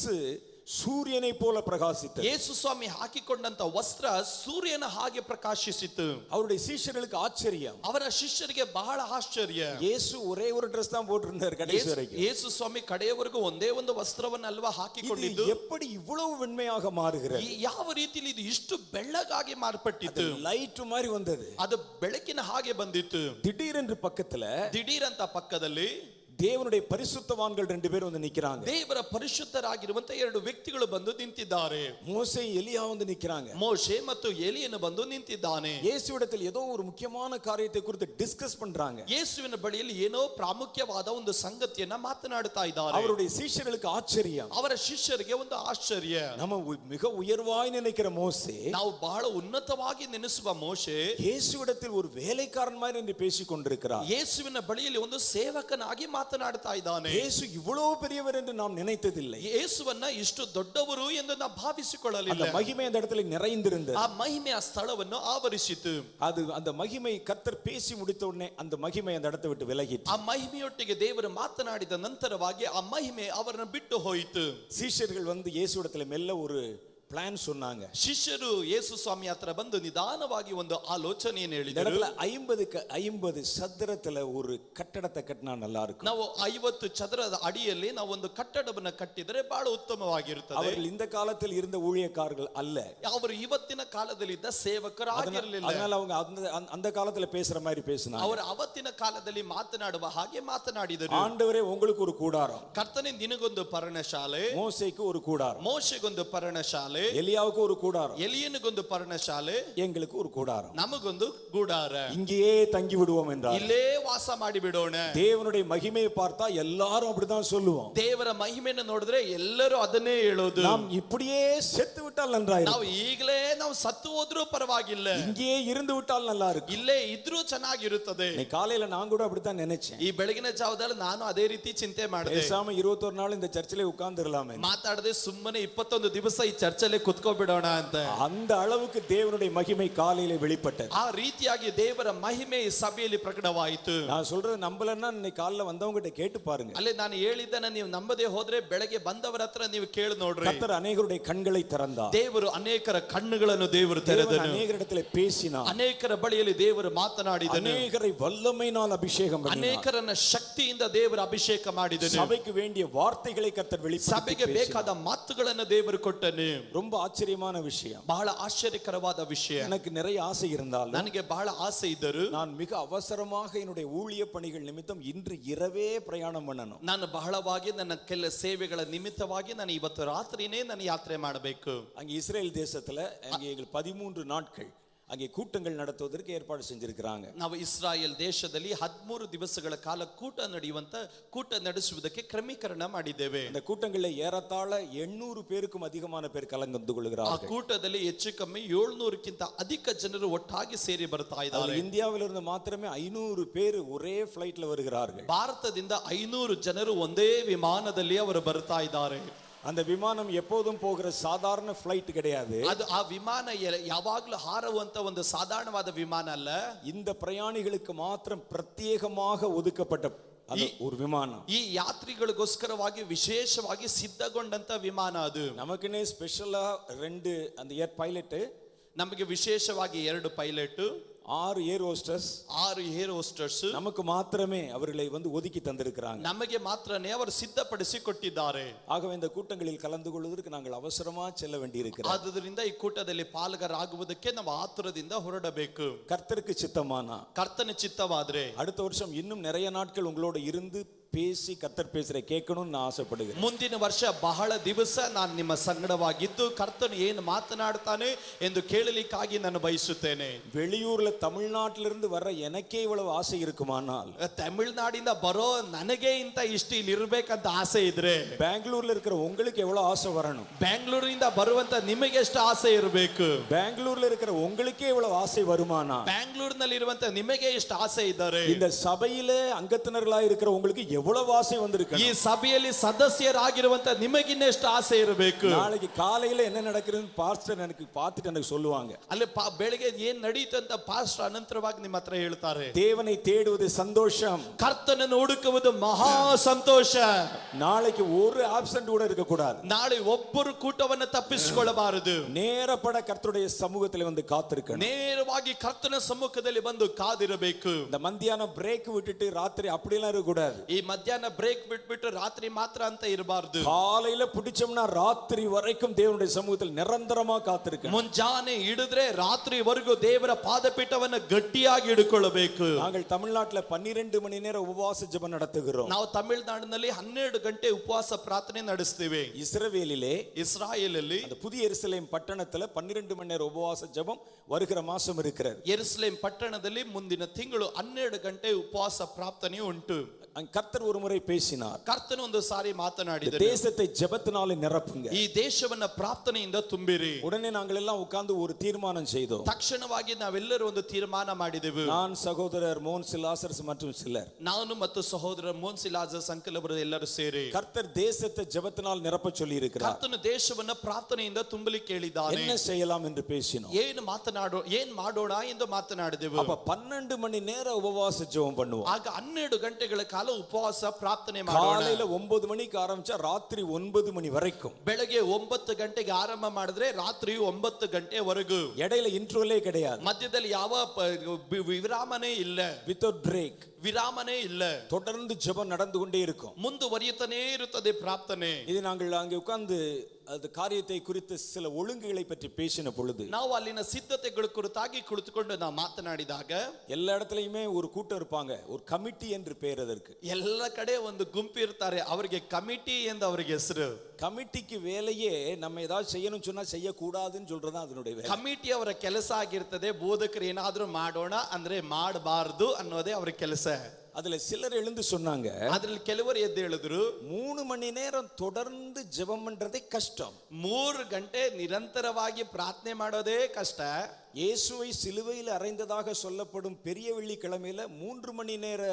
ಸೂರ್ಯனை போல பிரகாசித்தது. ಯೇಸು ಸ್ವಾಮಿ ಹಾಕಿಕೊಂಡಂತ ವಸ್ತ್ರ ಸೂರ್ಯನ ಹಾಗೆ ಪ್ರಕಾಶಿಸಿತು. அவருடைய சீஷர்களுக்கு ஆச்சரியம். ಅವರ ಶಿಷ್ಯರಿಗೆ ಬಹಳ ಆಶ್ಚರ್ಯ. இயேசு ஒரே ஒரு Dress தான் போட்டிருந்தார் கடைசி வரைக்கும். ಯೇಸು ಸ್ವಾಮಿ ಕಡೆಯವರೆಗೂ ಒಂದೇ ಒಂದು ವಸ್ತ್ರವನ್ನು ಅಲ್ವಾ ಹಾಕಿಕೊಂಡಿದ್ದು. எப்படி இவ்வளவு வெண்மையாக மாறுகிறது? ಯಾವ ರೀತಿಯಲ್ಲಿ ಇದು ಇಷ್ಟು ಬೆಳ್ಳಗಾಗಿ ಮಾರ್ಪಟ್ಟಿತು? லைட் மாதிரி வந்தது. ಅದು ಬೆಳಕಿನ ಹಾಗೆ ಬಂದಿತ್ತು. திடீரென்று பக்கத்துல ದಿಢೀರಂತ ಪಕ್ಕದಲ್ಲಿ தேவனுடைய பரிசுத்தவான்கள் 2 பேர் வந்து நிக்கிறாங்க. ದೇವರ ಪರಿಶುದ್ಧರಾಗಿರುವಂತ 2 ವ್ಯಕ್ತಿಗಳು ಬಂದು ನಿಂತಿದ್ದಾರೆ. மோசே எலியா வந்து நிக்கிறாங்க. ಮೋಶೆ ಮತ್ತು ಎಲಿಯನು ಬಂದು ನಿಂತಿದ್ದಾನೆ. இயேசுவிடத்தில் ஏதோ ஒரு முக்கியமான காரியத்தை குறித்து டிஸ்கஸ் பண்றாங்க. ಯೇಸುವಿನ ಬಳಿಯಲ್ಲಿ ಏನೋ ಪ್ರಾಮುಖ್ಯವಾದ ಒಂದು ಸಂಗತಿಯನ್ನ ಮಾತನಾಡುತ್ತಾ ಇದ್ದಾರೆ. அவருடைய சீஷர்களுக்கு ஆச்சரியம். ಅವರ ಶಿಷ್ಯರಿಗೆ ಒಂದು ಆಶ್ಚರ್ಯ. நம்ம மிக உயர்வாய் நினைக்கிற மோசே, ನಾವು ಬಹಳ ಉನ್ನತವಾಗಿ ನೆನೆಸುವ ಮೋಶೆ இயேசுவிடத்தில் ஒரு வேலைக்காரன் மாதிரி என்று பேசிக் கொண்டிருக்கிறார். ಯೇಸುವಿನ ಬಳಿಯಲ್ಲಿ ಒಂದು ಸೇವಕನಾಗಿ ಮಾತನಾಡುತ್ತಾ ಇದ್ದಾನೆ. ಯೇಸು இவ்வளவு பெரியவர் என்று நாம் நினைத்ததில்லை. ಯೇಸುವನ್ನ ಇಷ್ಟು ದೊಡ್ಡವರು ಎಂದು ನಾವು ಭಾವಿಸಿಕೊಳ್ಳಲಿಲ್ಲ. அந்த மகிமை அந்த இடத்துல நிறைந்திருந்தது. ಆ ಮಹಿಮೆ ಆ ಸ್ಥಳವನ್ನು ಆವರಿಸಿತು. அது அந்த மகிமை கர்த்தர் பேசி முடித்த உடனே அந்த மகிமை அந்த இடத்தை விட்டு விலகிட்டு, ಆ ಮಹಿಮೆಯೊಟ್ಟಿಗೆ ದೇವರು ಮಾತನಾಡಿದ ನಂತರವಾಗಿ ಆ ಮಹಿಮೆ ಅವರನ್ನು ಬಿಟ್ಟು ಹೋಯಿತು. சீஷர்கள் வந்து இயேசுவிடத்தில் மெல்ல ஒரு பிளான் சொன்னாங்க. ಶಿಷ್ಯರು ಯೇಸು ಸ್ವಾಮಿ ಹತ್ರ ಬಂದು ನಿಧಾನವಾಗಿ ಒಂದು ಆಲೋಚನೆಯನ್ನು ಹೇಳಿದರು. 50 சதுரத்துல ஒரு கட்டடத்தை கட்டினா நல்லா இருக்கும். ನಾವು 50 ಚದರದ ಅಡಿಯಲ್ಲಿ ನಾವು ಒಂದು ಕಟ್ಟಡವನ್ನು ಕಟ್ಟಿದರೆ ಬಹಳ ಉತ್ತಮವಾಗಿರುತ್ತದೆ. அவர்கள் இந்த காலத்தில் இருந்த ஊழியக்காரர்கள் அல்ல. ಅವರು ಇವತ್ತಿನ ಕಾಲದಲ್ಲಿ ಇದ್ದ ಸೇವಕರು ಆಗಿರಲಿಲ್ಲ. அதனால அவங்க அந்த காலத்துல பேசுற மாதிரி பேசினாங்க. ಅವರು ಅವತ್ತಿನ ಕಾಲದಲ್ಲಿ ಮಾತನಾಡುವ ಹಾಗೆ ಮಾತನಾಡಿದರು. ஆண்டவரே உங்களுக்கு ஒரு கூடாரம், ಕರ್ತನೇ ನಿನಗೊಂದು ಪರ್ಣಶಾಲೆ, மோசேக்கு ஒரு கூடாரம், ಮೋಶೆಗೊಂದು ಪರ್ಣಶಾಲೆ, எலியாவுக்கு ஒரு கூடாரம், ಎಲಿಯನಿಗೊಂದು ಪರ್ಣಶಾಲೆ, எங்களுக்கு ஒரு கூடாரம், ನಮಗೊಂದು ಗೂಡಾರ, இங்கேயே தங்கி விடுவோம் என்றார். ಇಲ್ಲೇ ವಾಸ ಮಾಡಿ ಬಿಡೋಣ. தேவனுடைய மகிமையை பார்த்தா எல்லாரும் அப்படிதான் சொல்லுவோம். ದೇವರ ಮಹಿಮೆಯನ್ನು ನೋಡಿದ್ರೆ ಎಲ್ಲರೂ ಅದನ್ನೇ ಹೇಳೋದು. நாம் இப்படியே செத்து விட்டால் நன்றாயிருக்கும். ನಾವು ಈಗಲೇ ನಾವು ಸತ್ತು ಹೋದ್ರೂ ಪರವಾಗಿಲ್ಲ, இங்கேயே இருந்து விட்டால் நல்லா இருக்கும். ಇಲ್ಲೇ ಇದ್ರೂ ಚೆನ್ನಾಗಿರುತ್ತದೆ. காலையில நான் கூட அப்படித்தான் நினைச்சேன். ಈ ಬೆಳಗಿನ ಜಾವದಲ್ಲಿ ನಾನು ಅದೇ ರೀತಿ ಚಿಂತೆ ಮಾಡಿದೆ. பேசாம 21 நாள் இந்த சர்ச்சிலே உட்கார்ந்திரலாமே, ಮಾತಾಡದೆ ಸುಮ್ಮನೆ 21 ದಿವಸ ಈ ಚರ್ಚಲ್ಲಿ ಕುತ್ಕೋಬಿಡೋಣ ಅಂತ. அந்த அளவுக்கு தேவனுடைய மகிமை காலையில வெளிப்பட்டது. ಆ ರೀತಿಯಾಗಿ ದೇವರ ಮಹಿಮೆ ಈ ಸಭೆಯಲ್ಲಿ ಪ್ರಕಟವಾಯಿತು. நான் சொல்றது நம்பலன்னா இன்னைக்கு காலையில வந்தவங்க கிட்ட கேட்டு பாருங்க. ಅಲ್ಲೇ ನಾನು ಹೇಳಿದ್ದನ್ನ ನೀವು ನಂಬದೇ ಹೋದ್ರೆ ಬೆಳಗ್ಗೆ ಬಂದವರ ಹತ್ರ ನೀವು ಕೇಳಿ ನೋಡ್ರಿ. கர்த்தர் ಅನೇகருடைய கண்களை திறந்தார். ದೇವರು ಅನೇಕರ ಕಣ್ಣುಗಳನ್ನು ದೇವರು ತೆರೆದನು. ಅನೇಕರಿடத்தில் பேசினார். ಅನೇಕರ ಬಳಿಯಲ್ಲಿ ದೇವರು ಮಾತನಾಡಿದನು. ಅನೇಕரை வல்லமையினால் ಅಭಿಷೇகம் பண்ணினார். ಅನೇಕರನ್ನ ಶಕ್ತಿಯಿಂದ ದೇವರು ಅಭಿಷೇಕ ಮಾಡಿದನು. சபைக்கு வேண்டிய வார்த்தைகளை கர்த்தர் வெளிப்படுத்தி ಸಭೆಗೆ ಬೇಕಾದ ಮಾತುಗಳನ್ನು ದೇವರು ಕೊಟ್ಟನು. ரொம்ப ஆச்சரியமான விஷயம், ಬಹಳ ಆಶ್ಚರ್ಯಕರವಾದ ವಿಷಯ. எனக்கு நிறைய ಆಸೆ இருந்தாலும், ನನಗೆ ಬಹಳ ಆಸೆ ಇದ್ದರು, நான் மிக அவசரமாக என்னுடைய ஊழிய பணிகள் நிமித்தம் இன்று இரவே பிரயாணம் பண்ணணும். ನಾನು ಬಹಳವಾಗಿ ನನ್ನ ಕೆಲ ಸೇವೆಗಳ ನಿಮಿತ್ತವಾಗಿ ನಾನು ಇವತ್ತು ರಾತ್ರಿನೇ ನಾನು ಯಾತ್ರೆ ಮಾಡಬೇಕು. அங்கே இஸ்ரேல் தேசத்துல அங்கே 13 நாட்கள் அங்கே கூட்டங்கள் நடத்துவதற்கு ஏற்பாடு செஞ்சிருக்கிறாங்க. ನಾವು ಇಸ್ರಾಯೇಲ್ ದೇಶದಲ್ಲಿ 13 ದಿವಸಗಳ ಕಾಲ ಕೂಟ ನಡೆಸುವುದಕ್ಕೆ ಕ್ರಮೀಕರಣ ಮಾಡಿದ್ದೇವೆ. இந்த கூட்டங்களில் ஏறத்தாழ 800 பேருக்கும் அதிகமான பேர் கலந்து கொள்கிறார்கள். ಆ ಕೂಟದಲ್ಲಿ ಹೆಚ್ಚು ಕಮ್ಮಿ 700ಕ್ಕಿಂತ ಅಧಿಕ ಜನರು ಒಟ್ಟಾಗಿ ಸೇರಿ ಬರ್ತಾ ಇದ್ದಾರೆ. இந்தியாவிலிருந்து மாத்திரமே 500 பேர் ஒரே ಫ್ಲೈಟ್ல வருகிறார்கள். ಭಾರತದಿಂದ 500 ಜನರು ಒಂದೇ ವಿಮಾನದಲ್ಲಿ ಅವರು ಬರ್ತಾ ಇದ್ದಾರೆ. அந்த விமானம் எப்போதும் போகிற சாதாரண ಫ್ಲೈಟ್ கிடையாது. ಅದು ಆ ವಿಮಾನ ಯಾವಾಗಲೂ ಹಾರುವಂತ ಒಂದು ಸಾಧಾರಣವಾದ ವಿಮಾನ ಅಲ್ಲ. இந்த பிரயாணிகளுக்கு மாத்திரம் பிரத்யேகமாக ஒதுக்கப்பட்ட ஒரு விமானம். ಈ ಯಾತ್ರಿಗಳಿಗೋಸ್ಕರವಾಗಿ ವಿಶೇಷವಾಗಿ ಸಿದ್ಧಗೊಂಡಂತ ವಿಮಾನ ಅದು. நமக்குனே ஸ்பெஷலா 2 அந்த ஏர் பைலட், ನಮಗೆ ವಿಶೇಷವಾಗಿ 2 ಪೈಲಟ್, 6 ஏர் ஹோஸ்டர்ஸ், 6 ಏರ್ ಹೋಸ್ಟರ್ಸ್ நமக்கு மாத்திரமே அவர்களை ஒதுக்கி தந்திருக்கிறாங்க. ನಮಗೆ ಮಾತ್ರನೇ ಅವರು ಸಿದ್ಧಪಡಿಸಿ ಕೊಟ್ಟಿದ್ದಾರೆ. ஆகவே இந்த கூட்டங்களில் கலந்து கொள்வதற்கு நாங்கள் அவசரமா செல்ல வேண்டியிருக்கிறது. ಆದ್ದರಿಂದ ಈ ಕೂಟದಲ್ಲಿ ಪಾಲ್ಗಾರಾಗುವುದಕ್ಕೆ ನಾವು ಆತುರದಿಂದ ಹೊರಡಬೇಕು. கர்த்தருக்கு சித்தமானா, ಕರ್ತನ ಚಿತ್ತವಾದ್ರೆ அடுத்த வருஷம் இன்னும் நிறைய நாட்கள் உங்களோட இருந்து பேசி கர்த்தர் பேசுற கேட்கணும்னு நான் ஆசைப்படுகிறேன். ಮುಂದಿನ ವರ್ಷ ಬಹಳ ದಿವಸ ನಾನು ನಿಮ್ಮ ಸಂಗಡವಾಗಿದ್ದು ಕರ್ತನು ಏನು ಮಾತನಾಡ್ತಾನೆ ಎಂದು ಕೇಳಲಿಕ್ಕಾಗಿ ನಾನು ಬಯಸುತ್ತೇನೆ. வெளியூர்ல தமிழ்நாட்டிலிருந்து வர்ற எனக்கே இவ்வளவு ஆசை இருக்குமானால், ತಮಿಳುನಾಡಿಂದ ಬರೋ ನನಗೆ ಇಂತ ಇಷ್ಟು ಇಲ್ಲಿ ಇರ್ಬೇಕಂತ ಆಸೆ ಇದ್ರೆ, பெங்களூர்ல இருக்கிற உங்களுக்கு எவ்வளவு ஆசை வரணும்? ಬೆಂಗಳೂರಿನಿಂದ ಬರುವಂತ ನಿಮಗೆ ಎಷ್ಟು ಆಸೆ ಇರಬೇಕು? பெங்களூர்ல இருக்கிற உங்களுக்கே இவ்வளவு ஆசை வருமானா, ಬೆಂಗಳೂರಿನಲ್ಲಿ ಇರುವಂತ ನಿಮಗೆ ಎಷ್ಟು ಆಸೆ ಇದ್ದಾರೆ? இந்த சபையிலே அங்கத்தினர்களாக இருக்கிற உங்களுக்கு எவ்வளவு ஆசை வந்திருக்கு? ಈ ಸಭೆಯಲ್ಲಿ ಸದಸ್ಯರಾಗಿರುವಂತ ನಿಮಗಿನ್ನೆಷ್ಟು ಆಸೆ ಇರಬೇಕು? நாளைக்கு காலையில என்ன நடக்குதுன்னு பாஸ்டர் எனக்கு பார்த்துட்டு எனக்கு சொல்லுவாங்க. ಅಲ್ಲಿ ಬೆಳಗ್ಗೆ ಏನ್ ನಡೀತು ಅಂತ ಪಾಸ್ಟರ್ ಅನಂತರವಾಗಿ ನಿಮ್ಮ ಹತ್ರ ಹೇಳ್ತಾರೆ. தேவனை தேடுவது சந்தோஷம், ಕರ್ತನನ್ನು ಹುಡುಕುವುದು ಮಹಾ ಸಂತೋಷ. நாளைக்கு ஒரு ஆப்சென்ட் கூட இருக்க கூடாது. ನಾಳೆ ಒಬ್ಬರು ಕೂಟವನ್ನು ತಪ್ಪಿಸಿಕೊಳ್ಳಬಾರದು. நேரப்பட கர்த்தருடைய சமூகத்தில் வந்து காத்திருக்கணும். ನೇರವಾಗಿ ಕರ್ತನ ಸಮ್ಮುಖದಲ್ಲಿ ಬಂದು ಕಾದಿರಬೇಕು. இந்த மத்தியான பிரேக் விட்டுட்டு ராத்திரி அப்படிலாம் இருக்க கூடாது. ಈ ಮಧ್ಯಾಹ್ನ ಬ್ರೇಕ್ ಬಿಟ್ಬಿಟ್ಟು ರಾತ್ರಿ ಮಾತ್ರ ಅಂತ ಇರಬಾರದು. காலையில பிடிச்சோம்னா ராத்திரி வரைக்கும் தேவனுடைய சமூகத்தில் நிரந்தரமா காத்திருக்கணும். ಮುಂಜಾನೆ ಹಿಡಿದ್ರೆ ರಾತ್ರಿವರೆಗೂ ದೇವರ ಪಾದಪೀಠವನ್ನು ಗಟ್ಟಿಯಾಗಿ ಹಿಡ್ಕೊಳ್ಳಬೇಕು. நாங்கள் தமிழ்நாட்டில் 12 மணி நேரம் உபவாச ஜெபம் நடத்துகிறோம். ನಾವು ತಮಿಳುನಾಡಿನಲ್ಲಿ 12 ಗಂಟೆ ಉಪವಾಸ ಪ್ರಾರ್ಥನೆ ನಡೆಸ್ತೀವಿ. ಇಸ್ರಾಯೇಲಲ್ಲಿ அந்த புதிய எருசலேம் பட்டணத்துல 12 மணி நேரம் உபவாச ஜெபம் வருகிற மாசம் இருக்கிறது. ಯೆರೂಸಲೇಮ್ ಪಟ್ಟಣದಲ್ಲಿ ಮುಂದಿನ ತಿಂಗಳು 12 ಗಂಟೆ ಉಪವಾಸ ಪ್ರಾರ್ಥನೆ ಉಂಟು. கர்த்தர் ஒரு முறை பேசினார். ಕರ್ತನು ಒಂದು ಸಾರಿ ಮಾತನಾಡಿದರು, தேசத்தை ஜெபத்தினால நிரப்புங்க, ಈ ದೇಶವನ್ನ ಪ್ರಾರ್ಥನೆಯಿಂದ ತುಂಬಿರಿ. உடனே நாங்கள் எல்லாம் உட்கார்ந்து ஒரு தீர்மானம் செய்தோம். ತಕ್ಷಣವಾಗಿ ನಾವೆಲ್ಲರೂ ಒಂದು ತೀರ್ಮಾನ ಮಾಡಿದೆವು. நான் சகோதரர் மோன் சிலாசர்ஸ் மற்றும் சிலர், ನಾನು ಮತ್ತು ಸಹೋದರ ಮೋನ್ ಸಿಲಾಜಸ್ ಅಂಕಲ್ ಅವರು ಎಲ್ಲರೂ ಸೇರಿ கர்த்தர் தேசத்தை ஜெபத்தினால் நிரப்ப சொல்லி இருக்கிறார். ಕರ್ತನು ದೇಶವನ್ನ ಪ್ರಾರ್ಥನೆಯಿಂದ ತುಂಬಲಿಕ್ಕೆ ಹೇಳಿದ್ದಾನೆ. என்ன செய்யலாம் என்று பேசினோம். ಏನ್ ಮಾಡೋಣ ಎಂದು ಮಾತನಾಡಿದೆವು. அப்ப 12 மணி நேரம் உபவாச ஜெபம் பண்ணுவோம். ಆಗ 12 ಗಂಟೆಗಳ ಕಾಲ ಉಪವಾಸ ಉಪವಾಸ ಪ್ರಾರ್ಥನೆ ಮಾಡೋಣ. காலையில 9 மணிக்கு ஆரம்பிச்சா ராத்திரி 9 மணி வரைக்கும். ಬೆಳಗ್ಗೆ 9 ಗಂಟೆಗೆ ಆರಂಭ ಮಾಡಿದ್ರೆ ರಾತ್ರಿ 9 ಗಂಟೆವರೆಗೂ. இடையில இன்ட்ரோலே கிடையாது. ಮಧ್ಯದಲ್ಲಿ ಯಾವ ವಿರಾಮನೇ ಇಲ್ಲ. வித்தவுட் பிரேக், ವಿರಾಮನೇ ಇಲ್ಲ. தொடர்ந்து ஜெபம் நடந்து கொண்டே இருக்கும். ಮುಂದುವರಿಯುತ್ತನೇ ಇರುತ್ತದೆ ಪ್ರಾರ್ಥನೆ. இது நாங்கள் அங்கே உட்கார்ந்து அந்த காரியத்தை குறித்து சில ஒழுங்குகளை பற்றி பேசின பொழுது, ನಾವು ಅಲ್ಲಿನ ಸಿದ್ಧತೆಗಳ ಕುರಿತಾಗಿ ಕುಳಿತುಕೊಂಡು ನಾವು ಮಾತನಾಡಿದಾಗ, எல்லா இடத்துலயுமே ஒரு கூட்டம் இருப்பாங்க, ஒரு கமிட்டி என்று பெயர் அதற்கு. ಎಲ್ಲ ಕಡೆ ಒಂದು ಗುಂಪು ಇರ್ತಾರೆ, ಅವರಿಗೆ ಕಮಿಟಿ ಎಂದು ಅವರಿಗೆ ಹೆಸರು. கமிட்டிக்கு வேலையே நம்ம ஏதாவது செய்யணும்னு சொன்னா செய்யக்கூடாதுன்னு சொல்றது அதனுடைய வேலை. ಕಮಿಟಿ ಅವರ ಕೆಲಸ ಆಗಿರ್ತದೆ, ಬೋಧಕರು ಏನಾದ್ರೂ ಮಾಡೋಣ ಅಂದ್ರೆ ಮಾಡಬಾರದು ಅನ್ನೋದೇ ಅವರ ಕೆಲಸ. அதுல சிலர் எழுந்து சொன்னாங்க, ಅದ್ರಲ್ಲಿ ಕೆಲವರು ಎದ್ದು ಹೇಳಿದ್ರು, 3 மணி நேரம் தொடர்ந்து ஜெபம் பண்றதே கஷ்டம். 3 ಗಂಟೆ ನಿರಂತರವಾಗಿ ಪ್ರಾರ್ಥನೆ ಮಾಡೋದೇ ಕಷ್ಟ. இயேசுவை சிலுவையில் அறைந்ததாக சொல்லப்படும் பெரிய வெள்ளிக்கிழமையில 3 மணி நேர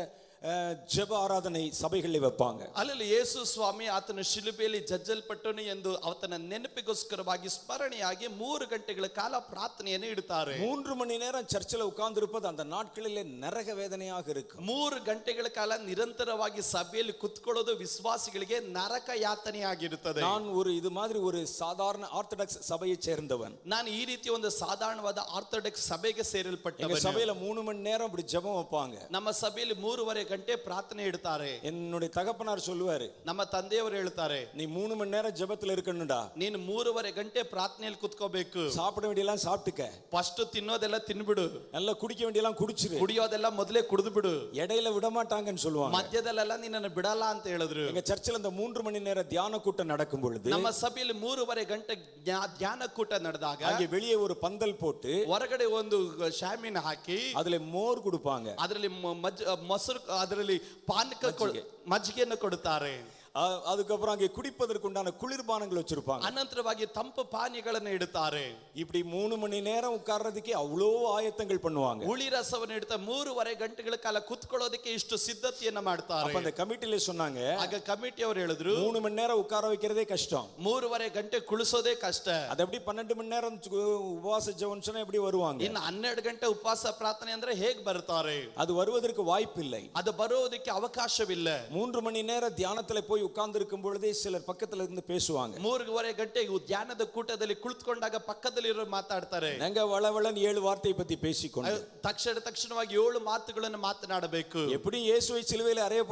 ஜெப ஆராதனை சபைகளில் வைப்பாங்க. ಅಲ್ಲಿ ಯೇಸು ಸ್ವಾಮಿ ಆತನ ಶಿಲುಬೆಯಲ್ಲಿ ಜಜ್ಜಲ್ಪಟ್ಟನು ಎಂದು ಆತನ ನೆನಪಿಗೋಸ್ಕರವಾಗಿ ಸ್ಮರಣೆಯಾಗಿ 3 ಗಂಟೆಗಳ ಕಾಲ ಪ್ರಾರ್ಥನೆಯನ್ನು ಇಡುತ್ತಾರೆ. 3 மணி நேரம் சர்ச்சில் உட்கார்ந்து இருப்பது அந்த நாட்களிலே நரக வேதனையாக இருக்கும். 3 ಗಂಟೆಗಳ ಕಾಲ ನಿರಂತರವಾಗಿ ಸಭೆಯಲ್ಲಿ ಕುತ್ಕೊಳ್ಳೋದು ವಿಶ್ವಾಸಿಗಳಿಗೆ ನರಕ ಯಾತನೆಯಾಗಿರುತ್ತದೆ. நான் ஒரு இது மாதிரி ஒரு சாதாரண ஆர்த்தடாக்ஸ் சபையை சேர்ந்தவன். ನಾನು ಈ ರೀತಿ ಒಂದು ಸಾಧಾರಣವಾದ ಆರ್ಥೋಡಾಕ್ಸ್ ಸಭೆಗೆ ಸೇರಲ್ಪಟ್ಟವನು. எங்க சபையில 3 மணி நேரம் அப்படி ஜெபம் வைப்பாங்க. ನಮ್ಮ ಸಭೆಯಲ್ಲಿ 3:30 ಗಂಟೆ ಪ್ರಾರ್ಥನೆ ಇಡ್ತಾರೆ. என்னுடைய தகப்பனார் சொல்லுவாரு, ನಮ್ಮ ತಂದೆಯವರು ಹೇಳ್ತಾರೆ, நீ 3 மணி நேரம் ஜெபத்துல இருக்கணும்டா, ನೀನು 3:30 ಗಂಟೆ ಪ್ರಾರ್ಥನೆಯಲ್ಲಿ ಕುತ್ಕೋಬೇಕು. சாப்பிட வேண்டியெல்லாம் சாப்பிட்டுக்க, ಫಸ್ಟ್ ತಿನ್ನೋದೆಲ್ಲ ತಿನ್ಬಿಡು, நல்லா குடிக்க வேண்டியெல்லாம் ಕುಡಿச்சிரு, ಕುಡಿಯೋದೆಲ್ಲ ಮೊದಲೇ ಕುಡಿದು ಬಿಡು, இடையில விட மாட்டாங்கன்னு சொல்லுவாங்க. ಮಧ್ಯದಲ್ಲೆಲ್ಲ ನಿನ್ನನ್ನು ಬಿಡಲ್ಲ ಅಂತ ಹೇಳಿದ್ರು. எங்க சர்ச்சில் அந்த 3 மணி நேர தியான கூட்டம் நடக்கும் பொழுது, ನಮ್ಮ ಸಭೆಯಲ್ಲಿ 3:30 ಗಂಟೆ ಧ್ಯಾನ ಕೂಟ ನಡೆದಾಗ அங்கே வெளியே ஒரு பந்தல் போட்டு ಹೊರಗಡೆ ಒಂದು ಶಾಮಿನ ಹಾಕಿ அதுல மோர் கொடுப்பாங்க, ಅದರಲ್ಲಿ ಮೊಸರು, ಅದರಲ್ಲಿ ಪಾನಕ ಮಜ್ಜಿಗೆಯನ್ನು ಕೊಡುತ್ತಾರೆ. அதுக்கப்புறம் அங்கே குடிப்பதற்கு உண்டான குளிர்பானங்கள் வச்சிருப்பாங்க. ಅನಂತರವಾಗಿ ತಂಪು ಪಾನೀಯಗಳನ್ನು ಇಡುತ್ತಾರೆ. இப்படி 3 மணி நேரம் உட்கார்றதுக்கே அவ்வளோ ஆயத்தங்கள் பண்ணுவாங்க. ಹುಳಿ ರಸವನ್ನು ಇಡ್ತಾ 3:30 ಗಂಟೆಗಳ ಕಾಲ ಕುತ್ಕೊಳ್ಳೋದಕ್ಕೆ ಇಷ್ಟು ಸಿದ್ಧತೆಯನ್ನ ಮಾಡ್ತಾರೆ. அப்ப அந்த கமிட்டில சொன்னாங்க, ಆಗ ಕಮಿಟಿ ಅವರು ಹೇಳಿದ್ರು, 3 மணி நேரம் உட்கார வைக்கிறதே கஷ்டம், 3:30 ಗಂಟೆ ಕುಳಿಸೋದೇ ಕಷ್ಟ. அது எப்படி 12 மணி நேரம் உபவாச ஜெபம் சொன்னா எப்படி வருவாங்க? ಇನ್ನು 12 ಗಂಟೆ ಉಪವಾಸ ಪ್ರಾರ್ಥನೆ ಅಂದ್ರೆ ಹೇಗೆ ಬರ್ತಾರೆ? அது வருவதற்கு வாய்ப்பில்லை, ಅದು ಬರೋದಕ್ಕೆ ಅವಕಾಶವಿಲ್ಲ. 3 மணி நேரம் தியானத்துல போய் உட்கார்ந்து இருக்கும் பொழுதே சிலர் பக்கத்துல இருந்து பேசுவாங்க. 3:30 ಗಂಟೆ ಧ್ಯಾನದ ಕೂಟದಲ್ಲಿ ಕುಳಿತುಕೊಂಡಾಗ ಪಕ್ಕದಲ್ಲಿ ಇರೋ ಮಾತಾಡ್ತಾರೆ. நாங்க வளவளன்னு 7 வார்த்தை பத்தி பேசிக்கொண்டு ತಕ್ಷಣವಾಗಿ 7 ಮಾತುಗಳನ್ನು ಮಾತನಾಡಬೇಕು. எப்படி இயேசுவை சிலுவையில அறைய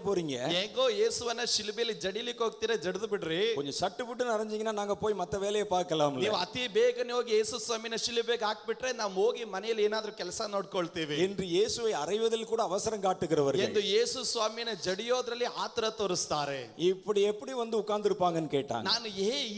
போறீங்க, ಹೇಗೋ ಯೇಸುವನ್ನ ಶಿಲುಬೆಯಲ್ಲಿ ಜಡಿಲಿಕ್ಕೆ ಹೋಗ್ತೀರಾ, ಜಡಿದು ಬಿಡ್ರಿ. கொஞ்சம் சட்டு புட்டு அரைஞ்சீங்கன்னா நாங்க போய் மத்த வேலையை பார்க்கலாம். ನೀವು ಅತಿ ಬೇಗನೆ ಹೋಗಿ ಯೇಸು ಸ್ವಾಮಿನ ಶಿಲುಬೆಗೆ ಹಾಕ್ಬಿಟ್ರೆ ನಾವು ಹೋಗಿ ಮನೆಯಲ್ಲಿ ಏನಾದ್ರೂ ಕೆಲಸ ನೋಡ್ಕೊಳ್ತೇವೆ என்று இயேசுவை அறைவதில் கூட அவசரம் காட்டுகிறவர்கள் ಎಂದು ಯೇಸು ಸ್ವಾಮಿನ ಜಡಿಯೋದ್ರಲ್ಲಿ ಆತರ ತೋರಿಸ್ತಾರೆ. இப்படி எப்படி வந்து உட்கார்ந்து இருப்பாங்கன்னு கேட்டாங்க. ನಾನು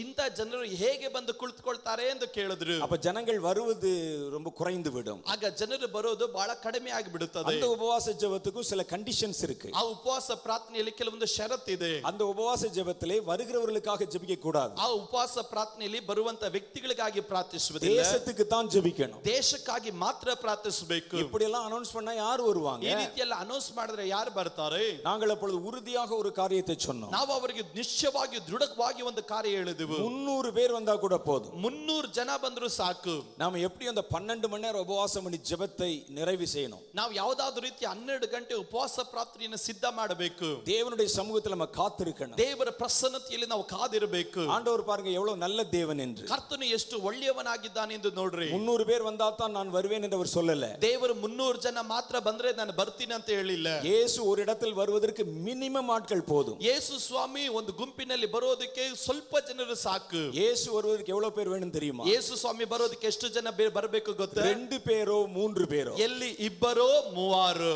ಇಂಥ ಜನರು ಹೇಗೆ ಬಂದು ಕುಳಿತುಕೊಳ್ತಾರೆ ಎಂದು ಕೇಳಿದ್ರು. அப்ப ஜனங்கள் வருவது ரொம்ப குறைந்து விடும். ಆಗ ಜನರು ಬರೋದು ಬಹಳ ಕಡಿಮೆ ಆಗಿಬಿಡುತ್ತದೆ. அந்த உபவாச ஜெபத்துக்கு சில கண்டிஷன்ஸ் இருக்கு. ಆ ಉಪವಾಸ ಪ್ರಾರ್ಥನೆಯಲ್ಲಿ ಕೆಲವೊಂದು ಷರತ್ತಿದೆ. அந்த உபவாச ஜெபத்திலே வருகிறவர்களுக்காக ஜெபிக்க கூடாது. ಆ ಉಪವಾಸ ಪ್ರಾರ್ಥನೆಯಲ್ಲಿ ಬರುವಂತ ವ್ಯಕ್ತಿಗಳಿಗಾಗಿ ಪ್ರಾರ್ಥಿಸುವುದಿಲ್ಲ, தேசத்துக்கு தான் ஜெபிக்கணும். ದೇಶಕ್ಕಾಗಿ ಮಾತ್ರ ಪ್ರಾರ್ಥಿಸಬೇಕು. இப்படி எல்லாம் ಅನೌನ್ಸ್ பண்ணா யார் வருவாங்க? ಈ ರೀತಿ ಎಲ್ಲ ಅನೌನ್ಸ್ ಮಾಡಿದ್ರೆ ಯಾರು ಬರ್ತಾರೆ? நாங்கள் அப்பொழுது உறுதியாக ஒரு காரியத்தை சொன்னோம். ನಾವು ಅವರಿಗೆ ನಿಶ್ಚಯವಾಗಿ ದೃಢವಾಗಿ ಒಂದು ಕಾರ್ಯ ಹೇಳಿದೆವು. 300 பேர் வந்தா கூட போதும், 300 ಜನ ಬಂದ್ರು ಸಾಕು. நாம எப்படி அந்த 12 மணி நேரம் உபவாசம் பண்ணி ஜெபத்தை நிறைவு செய்யணும். ನಾವು ಯಾವುದಾದ್ರೂ ರೀತಿ 12 ಗಂಟೆ ಉಪವಾಸ ಪ್ರಾರ್ಥನೆಯನ್ನು ಸಿದ್ಧ ಮಾಡಬೇಕು. தேவனுடைய சமூகத்தில் நம்ம காத்திருக்கணும். ದೇವರ ಪ್ರಸನ್ನತೆಯಲ್ಲಿ ನಾವು ಕಾದಿರಬೇಕು. ஆண்டவர் பாருங்க எவ்வளவு நல்ல தேவன் என்று. ಕರ್ತನು ಎಷ್ಟು ಒಳ್ಳೆಯವನಾಗಿದ್ದಾನೆ ಎಂದು ನೋಡ್ರಿ. 300 பேர் வந்தா தான் நான் வருவேன் என்று அவர் சொல்லல. ದೇವರು 300 ಜನ ಮಾತ್ರ ಬಂದ್ರೆ ನಾನು ಬರ್ತೀನಿ ಅಂತ ಹೇಳಿಲ್ಲ. இயேசு ஒரு இடத்தில் வருவதற்கு மினிமம் ஆட்கள் போதும். ಯೇಸು ಸ್ವಾಮಿ ಒಂದು ಗುಂಪಿನಲ್ಲಿ ಬರೋದಕ್ಕೆ ಸ್ವಲ್ಪ ಜನರು ಸಾಕು. இயேசு வருவதற்கு எவ்வளவு பேர் வேணும் தெரியுமா? ಯೇಸು ಸ್ವಾಮಿ ಬರೋದಕ್ಕೆ ಎಷ್ಟು ಜನ ಬರಬೇಕು ಗೊತ್ತಾ? 2 பேரோ 3 பேரோ, ಎಲ್ಲಿ 2 3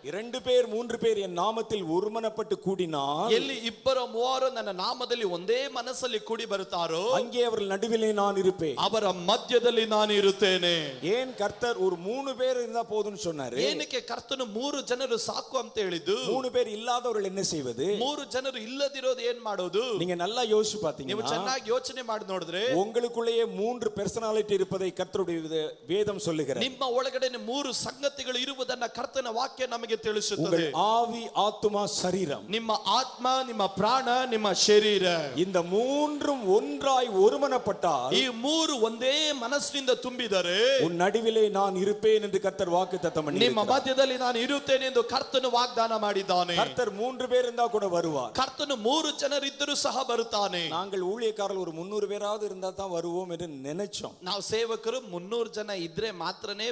2 பேர் 3 பேர் என் நாமத்தில் ஒருமனப்பட்டு கூடினால், ಎಲ್ಲಿ 2 3 ನನ್ನ ನಾಮದಲ್ಲಿ ಒಂದೇ ಮನಸ್ಸಲ್ಲಿ ಕೂಡಿ ಬರುತ್ತಾರೋ அங்கே அவர்கள் நடுவிலே நான் இருப்பேன், ಅವರ ಮಧ್ಯದಲ್ಲಿ ನಾನು ಇರುತ್ತೇನೆ. ஏன் கர்த்தர் ஒரு 3 பேர் இருந்தா போதும்னு சொன்னாரு? ಏನಕ್ಕೆ ಕರ್ತನು 3 ಜನರು ಸಾಕು ಅಂತ ಹೇಳಿದ್ದು? 3 பேர் இல்லாதவர்கள் என்ன செய்வது? 3 ಜನರು ಇಲ್ಲದಿರೋದು ಏನ್ ಮಾಡೋದು? நீங்க நல்லா யோசிச்சு ನೀವು பாத்தீங்கன்னா ಚೆನ್ನಾಗಿ ಯೋಚನೆ ಮಾಡಿ ನೋಡಿದ್ರೆ உங்களுக்குள்ளேயே 3 பெர்சனாலிட்டி இருப்பதை கர்த்தருடைய வேதம் சொல்லுகிறது. ನಿಮ್ಮ ಒಳಗಡೆ 3 ಸಂಗತಿಗಳು ಇರುವುದನ್ನ ಕರ್ತನ ವಾಕ್ಯ ನಮಗೆ ನಮಗೆ ತಿಳಿಸುತ್ತದೆ. உங்கள் ஆவி, ஆத்துமா, சரீரம், ನಿಮ್ಮ ಆತ್ಮ, ನಿಮ್ಮ ಪ್ರಾಣ, ನಿಮ್ಮ ಶರೀರ, இந்த மூன்றும் ஒன்றாய் ஒருமனப்பட்டால், ಈ ಮೂರು ಒಂದೇ ಮನಸ್ಸಿನಿಂದ ತುಂಬಿದರೆ, உன் நடுவிலே நான் இருப்பேன் என்று கர்த்தர் வாக்குத்தத்தம் ನಿಮ್ಮ பண்ணியிருக்கிறார். ಮಧ್ಯದಲ್ಲಿ ನಾನು ಇರುತ್ತೇನೆ ಎಂದು ಕರ್ತನು ವಾಗ್ದಾನ ಮಾಡಿದ್ದಾನೆ. கர்த்தர் 3 பேர் இருந்தா கூட வருவார். ಕರ್ತನು 3 ಜನರಿದ್ದರೂ ಸಹ ಬರುತ್ತಾನೆ. நாங்கள் ஊழியக்காரர்கள் ஒரு 300 பேராவது இருந்தா தான் வருவோம் என்று நினைச்சோம். ನಾವು ಸೇವಕರು 300 ಜನ ಇದ್ರೆ ಮಾತ್ರನೇ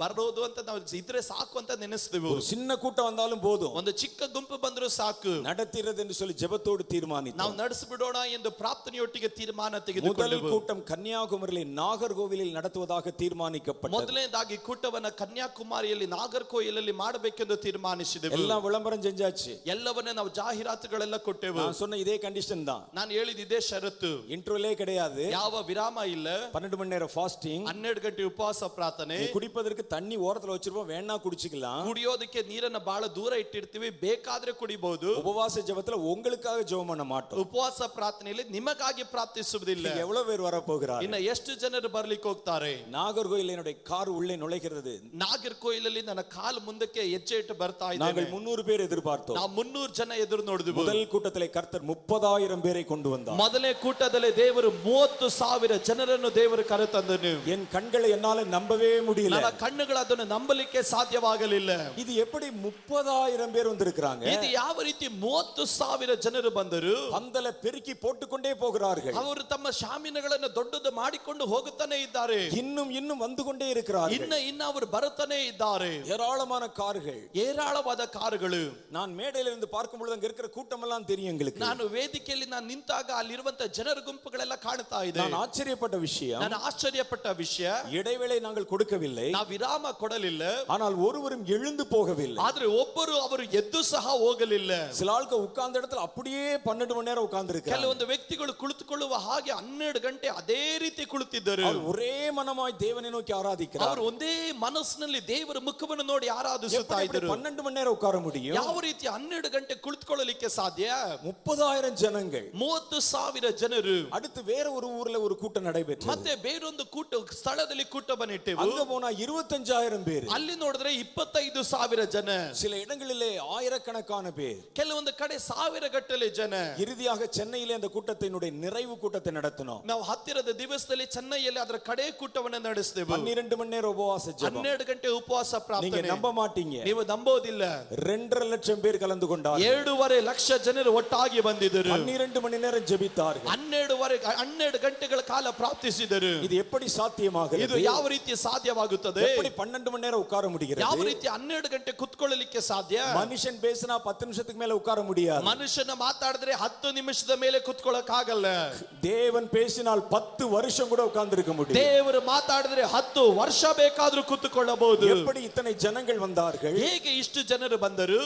ಬರೋದು ಅಂತ ನಾವು ಇದ್ರೆ ಸಾಕು ಅಂತ ನೆನೆಸ್ತೀವಿ. ஒரு சின்ன கூட்டம் வந்தாலும் போதும், ಒಂದು ಚಿಕ್ಕ ಗುಂಪು ಬಂದರೂ ಸಾಕು, நடத்துகிறது என்று சொல்லி ஜெபத்தோடு தீர்மானித்தோம். ನಾವು ನಡೆಸಿಬಿಡೋಣ ಎಂದು ಪ್ರಾರ್ಥನೆಯೊಟ್ಟಿಗೆ ತೀರ್ಮಾನ முதல் ತೆಗೆದುಕೊಂಡೆವು. கூட்டம் கன்னியாகுமரியில் நாகர்கோவிலில் நடத்துவதாக தீர்மானிக்கப்பட்டது. ಮೊದಲನೇದಾಗಿ ಕೂಟವನ್ನ ಕನ್ಯಾಕುಮಾರಿಯಲ್ಲಿ ನಾಗರ್ಕೋಯಿಲಲ್ಲಿ ಮಾಡಬೇಕೆಂದು ತೀರ್ಮಾನಿಸಿದೆವು. எல்லாம் விளம்பரம் செஞ்சாச்சு. ಎಲ್ಲವನ್ನೇ ನಾವು ಜಾಹೀರಾತುಗಳೆಲ್ಲ ಕೊಟ್ಟೆವು. நான் சொன்ன இதே கண்டிஷன் தான். ನಾನು ಹೇಳಿದ ಇದೇ ಷರತ್ತು. இன்ட்ரோலே கிடையாது, ಯಾವ ವಿರಾಮ ಇಲ್ಲ, 12 மணி நேரம் ஃபாஸ்டிங், 12 ಗಂಟೆ ಉಪವಾಸ ಪ್ರಾರ್ಥನೆ. குடிப்பதற்கு தண்ணி ஓரத்துல வச்சிருப்போம், வேணா குடிச்சுக்கலாம். ಕುಡಿಯೋದಕ್ಕೆ ನೀರನ್ನ ಬಹಳ ದೂರ ಇಟ್ಟಿರ್ತೀವಿ, ಬೇಕಾದ್ರೆ ಕುಡಿಬಹುದು. உபவாச ஜெபத்துல உங்களுக்காக ஜெபம் பண்ண மாட்டோம். ಉಪವಾಸ ಪ್ರಾರ್ಥನೆಯಲ್ಲಿ ನಿಮಗಾಗಿ ಪ್ರಾರ್ಥಿಸುವುದಿಲ್ಲ. எவ்வளவு பேர் வர போகிறார்? ಇನ್ನು ಎಷ್ಟು ಜನರು ಬರ್ಲಿಕ್ಕೆ ಹೋಗ್ತಾರೆ? நாகர்கோயில் என்னுடைய கார் உள்ளே நுழைகிறது. ನಾಗರ್ಕೋಯಿಲಲ್ಲಿ ನನ್ನ ಕಾಲು ಮುಂದಕ್ಕೆ ಹೆಜ್ಜೆ ಇಟ್ಟು ಬರ್ತಾ நாங்கள் ಇದ್ದೇವೆ. 300 பேர் எதிர்பார்த்தோம். ನಾವು 300 ಜನ ಎದುರು ನೋಡಿದ್ವಿ. முதல் கூட்டத்திலே கர்த்தர் 30,000 பேரை கொண்டு வந்தார். ಮೊದಲನೇ ಕೂಟದಲ್ಲಿ ದೇವರು 30,000 ಜನರನ್ನು ದೇವರು ಕರೆತಂದನು. என் கண்களை என்னால நம்பவே முடியல. ನನ್ನ ಕಣ್ಣುಗಳು ಅದನ್ನು ನಂಬಲಿಕ್ಕೆ ಸಾಧ್ಯವಾಗಲಿಲ್ಲ. இது எப்படி 30,000 பேர் வந்திருக்காங்க? ಇದು ಯಾವ ರೀತಿ 30,000 ಜನರು ಬಂದರು? பந்தல பெருக்கி போட்டுக்கொண்டே போகிறார்கள். ಅವರು ತಮ್ಮ ಶಾಮಿನಗಳನ್ನು ದೊಡ್ಡದು ಮಾಡಿಕೊಂಡು ಹೋಗುತ್ತಾನೆ ಇದ್ದಾರೆ. இன்னும் வந்து கொண்டே இருக்கிறார்கள். ಇನ್ನ ಅವರು ಬರುತ್ತಾನೆ ಇದ್ದಾರೆ. ஏராளமான கார்கள், ಏರಾಳವಾದ ಕಾರುಗಳು. நான் மேடையில இருந்து பார்க்கும் பொழுது அங்க இருக்கிற கூட்டம் எல்லாம் தெரியும் எங்களுக்கு. ನಾನು ವೇದಿಕೆಯಲ್ಲಿ ನಾನು ನಿಂತಾಗ ಅಲ್ಲಿರುವಂತ ಜನರ ಗುಂಪುಗಳೆಲ್ಲ ಕಾಣ್ತಾ ಇದೆ. நான் ஆச்சரியப்பட்ட விஷயம், ನಾನು ಆಶ್ಚರ್ಯಪಟ್ಟ ವಿಷಯ, இடைவேளை நாங்கள் கொடுக்கவில்லை, ನಾವು ವಿರಾಮ ಕೊಡಲಿಲ್ಲ. ஆனால் ஒருவரும் எழுந்து போகவில்லை. ಆದ್ರೆ ಒಬ್ಬರು ಅವರು ಎದ್ದು ಸಹ ಹೋಗಲಿಲ್ಲ. சில ஆட்கள் உட்கார்ந்த இடத்துல அப்படியே 12 மணி நேரம் உட்கார்ந்து இருக்காங்க. ಕೆಲವೊಂದು ವ್ಯಕ್ತಿಗಳು ಕುಳಿತುಕೊಳ್ಳುವ ಹಾಗೆ 12 ಗಂಟೆ ಅದೇ ರೀತಿ ಕುಳಿತಿದ್ದರು. ಅವರು ஒரே மனமாய் தேவனை நோக்கி ஆராதிக்கிறார். ಅವರು ಒಂದೇ ಮನಸ್ಸಿನಲ್ಲಿ ದೇವರ ಮುಖವನ್ನು ನೋಡಿ ಆರಾಧಿಸುತ್ತಾ ಇದ್ದರು. 12 மணி நேரம் உட்கார முடியும்? ಯಾವ ರೀತಿ 12 ಗಂಟೆ ಕುಳಿತುಕೊಳ್ಳಲಿಕ್ಕೆ ಸಾಧ್ಯ? 30,000 ஜனங்கள், 30,000 ಜನರು. அடுத்து வேற ஒரு ஊர்ல ஒரு கூட்டம் நடைபெற்றது. ಮತ್ತೆ ಬೇರೊಂದು ಕೂಟ ಸ್ಥಳದಲ್ಲಿ ಕೂಟವನ್ನಿಟ್ಟೆವು. அங்க போனா 25,000 பேர், ಅಲ್ಲಿ ನೋಡಿದ್ರೆ 25,000 ಜನ, சில இடங்களிலே ஆயிரக்கணக்கான பேர், ಕೆಲವೊಂದು ಕಡೆ 1000 ಗಟ್ಟಲೆ ಜನ. இறுதியாக சென்னையிலே அந்த கூட்டத்தினுடைய நிறைவு கூட்டத்தை நடத்தினோம். ನಾವು ಹತ್ತಿರದ ದಿವಸದಲ್ಲಿ ಚೆನ್ನೈಯಲ್ಲಿ ಅದರ ಕಡೆ ಕೂಟವನ್ನು ನಡೆಸಿದೆವು. 12 மணி நேரம் உபவாச ஜெபம். 12 ಗಂಟೆ ಉಪವಾಸ நீங்க ಪ್ರಾರ್ಥನೆ. நம்ப மாட்டீங்க, ನೀವು ನಂಬೋದಿಲ್ಲ, 2.5 லட்சம் பேர் கலந்து கொண்டார்கள். 2.5 ಲಕ್ಷ ಜನರು ಒಟ್ಟಾಗಿ ಬಂದಿದ್ದರು. 12 மணி நேரம் ஜெபித்தார்கள். 12 ಗಂಟೆಗಳ ಕಾಲ ಪ್ರಾರ್ಥಿಸಿದರು. இது எப்படி சாத்தியமாகிறது? ಇದು ಯಾವ ರೀತಿ ಸಾಧ್ಯವಾಗುತ್ತದೆ? எப்படி 12 மணி நேரம் உட்கார முடிகிறது? ಯಾವ ರೀತಿ 12 ಗಂಟೆ ಕುತ್ಕೊಳ್ಳಲಿಕ್ಕೆ ಸಾಧ್ಯ? மனுஷன் பேசினா 10 நிமிஷத்துக்கு மேல உட்கார முடியாது. ಮನುಷ್ಯನ ಮಾತಾಡಿದ್ರೆ 10 ನಿಮಿಷದ ಮೇಲೆ ಕುತ್ಕೊಳ್ಳಕ್ ಆಗಲ್ಲ. தேவன் பேசினால் 10 வருஷம் கூட உட்கார்ந்து இருக்க முடியும். ದೇವರು ಮಾತಾಡಿದ್ರೆ 10 ವರ್ಷ ಬೇಕಾದ್ರೂ ಕುತ್ತುಕೊಳ್ಳಬಹುದು. எப்படி இத்தனை ஜனங்கள் வந்தார்கள்? ಹೇಗೆ ಇಷ್ಟು ಜನರು ಬಂದರು?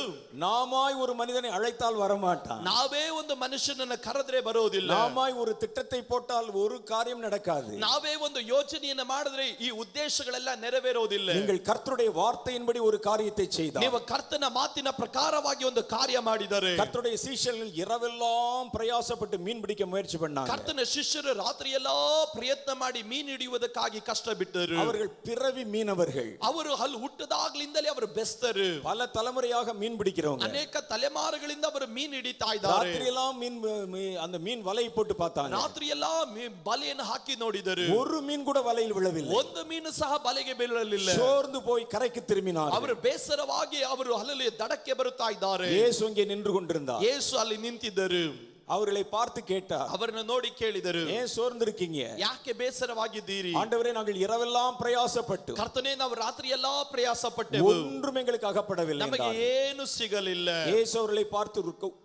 நாமாய் ஒரு மனிதனை அழைத்தால் வரமாட்டான். ನಾವೇ ಒಂದು ಮನುಷ್ಯನನ್ನ ಕರೆದ್ರೆ ಬರೋದಿಲ್ಲ. நாமாய் ஒரு திட்டத்தை போட்டால் ஒரு காரியம் நடக்காது. ನಾವೇ ಒಂದು ಯೋಜನೆಯನ್ನು ಮಾಡಿದ್ರೆ ಈ ಉದ್ದೇಶಗಳೆಲ್ಲ ನೆರವೇರೋದಿಲ್ಲ. நீங்கள் கர்த்தருடைய வார்த்தையின்படி ஒரு காரியத்தை செய்தால், ನೀವು ಕರ್ತನ ಮಾತಿನ ಪ್ರಕಾರವಾಗಿ ಒಂದು ಕಾರ್ಯ ಮಾಡಿದರೆ, கர்த்தருடைய சீஷர்கள் இரவெல்லாம் பிரயாசப்பட்டு மீன் பிடிக்க முயற்சி பண்ணாங்க. ಕರ್ತನ ಶಿಷ್ಯರು ರಾತ್ರಿ ಎಲ್ಲಾ ಪ್ರಯತ್ನ ಮಾಡಿ ಮೀನು ಹಿಡಿಯುವುದಕ್ಕಾಗಿ ಕಷ್ಟ ಬಿಟ್ಟರು. அவர்கள் பிறவி மீனவர்கள். ಅವರು ಅಲ್ಲಿ ಹುಟ್ಟದಾಗ್ಲಿಂದಲೇ ಅವರು ಬೆಸ್ತರು. பல தலைமுறையாக மீன் பிடிக்கிறவங்க. ಅನೇಕ ತಲೆಮಾರುಗಳಿಂದ ಅವರು ಮೀನು ಹಿಡಿತಾ ಇದ್ದಾರೆ. ராத்திரி எல்லாம் அந்த மீன் வலை போட்டு பார்த்தாங்க. ರಾತ್ರಿ ಎಲ್ಲಾ ಬಲೆಯನ್ನು ಹಾಕಿ ನೋಡಿದರು. ஒரு மீன் கூட வலையில் விழவில்லை. ಒಂದು ಮೀನು ಸಹ ಬಲೆಗೆ ಬೀಳಲಿಲ್ಲ. சோர்ந்து போய் கரைக்கு திரும்பினார். ಅವರು ಬೇಸರವಾಗಿ ಅವರು ಅಲ್ಲಲ್ಲಿ ದಡಕ್ಕೆ ಬರುತ್ತಾ ಇದ್ದಾರೆ. இயேசு அங்கே நின்று கொண்டிருந்தார். ಯೇಸು ಅಲ್ಲಿ ನಿಂತಿದ್ದರು. அவர்களை பார்த்து கேட்டார், ಅವರನ್ನು ನೋಡಿ ಕೇಳಿದರು, ஏன் சோர்ந்திருக்கீங்க? ಯಾಕೆ ಬೇಸರವಾಗಿದ್ದೀರಿ? ஆண்டவரே, நாங்கள் இரவெல்லாம் பிரயாசப்பட்டு ಕರ್ತನೇ, ನಾವು ರಾತ್ರಿ ಎಲ್ಲಾ ಪ್ರಯಾಸ ಪಟ್ಟೆವು, ஒன்றும் எங்களுக்கு அகப்படவில்லை. ನಮಗೆ ಏನು ಸಿಗಲಿಲ್ಲ. இயேசு அவர்களை பார்த்து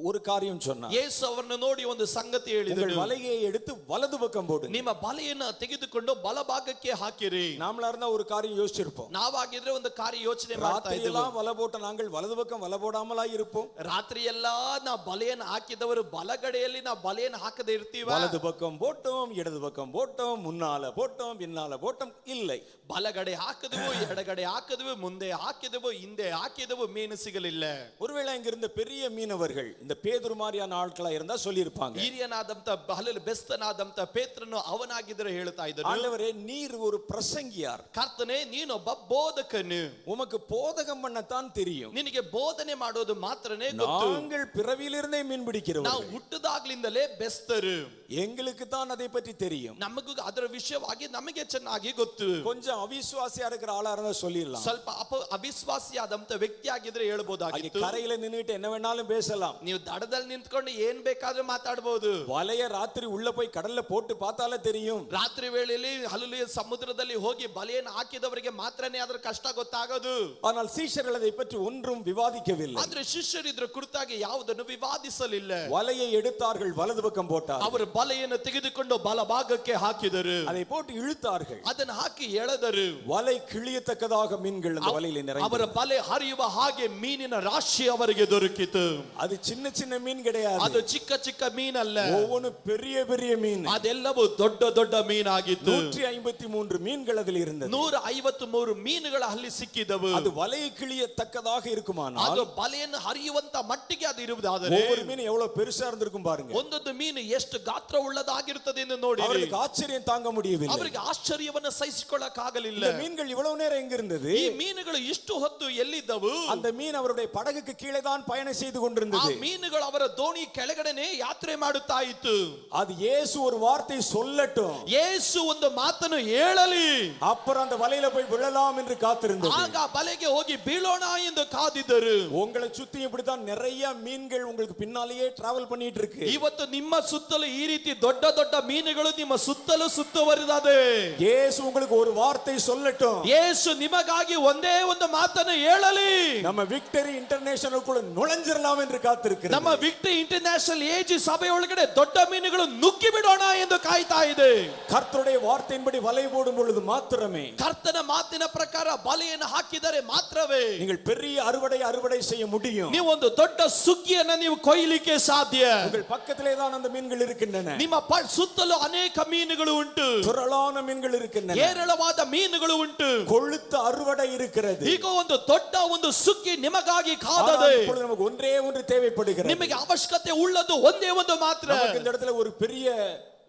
ஒரு காரியம் சொன்னார். ಯೇಸು ಅವರನ್ನು ನೋಡಿ ಒಂದು ಸಂಗತಿ ಹೇಳಿದರು, உங்கள் வலையை எடுத்து வலது பக்கம் போடுங்க. ನಿಮ್ಮ ಬಲೆಯನ್ನು ತೆಗೆದುಕೊಂಡು ಬಲಭಾಗಕ್ಕೆ ಹಾಕಿರಿ. நாமளா இருந்தா ஒரு காரியம் யோசிச்சிருப்போம். ನಾವಾಗಿದ್ರೆ ಒಂದು ಕಾರ್ಯ ಯೋಚನೆ ಮಾಡ್ತಾ ಇದ್ದೆವು. எல்லாம் வலை போட்ட நாங்கள் வலது பக்கம் வலை போடாமலா இருப்போம். ರಾತ್ರಿ ಎಲ್ಲಾ ನಾವು ಬಲೆಯನ್ನು ಹಾಕಿದವರು ಬಲಗಡೆಯಲ್ಲಿ ನಾವು ಬಲೆಯನ್ನು ಹಾಕದೆ ಇರ್ತೀವ. வலது பக்கம் போட்டோம், இடது பக்கம் போட்டோம், முன்னால போட்டோம், பின்னால போட்டோம், இல்லை. ಬಲಗಡೆ ಹಾಕಿದವು, ಎಡಗಡೆ ಹಾಕಿದವು, ಮುಂದೆ ಹಾಕಿದವು, ಹಿಂದೆ ಹಾಕಿದವು, ಮೀನು ಸಿಗಲಿಲ್ಲ. ஒருவேளை இங்கிருந்த பெரிய மீனவர்கள் ஆட்கள் இந்த பேதுரு மாதிரியான ஆட்களா இருந்தா சொல்லியிருப்பாங்க, ಹಿರಿಯನಾದಂತ ಅಲ್ಲಿ ಬೆಸ್ತನಾದಂತ ಪೇತ್ರನು ಅವನಾಗಿದ್ರೆ ಹೇಳ್ತಾ ಇದ್ದನು, ஆண்டவரே நீர் ஒரு பிரசங்கியார், ಕರ್ತನೇ ನೀನೊಬ್ಬ ಬೋಧಕನು, உமக்கு போதகம் பண்ணத்தான் தெரியும், ನಿನಗೆ ಬೋಧನೆ ಮಾಡೋದು ಮಾತ್ರನೇ ಗೊತ್ತು, நாங்கள் பிறவியிலிருந்தே மீன் ನಾವು பிடிக்கிறோம், ಹುಟ್ಟದಾಗ್ಲಿಂದಲೇ ಬೆಸ್ತರು, எங்களுக்கு தான் அதை பற்றி தெரியும், ನಮಗೂ ಅದರ ವಿಷಯವಾಗಿ ನಮಗೆ ಚೆನ್ನಾಗಿ ಗೊತ್ತು. கொஞ்சம் அவிசுவாசியா இருக்கிற ஆளா இருந்தா சொல்லிடலாம், ಸ್ವಲ್ಪ ಅವಿಶ್ವಾಸಿಯಾದಂತ ವ್ಯಕ್ತಿ ಆಗಿದ್ರೆ ಹೇಳ್ಬೋದಾಗಿತ್ತು, கரையில நின்னுட்டு என்ன வேணாலும் பேசலாம், ನೀವು ದಡದಲ್ಲಿ ನಿಂತ್ಕೊಂಡು ಏನ್ ಬೇಕಾದ್ರೂ ಮಾತಾಡಬಹುದು, வலைய ராத்திரி உள்ள போய் கடல்ல போட்டு பார்த்தாலே தெரியும், ರಾತ್ರಿ ವೇಳೆಯಲ್ಲಿ ಹಲಲು ಸಮುದ್ರದಲ್ಲಿ ಹೋಗಿ ಬಲೆಯನ್ನು ಹಾಕಿದವರಿಗೆ ಮಾತ್ರನೇ ಅದರ ಕಷ್ಟ ಗೊತ್ತಾಗೋದು. ஆனால் சீஷர்கள் அதை பற்றி ஒன்றும் விவாதிக்கவில்லை, ಆದ್ರೆ ಶಿಷ್ಯರು ಇದ್ರ ಕುರಿತಾಗಿ ಯಾವುದನ್ನು ವಿವಾದಿಸಲಿಲ್ಲ, வலையை எடுத்தார்கள், வலது பக்கம் போட்டார், ಅವರು ಬಲೆಯನ್ನು ತೆಗೆದುಕೊಂಡು ಬಲಭಾಗಕ್ಕೆ ಹಾಕಿದರು, அதை போட்டு இழுத்தார்கள், ಅದನ್ನು ಹಾಕಿ ಎಳೆದರು, வலை கிழியத்தக்கதாக மீன்கள் அந்த வலையில ಅವರ நிறைந்தது, ಬಲೆ ಹರಿಯುವ ಹಾಗೆ ಮೀನಿನ ರಾಶಿ ಅವರಿಗೆ ದೊರಕಿತು. அது சின்ன சின்ன மீன் கிடையாது, ಅದು ಚಿಕ್ಕ ಚಿಕ್ಕ ಮೀನಲ್ಲ, ஒவ்வொரு பெரிய பெரிய மீன், ಅದೆಲ್ಲವೂ ದೊಡ್ಡ ದೊಡ್ಡ ಮೀನಾಗಿತ್ತು. 153 மீன்கள் அதில் இருந்தது, 153 ಮೀನುಗಳ ಅಲ್ಲಿ ಸಿಕ್ಕಿದವು. அது வலை கிழியத்தக்கதாக இருக்குமானால் ಅದು ಬಲೆಯನ್ನು ಹರಿಯುವಂತ ಮಟ್ಟಿಗೆ ಅದು ಇರುವುದಾದರೆ ஒவ்வொரு மீன் எவ்வளவு பெருசா இருந்திருக்கும் பாருங்க, ಒಂದೊಂದು ಮೀನು ಎಷ್ಟು ಗಾತ್ರ ಉಳ್ಳದಾಗಿರುತ್ತದೆ ಎಂದು ನೋಡಿ அவர்களுக்கு ஆச்சரியம் தாங்க முடியவில்லை, ಅವರಿಗೆ ಆಶ್ಚರ್ಯವನ್ನು ಸಹಿಸಿಕೊಳ್ಳಕ್ಕಾಗಲಿಲ್ಲ. இந்த மீன்கள் இவ்வளவு நேரம் எங்க இருந்தது, ಈ ಮೀನುಗಳು ಇಷ್ಟು ಹೊತ್ತು ಎಲ್ಲಿದ್ದವು? அந்த மீன் அவருடைய படகுக்கு கீழே தான் பயணம் செய்து ಆ கொண்டிருந்தது, ಮೀನುಗಳು ಅವರ ದೋಣಿ ಕೆಳಗಡೆನೆ ಯಾತ್ರೆ ಮಾಡುತ್ತಾ ಇತ್ತು. அது இயேசு ஒரு வார்த்தை சொல்லட்டும், ಯೇಸು ಒಂದು ಮಾತನ್ನು ಹೇಳಲಿ, அப்புறம் அந்த வலையில போய் விழலாம் என்று காத்திருந்தது, ಆಗ ಬಲೆಗೆ ಹೋಗಿ ಬೀಳೋಣ ಎಂದು ಕಾದಿದ್ದರು. உங்களை சுத்தி இப்படித்தான் நிறைய மீன்கள் உங்களுக்கு பின்னாலேயே டிராவல் பண்ணிட்டு இருக்கு, ಇವತ್ತು ನಿಮ್ಮ ಸುತ್ತಲೂ ಈ ರೀತಿ ದೊಡ್ಡ ದೊಡ್ಡ ಮೀನುಗಳು ನಿಮ್ಮ ಸುತ್ತಲೂ ಸುತ್ತುವರಿದಿದೆ. இயேசு உங்களுக்கு ஒரு வார்த்தை சொல்லட்டும், ಯೇಸು ನಿಮಗಾಗಿ ಒಂದೇ ಒಂದು ಮಾತನ್ನು ಹೇಳಲಿ, நம்ம விக்டரி இன்டர்நேஷனல் குள்ள நுழைஞ்சிரலாம் என்று காத்திருக்கிறது, ನಮ್ಮ ವಿಕ್ಟರಿ ಇಂಟರ್ನ್ಯಾಷನಲ್ ಏಜ್ ಸಭೆ ಒಳಗಡೆ ದೊಡ್ಡ ಮೀನುಗಳು ನುಗ್ಗಿ ಬಿಡೋಣ ಎಂದು ಕಾಯ್ತಾ ಇದೆ. கர்த்தருடைய வார்த்தையின்படி வலை போடும் பொழுது மாத்திரமே, ಕರ್ತನ ಮಾತಿನ ಪ್ರಕಾರ ಬಲೆಯನ್ನು ಹಾಕಿದರೆ ಮಾತ್ರವೇ நீங்கள் பெரிய அறுவடை செய்ய முடியும், ನೀವು ಒಂದು ದೊಡ್ಡ ಸುಗ್ಗಿಯನ್ನು ನೀವು ಕೊಯ್ಲಿಕ್ಕೆ ಸಾಧ್ಯ. உங்கள் பக்கத்திலே தான் அந்த மீன்கள் இருக்கின்றன, ನಿಮ್ಮ ಸುತ್ತಲೂ ಅನೇಕ ಮೀನುಗಳು ಉಂಟು, திரளான மீன்கள் இருக்கின்றன, ಹೇರಳವಾದ ಮೀನುಗಳು ಉಂಟು, கொழுத்த அறுவடை இருக்கிறது, ಈಗ ಒಂದು ದೊಡ್ಡ ಒಂದು ಸುಗ್ಗಿ ನಿಮಗಾಗಿ ಕಾದದೆ. இப்பொழுது நமக்கு ஒன்றே ஒன்று தேவைப்படுகிறது, ನಿಮಗೆ ಅವಶ್ಯಕತೆ ಉಳ್ಳದು ಒಂದೇ ಒಂದು ಮಾತ್ರ. நமக்கு இந்த இடத்துல ஒரு பெரிய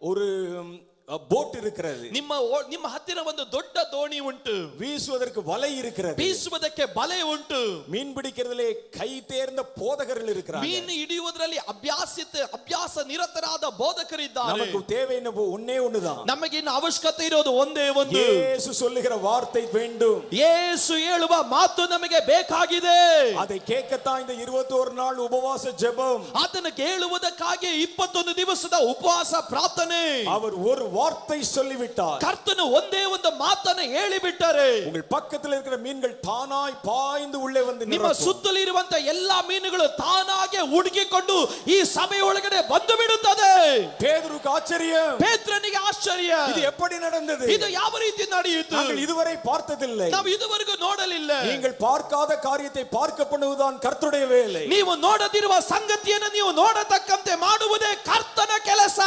ஒரு போட் இருக்கிறது, ನಿಮ್ಮ ಹತ್ತಿರ ಒಂದು ದೊಡ್ಡ ದೋಣಿ ಉಂಟು, வீசுவதற்கு வலை இருக்கிறது, ಬೀಸುವುದಕ್ಕೆ ಬಲೆ ಉಂಟು, மீன் பிடிக்கிறதிலே கை தேர்ந்த போதகர்கள் இருக்கிறார்கள், ಮೀನು ಹಿಡಿಯುವುದರಲ್ಲಿ ಅಭ್ಯಾಸ ನಿರತರಾದ ಬೋಧಕರಿದ್ದಾರೆ. நமக்கு தேவை ஒண்ணே ஒண்ணுதான், ನಮಗಿನ್ನ ಅವಶ್ಯಕತೆ ಇರೋದು ಒಂದೇ ಒಂದು, இயேசು சொல்லுகிற வார்த்தை வேண்டும், ಯೇಸು ಹೇಳುವ ಮಾತು ನಮಗೆ ಬೇಕಾಗಿದೆ. அதை கேட்கத்தான் இந்த 21 நாள் உபவாச ஜெபம், ಅದನ್ನು ಕೇಳುವುದಕ್ಕಾಗಿ 21 ದಿವಸದ ಉಪವಾಸ ಪ್ರಾರ್ಥನೆ. அவர் ஒரு வார்த்தை சொல்லிவிட்டார், ಕರ್ತನು ಒಂದೇ ಒಂದು ಮಾತನ್ನು ಹೇಳಿಬಿಟ್ಟರೆ உங்கள் பக்கத்தில் இருக்கிற மீன்கள் தானாய் பாய்ந்து உள்ளே வந்து ನಿಮ್ಮ ಸುತ್ತಲಿರುವಂತ ಎಲ್ಲಾ ಮೀನುಗಳು ತಾನಾಗೆ ಹುಡುಕಿಕೊಂಡು ಈ ಸಭೆ ಒಳಗಡೆ ಬಂದು ಬಿಡುತ್ತದೆ. பேதுருக்கு ஆச்சரியம், ಪೇತ್ರನಿಗೆ ಆಶ್ಚರ್ಯ, இது எப்படி நடந்தது, ಇದು ಯಾವ ರೀತಿ ನಡೆಯಿತು, நாங்கள் இதுவரை பார்த்ததில்லை, ನಾವು ಇದುವರೆಗೂ ನೋಡಲಿಲ್ಲ. நீங்கள் பார்க்காத காரியத்தை பார்க்க பண்ணுவதுதான் கர்த்தருடைய வேலை, ನೀವು ನೋಡದಿರುವ ಸಂಗತಿಯನ್ನು ನೀವು ನೋಡತಕ್ಕಂತೆ ಮಾಡುವುದೇ ಕರ್ತನ ಕೆಲಸ.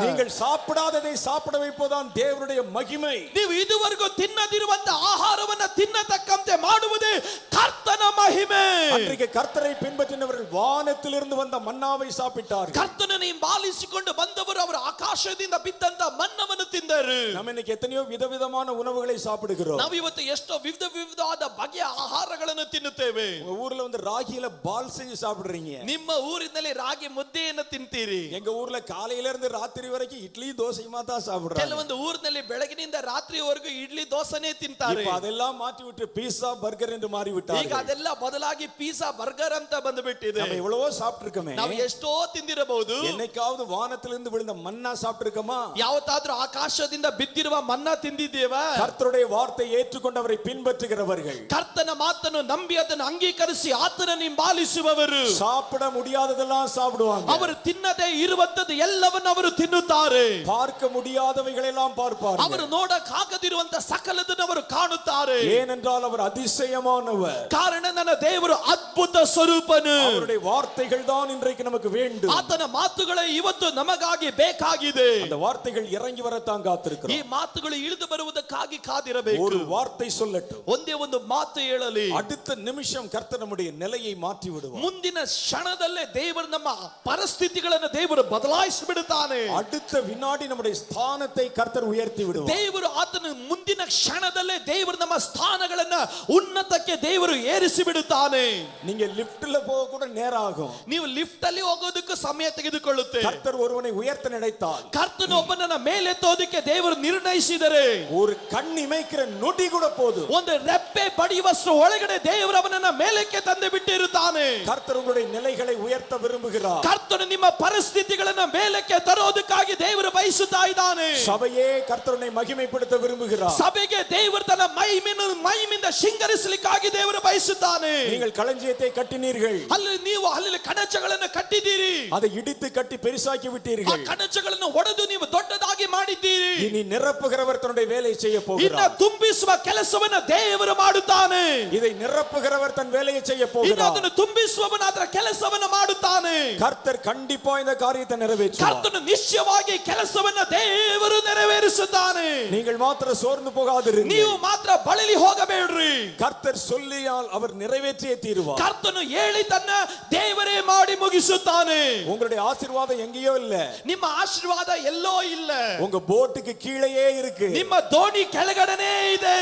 நீங்கள் சாப்பிடாததை சாப்பிட வைப்பதுதான் தேவனுடைய மகிமை, ನೀವು ಇದುವರೆಗೂ ತಿನ್ನದಿರುವಂತ ಆಹಾರವನ್ನು ತಿನ್ನತಕ್ಕಂತೆ ಮಾಡುವುದೇ ಕರ್ತನ ಮಹಿಮೆ. அன்றைக்கு கர்த்தரை பின்பற்றினவர்கள் வானத்திலிருந்து வந்த மன்னாவை சாப்பிட்டார்கள், ಕರ್ತನನ್ನು ಹಿಂಬಾಲಿಸಿಕೊಂಡು ಬಂದವರು ಅವರು ಆಕಾಶದಿಂದ ಬಿದ್ದಂತ ಮನ್ನವನ್ನು ತಿಂದರು. நம்ம இன்னைக்கு எத்தனையோ விதவிதமான உணவுகளை சாப்பிடுகிறோம், ನಾವು ಇವತ್ತು ಎಷ್ಟೋ ವಿವಿಧವಾದ ಬಗೆಯ ಆಹಾರಗಳನ್ನು ತಿನ್ನುತ್ತೇವೆ. உங்க ஊர்ல வந்து ராகியில பால் செஞ்சு சாப்பிடுறீங்க, ನಿಮ್ಮ ಊರಿನಲ್ಲಿ ರಾಗಿ ಮುದ್ದೆಯನ್ನು ತಿಂತೀರಿ. எங்க ஊர்ல காலையில இருந்து ராத்திரி வரைக்கும் இட்லி தோசையுமா தான் சாப்பிடுறாங்க, ಕೆಲವೊಂದು ಊರಿನಲ್ಲಿ ಬೆಳಗಿನಿಂದ ರಾತ್ರಿವರೆಗೂ ಇಡ್ಲಿ ದೋಸೆನೇ ತಿಂತಾರೆ. இப்ப அதெல்லாம் மாற்றி விட்டு பீஸா பர்கர் என்று மாறி ಈಗ விட்டார்கள், ಅದೆಲ್ಲ ಬದಲಾಗಿ ಪಿಜ್ಜಾ ಬರ್ಗರ್ ಅಂತ ಬಂದು ಬಿಟ್ಟಿದೆ. நம்ம எவ்வளவோ சாப்பிட்டிருக்கோமே, ನಾವು ಎಷ್ಟೋ ತಿಂದಿರಬಹುದು. என்னைக்காவது வானத்திலிருந்து விழுந்த மன்னா சாப்பிட்டிருக்கோமா, ಯಾವತ್ತಾದ್ರೂ ಆಕಾಶದಿಂದ ಬಿದ್ದಿರುವ ಮನ್ನಾ ತಿಂದಿದ್ದೇವಾ? கர்த்தருடைய வார்த்தையை ஏற்றுக்கொண்டவரை பின்பற்றுகிறவர்கள், ಕರ್ತನ ಮಾತನ್ನು ನಂಬಿ ಅದನ್ನು ಅಂಗೀಕರಿಸಿ ಆತನನ್ನು ಹಿಂಬಾಲಿಸುವವರು சாப்பிட முடியாததெல்லாம் சாப்பிடுவாங்க, ಅವರು ತಿನ್ನದೇ ಇರುವಂತದ್ದು ಎಲ್ಲವನ್ನು ಅವರು ತಿನ್ನುತ್ತಾರೆ. பார்க்க முடியாதவைகளெல்லாம் பார்ப்பார்கள், ಅವರು ನೋಡಕ್ಕಾಗದಿರುವಂತ ಸಕಲದನ್ನು ಅವರು ಕಾಣುತ್ತಾರೆ. ஏனென்றால் அவர் அதிசயமானவர், ಕಾರಣ ನನ್ನ ನಮ್ಮ ದೇವರು ಅದ್ಭುತ ಸ್ವರೂಪನು. அவருடைய வார்த்தைகள் தான் இன்றைக்கு நமக்கு வேண்டும். ಆತನ ಮಾತುಗಳೇ ಇವತ್ತು ನಮಗಾಗಿ ಬೇಕಾಗಿದೆ. அந்த வார்த்தைகள் இறங்கி வரத்தான் காத்திருக்கிறோம். ಈ ಮಾತುಗಳು ಇಳಿದು ಬರುವುದಕ್ಕಾಗಿ ಕಾದಿರಬೇಕು. ஒரு வார்த்தை சொல்லட்டும், ಒಂದೇ ಒಂದು ಮಾತು ಹೇಳಲಿ, அடுத்த நிமிஷம் கர்த்தர் நம்முடைய நிலையை மாற்றி விடுவார். ಮುಂದಿನ ಕ್ಷಣದಲ್ಲೇ ದೇವರು ನಮ್ಮ ಪರಿಸ್ಥಿತಿಗಳನ್ನು ದೇವರು ಬದಲಾಯಿಸಿ ಬಿಡುತ್ತಾನೆ. அடுத்த வினாடி நம்முடைய ஸ்தானத்தை கர்த்தர் உயர்த்தி விடுவார். ದೇವರು ಆತನ ಮುಂದಿನ ಕ್ಷಣದಲ್ಲೇ ದೇವರು ನಮ್ಮ ಸ್ಥಾನಗಳನ್ನ ಉನ್ನತಕ್ಕೆ ದೇವರು ಏರಿಸಿ ಬಿಡುತ್ತಾನೆ. நீங்க லிஃப்ட்ல போக கூட நேரம் ஆகும். ನೀವು ಲಿಫ್ಟ್ ಅಲ್ಲಿ ಹೋಗೋದಕ್ಕೆ ಸಮಯ ತೆಗೆದುಕೊಳ್ಳುತ್ತೆ. கர்த்தர் ஒருவனை உயர்த்த நினைத்தால், ಕರ್ತನು ಒಬ್ಬನನ್ನ ಮೇಲೆತ್ತೋದಕ್ಕೆ ದೇವರು ನಿರ್ಣಯಿಸಿದರೆ, ஒரு கண் இமைக்கிற நொடி கூட போதும். ಒಂದು ರೆಪ್ಪೆ ಬಡಿಯುವಷ್ಟು ಒಳಗಡೆ ದೇವರು ಅವನನ್ನ ಮೇಲಕ್ಕೆ ತಂದು ಬಿಟ್ಟಿರುತ್ತಾನೆ. கர்த்தர் உங்களுடைய நிலைகளை உயர்த்த விரும்புகிறார். ಕರ್ತನು ನಿಮ್ಮ ಪರಿಸ್ಥಿತಿಗಳನ್ನ ಮೇಲಕ್ಕೆ ತರೋದಕ್ಕಾಗಿ ದೇವರು ಬಯಸುತ್ತಾ ಇದ್ದಾನೆ. சபையே கர்த்தரை மகிமைப்படுத்த விரும்புகிறார். ಸಭೆಗೆ ದೇವರು ತನ್ನ ಮಹಿಮೆಯಿಂದ ಶೃಂಗರಿಸಲಿಕ್ಕಾಗಿ ದೇವರು ಬಯಸುತ್ತಾನೆ. நீங்கள் களஞ்சியத்தை கட்டினீர்கள், ಅಲ್ಲಿ ಕಣಚಗಳನ್ನು ಕಟ್ಟಿದ್ದೀರಿ, அதை இடித்து கட்டி பெருசாக்கி ಆ விட்டீர்கள். ಕಣಚಗಳನ್ನು ಒಡೆದು ನೀವು ದೊಡ್ಡದಾಗಿ ಮಾಡಿದ್ದೀರಿ. இனி நிரப்புகிறவர் தன்னுடைய வேலையை செய்ய ಇನ್ನು போகிறார். ತುಂಬಿಸುವ ಕೆಲಸವನ್ನು ದೇವರು ಮಾಡುತ್ತಾನೆ. இதை நிரப்புகிறவர் தன் வேலையை செய்ய ಇನ್ನು போகிறார். ಅದನ್ನು ತುಂಬಿಸುವವನು ಅದರ ಕೆಲಸವನ್ನು ಮಾಡುತ್ತಾನೆ. கர்த்தர் கண்டிப்பா இந்த காரியத்தை நிறைவேற்றுவார். ಕರ್ತನು ನಿಶ್ಚಯವಾಗಿ ಕೆಲಸವನ್ನು ದೇವರು ನೆರವೇರಿಸುತ್ತಾನೆ. நீங்கள் மாத்திரம் சோர்ந்து போகாதிருங்கள். ನೀವು ಮಾತ್ರ ಬಳಲಿ ಹೋಗಬೇಡ್ರಿ. கர்த்தர் சொல்லியால் அவர் நிறைவேற்றியே தீருவார். ಕರ್ತನು ಹೇಳಿ ತನ್ನ ದೇವರೇ ಮಾಡಿ ಮುಗಿಸುತ್ತಾನೆ. உங்களுடைய ஆசீர்வாதம் எங்கேயோ இல்ல, ನಿಮ್ಮ ಆಶೀರ್ವಾದ ಎಲ್ಲೋ ಇಲ್ಲ, உங்க போட்டுக்கு கீழேயே இருக்கு. ನಿಮ್ಮ ದೋಣಿ ಕೆಳಗಡೆನೇ ಇದೆ.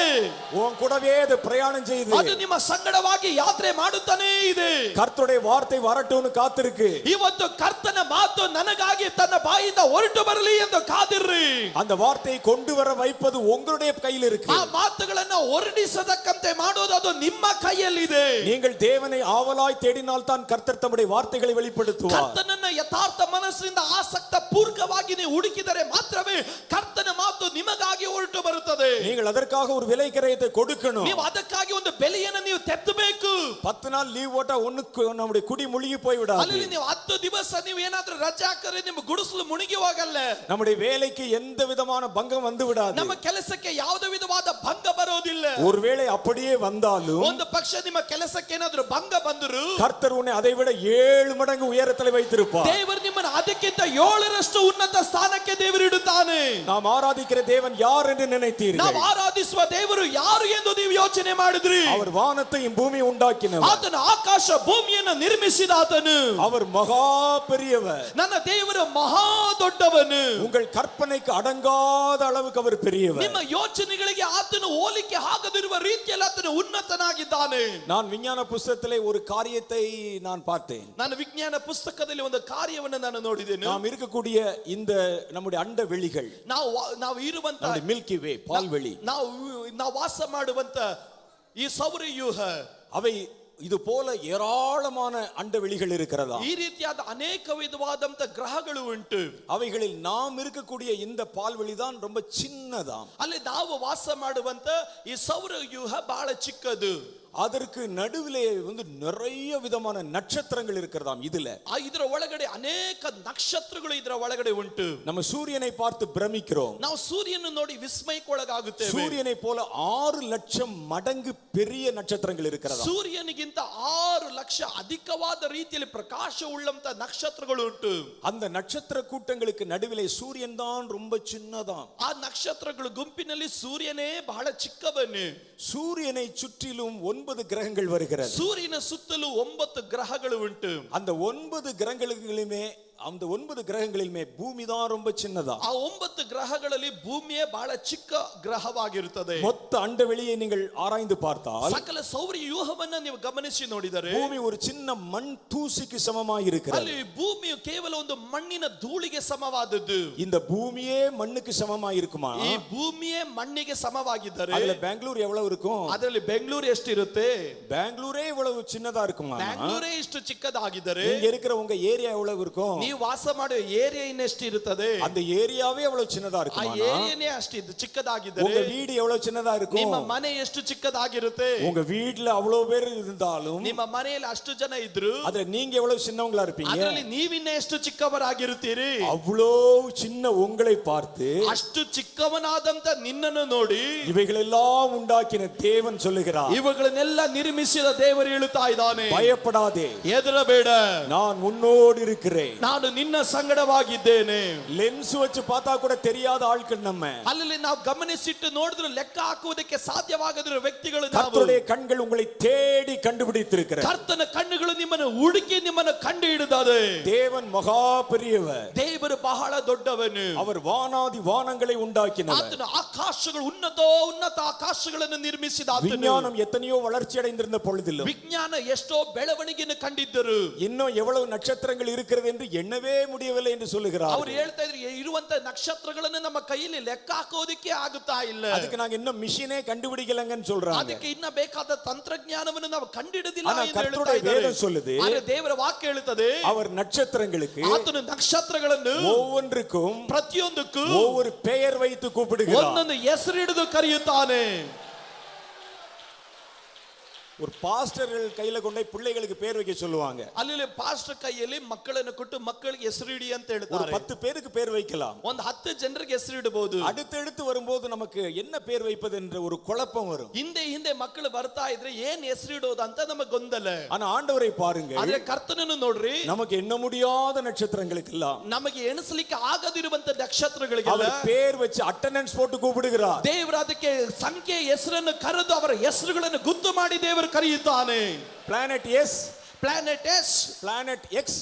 உன் கூடவே அது பிரயாணம் செய்யுது. ಅದು ನಿಮ್ಮ ಸಂಗಡವಾಗಿ ಯಾತ್ರೆ ಮಾಡುತ್ತಾನೆ ಇದೆ. கர்த்தருடைய வார்த்தை வரட்டும்னு காத்திருக்கு. ಇವತ್ತು ಕರ್ತನ ಮಾತು ನನಗಾಗಿ ತನ್ನ ಬಾಯಿಂದ ಹೊರಟು ಬರಲಿ ಎಂದು ಕಾದಿರ್ರಿ. அந்த வார்த்தையை கொண்டு வர வைப்பது உங்களுடைய கையில் இருக்கு. ಆ ಮಾತುಗಳನ್ನು ಹೊರಡಿಸದಕ್ಕಂತೆ ಮಾಡೋದು ಅದು ನಿಮ್ಮ ಕೈಯಲ್ಲಿದೆ. நீங்கள் தேவனை ஆவலாய் தேடினால் தான் கர்த்தர் தம்முடைய வார்த்தைகளை வெளிப்படுத்துவார். ಕರ್ತನನ್ನ ಯಥಾರ್ಥ ಮನಸ್ಸಿನಿಂದ ಆಸಕ್ತ ಪೂರ್ವಕವಾಗಿ ನೀವು ಹುಡುಕಿದರೆ ಮಾತ್ರವೇ ಕರ್ತನ ಮಾತು ನಿಮಗಾಗಿ ಹೊರಟು ಬರುತ್ತದೆ. நீங்கள் அதற்காக ஒரு விலை கிரயத்தை கொடுக்கணும். ನೀವು ಅದಕ್ಕಾಗಿ ಒಂದು ಬೆಲೆಯನ್ನು ನೀವು ತೆತ್ತಬೇಕು. 10 நாள் லீவ் போட்டா ஒண்ணுக்கு நம்முடைய குடி முழுகி போய் விடாது. ಅಲ್ಲಿ ನೀವು 10 ದಿವಸ ನೀವು ಏನಾದರೂ ರಜೆ ಹಾಕಿದ್ರೆ ನಿಮ್ಮ ಗುಡಿಸಲು ಮುಳುಗಿ ಹೋಗಲ್ಲ. நம்முடைய வேலைக்கு எந்த விதமான பங்கம் வந்து விடாது. ನಮ್ಮ ಕೆಲಸಕ್ಕೆ ಯಾವುದೇ ವಿಧವಾದ ಭಂಗ ಬರೋದಿಲ್ಲ. ஒருவேளை அப்படியே வந்தாலும் ಒಂದು ಪಕ್ಷ ನಿಮ್ಮ ಕೆಲಸಕ್ಕೆ ಏನಾದರೂ ಭಂಗ ಬಂದರೂ கர்த்தர் உன்னை அதை விட 7 மடங்கு உயரத்தில் வைத்திருப்பார். ದೇವರು ನಿಮ್ಮನ್ನು ಅದಕ್ಕಿಂತ 7ರಷ್ಟು ಉನ್ನತ ಸ್ಥಾನಕ್ಕೆ ದೇವರು ಇಡುತ್ತಾನೆ. நாம் ಆರಾಧಿக்கிற தேவன் யார் என்று நினைத்தீர்கள்? ನಾವು ಆರಾಧಿಸುವ ದೇವರು ಯಾರು ಎಂದು ನೀವು ಯೋಚನೆ ಮಾಡಿದ್ರಿ? அவர் வானத்தையும் பூமியை உண்டாக்கினவர். ಆತನು ಆಕಾಶ ಭೂಮಿಯನ್ನು ನಿರ್ಮಿಸಿದ ಆತನು. அவர் மகா பெரியவர். ನನ್ನ ದೇವರು ಮಹಾ ದೊಡ್ಡವನು. உங்கள் கற்பனைக்கு அடங்காத அளவுக்கு அவர் பெரியவர். ನಿಮ್ಮ ಯೋಚನೆಗಳಿಗೆ ಆತನು ಹೋಲಿಕೆ ಆಗದಿರುವ ರೀತಿಯಲ್ಲಿ ಆತನು ಉನ್ನತನಾಗಿದ್ದಾನೆ. நான் விஞ்ஞான புத்தகத்திலே ஒரு காரியத்தை நான் பார்த்தேன். ನಾನು ವಿಜ್ಞಾನ ಪುಸ್ತಕದಲ್ಲಿ ಒಂದು ಕಾರ್ಯವನ್ನು ನಾನು ನೋಡಿದ್ದೇನೆ. நாம் இருக்கக்கூடிய இந்த நம்முடைய அண்ட வெளிகள், ನಾವು ಇರುವಂತ மில்கி வே பால்வெளி, ನಾವು ವಾಸ ಮಾಡುವಂತ ಈ ಸೌರವ್ಯೂಹ, அவை இது போல ஏராளமான அண்ட வெளிகள் இருக்கிறதா? ಈ ರೀತಿಯಾದ ಅನೇಕ ವಿಧವಾದಂತ ಗ್ರಹಗಳು ಉಂಟು. அவைகளில் நாம் இருக்கக்கூடிய இந்த பால்வெளி தான் ரொம்ப சின்னதாம். ಅಲ್ಲಿ ನಾವು ವಾಸ ಮಾಡುವಂತ ಈ ಸೌರವ್ಯೂಹ ಬಹಳ ಚಿಕ್ಕದು. அதற்கு நடுவிலே நிறைய விதமான நட்சத்திரங்கள் இருக்கிறதாம். ಇದರ ಒಳಗಡೆ ಅನೇಕ ನಕ್ಷತ್ರಗಳು ಇದರ ಒಳಗಡೆ ಉಂಟು. நம்ம சூரியனை பார்த்து பிரமிக்கிறோம். ನಾವು ಸೂರ್ಯನ ನೋಡಿ ವಿಸ್ಮಯಕ್ಕೊಳಗಾಗುತ್ತೇವೆ. சூரியனை போல 6 லட்சம் மடங்கு பெரிய நட்சத்திரங்கள் இருக்கிறதா? ಸೂರ್ಯನಿಗಿಂತ 6 ಲಕ್ಷ ಅಧಿಕವಾದ ರೀತಿಯಲ್ಲಿ ಪ್ರಕಾಶ ಉಳ್ಳಂತ ನಕ್ಷತ್ರಗಳು ಉಂಟು. அந்த நட்சத்திர கூட்டங்களுக்கு நடுவிலே சூரியன் தான் ரொம்ப சின்னதாம். ಆ ನಕ್ಷತ್ರಗಳ ಗುಂಪಿನಲ್ಲಿ ಸೂರ್ಯನೇ ಬಹಳ ಚಿಕ್ಕವನು. சூரியனை சுற்றிலும் 9 கிரகங்கள் வருகிறது. ಸೂರ್ಯನ ಸುತ್ತಲೂ 9 ಗ್ರಹಗಳು ಉಂಟು. அந்த 9 கிரகங்களிலுமே அந்த 9 கிரகங்களிலுமே பூமி தான் ரொம்ப சின்னதா. ಆ 9 ಗ್ರಹಗಳಲ್ಲಿ ಭೂಮಿಯೇ ಬಹಳ ಚಿಕ್ಕ ಗ್ರಹವಾಗಿರುತ್ತದೆ. மொத்த அண்டவெளியை நீங்கள் ஆராய்ந்து பார்த்தால் ಸಕಲ ಸೌರವ್ಯೂಹವನ್ನು ನೀವು ಗಮನಿಸಿ ನೋಡಿದರೆ பூமி ஒரு சின்ன மண் தூசிக்கு சமமாய் இருக்கிறது. ಅಲ್ಲಿ ಭೂಮಿಯು ಕೇವಲ ಒಂದು ಮಣ್ಣಿನ ಧೂಳಿಗೆ ಸಮವಾದದ್ದು. இந்த பூமியே மண்ணுக்கு சமமாய் இருக்குமா? ಈ ಭೂಮಿಯೇ ಮಣ್ಣಿಗೆ ಸಮವಾಗಿದ್ದರೆ அதுல பெங்களூர் எவ்வளவு இருக்கும்? ಅದರಲ್ಲಿ ಬೆಂಗಳೂರು ಎಷ್ಟಿರುತ್ತೆ? பெங்களூரே இவ்வளவு சின்னதா இருக்குமா? ಬೆಂಗಳೂರೇ ಇಷ್ಟು ಚಿಕ್ಕದಾಗಿದ್ದರೆ இங்க இருக்கிற உங்க ஏரியா எவ்வளவு இருக்கும்? ನೀವು ವಾಸ ಮಾಡುವ ಏರಿಯಾ ಇನ್ನೆಷ್ಟು ಇರುತ್ತದೆ? அந்த ஏரியாவே எவ்வளவு சின்னதா இருக்குமா? ಆ ಏರಿಯಾನೇ ಅಷ್ಟು ಚಿಕ್ಕದಾಗಿದ್ದರೆ உங்க வீடு எவ்வளவு சின்னதா இருக்கும்? ನಿಮ್ಮ ಮನೆ ಎಷ್ಟು ಚಿಕ್ಕದಾಗಿರುತ್ತೆ? உங்க வீட்ல அவ்வளவு பேர் இருந்தாலும் ನಿಮ್ಮ ಮನೆಯಲ್ಲಿ ಅಷ್ಟು ಜನ ಇದ್ರು அதுல நீங்க எவ்வளவு சின்னவங்களா இருப்பீங்க? ಅದರಲ್ಲಿ ನೀವಿನ್ನ ಎಷ್ಟು ಚಿಕ್ಕವರಾಗಿರುತ್ತೀರಿ? அவ்வளவு சின்ன உங்களை பார்த்து ಅಷ್ಟು ಚಿಕ್ಕವನಾದಂತ ನಿನ್ನನ್ನು ನೋಡಿ இவைகளெல்லாம் உண்டாக்கின தேவன் சொல்லுகிறார், ಇವುಗಳನ್ನೆಲ್ಲ ನಿರ್ಮಿಸಿದ ದೇವರು ಹೇಳುತ್ತಾ ಇದ್ದಾನೆ. பயப்படாதே, ಹೆದರಬೇಡ, நான் உன்னோடு இருக்கிறேன், ನಾನು ನಿನ್ನ ಸಂಗಡವಾಗಿದ್ದೇನೆ. ಲೆನ್ಸ್ வச்சு பார்த்தா கூட தெரியாத ஆட்கள் நம்ம. ಅಲ್ಲಿ ನಾವು ಗಮನಿಸಿಟ್ಟು ನೋಡಿದ್ರೆ ಲೆಕ್ಕ ಹಾಕುವುದಕ್ಕೆ ಸಾಧ್ಯವಾಗದಿರುವ ವ್ಯಕ್ತಿಗಳು ನಾವು. கர்த்தருடைய கண்கள் உங்களை தேடி கண்டுபிடித்திருக்கிறது. ಕರ್ತನ ಕಣ್ಣುಗಳು ನಿಮ್ಮನ್ನು ಹುಡುಕಿ ನಿಮ್ಮನ್ನು ಕಂಡು ಹಿಡಿದದೆ. தேவன் மகா பெரியவர், ದೇವರು ಬಹಳ ದೊಡ್ಡವನು. அவர் வானாதி வானங்களை உண்டாக்கினவர். ಆತನು ಆಕಾಶಗಳು ಉನ್ನತ ಆಕಾಶಗಳನ್ನು ನಿರ್ಮಿಸಿದ ಆತನು. விஞ்ஞானம் எத்தனையோ வளர்ச்சி அடைந்திருந்த பொழுதிலும், ವಿಜ್ಞಾನ ಎಷ್ಟೋ ಬೆಳವಣಿಗೆಯನ್ನು ಕಂಡಿದ್ದರು, இன்னும் எவ்வளவு நட்சத்திரங்கள் இருக்கிறது என்று எண்ணவே முடியவில்லை என்று சொல்லுகிறார். ಅವರು ಹೇಳ್ತಾ ಇದ್ರು ಇರುವಂತ ನಕ್ಷತ್ರಗಳನ್ನು ನಮ್ಮ ಕೈಯಲ್ಲಿ ಲೆಕ್ಕ ಹಾಕೋದಕ್ಕೆ ಆಗುತ್ತಾ ಇಲ್ಲ. அதுக்கு நாங்க இன்னும் மிஷினே கண்டுபிடிக்கலங்கன்னு சொல்றாங்க. ಅದಕ್ಕೆ ಇನ್ನ ಬೇಕಾದ ತಂತ್ರಜ್ಞಾನವನ್ನು ನಾವು ಕಂಡುಹಿಡಿದಿಲ್ಲ ஆனா ಎಂದು கர்த்தருடைய ಹೇಳ್ತಾ ಇದ್ದಾರೆ. வேதம் சொல்லுது, ಆದರೆ ದೇವರ ವಾಕ್ಯ ಹೇಳುತ್ತದೆ, அவர் நட்சத்திரங்களுக்கு ಆತನು ನಕ್ಷತ್ರಗಳನ್ನು ஒவ்வொன்றுக்கும் ಪ್ರತಿಯೊಂದಕ್ಕೂ ஒவ்வொரு பெயர் வைத்து கூப்பிடுகிறார். ಒಂದೊಂದು ಹೆಸರಿಡಿದು ಕರೆಯುತ್ತಾನೆ. ஒரு பாஸ்டர்கள் கையில கொண்டே பிள்ளைகளுக்கு பேர் வைக்க சொல்லுவாங்க. ಅಲ್ಲಿ ಪಾಸ್ಟರ್ ಕೈಯಲ್ಲಿ ಮಕ್ಕಳನ್ನು ಕೊಟ್ಟು ಮಕ್ಕಳಿಗೆ ಹೆಸರಿಡಿ ಅಂತ ஒரு ಹೇಳ್ತಾರೆ. 10 பேருக்கு பேர் வைக்கலாம். ಒಂದು 10 ಜನರಿಗೆ ಹೆಸರಿಡಬಹುದು. அடுத்து வரும்போது நமக்கு என்ன பேர் வைப்பது என்ற ஒரு குழப்பம் வரும். ಹಿಂದೆ ಮಕ್ಕಳು ಬರ್ತಾ ಇದ್ರೆ ಏನ್ ಹೆಸರಿಡೋದು ಅಂತ ನಮಗೆ ಗೊಂದಲ. ஆனா ஆண்டவரை பாருங்க, ಆದ್ರೆ ಕರ್ತನನ್ನು ನೋಡ್ರಿ, நமக்கு எண்ண முடியாத நட்சத்திரங்களுக்கெல்லாம் ನಮಗೆ ಎಣಿಸಲಿಕ್ಕೆ ಆಗದಿರುವಂತ ನಕ್ಷತ್ರಗಳಿಗೆಲ್ಲ அவர் பேர் வச்சு அட்டெண்டன்ஸ் போட்டு கூப்பிடுகிறார். ದೇವರು ಅದಕ್ಕೆ ಸಂಖ್ಯೆ ಹೆಸರನ್ನು ಕರೆದು ಅವರ ಹೆಸರುಗಳನ್ನು ಗುರ್ತು ಮಾಡಿ ದೇವರು ಕರೆಯುತ್ತಾನೆ. Planet S, planet S, planet X,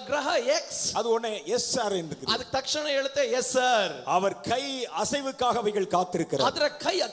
ಗ್ರಹ ಎಕ್ಸ್, அது உடனே எஸ் சார் என்று ಅದಕ್ಕೆ ತಕ್ಷಣ ಹೇಳುತ್ತೆ ಎಸ್ ಸರ್. அவர் கை அசைவுக்காக அவைகள் காத்திருக்கிறார். ಅದರ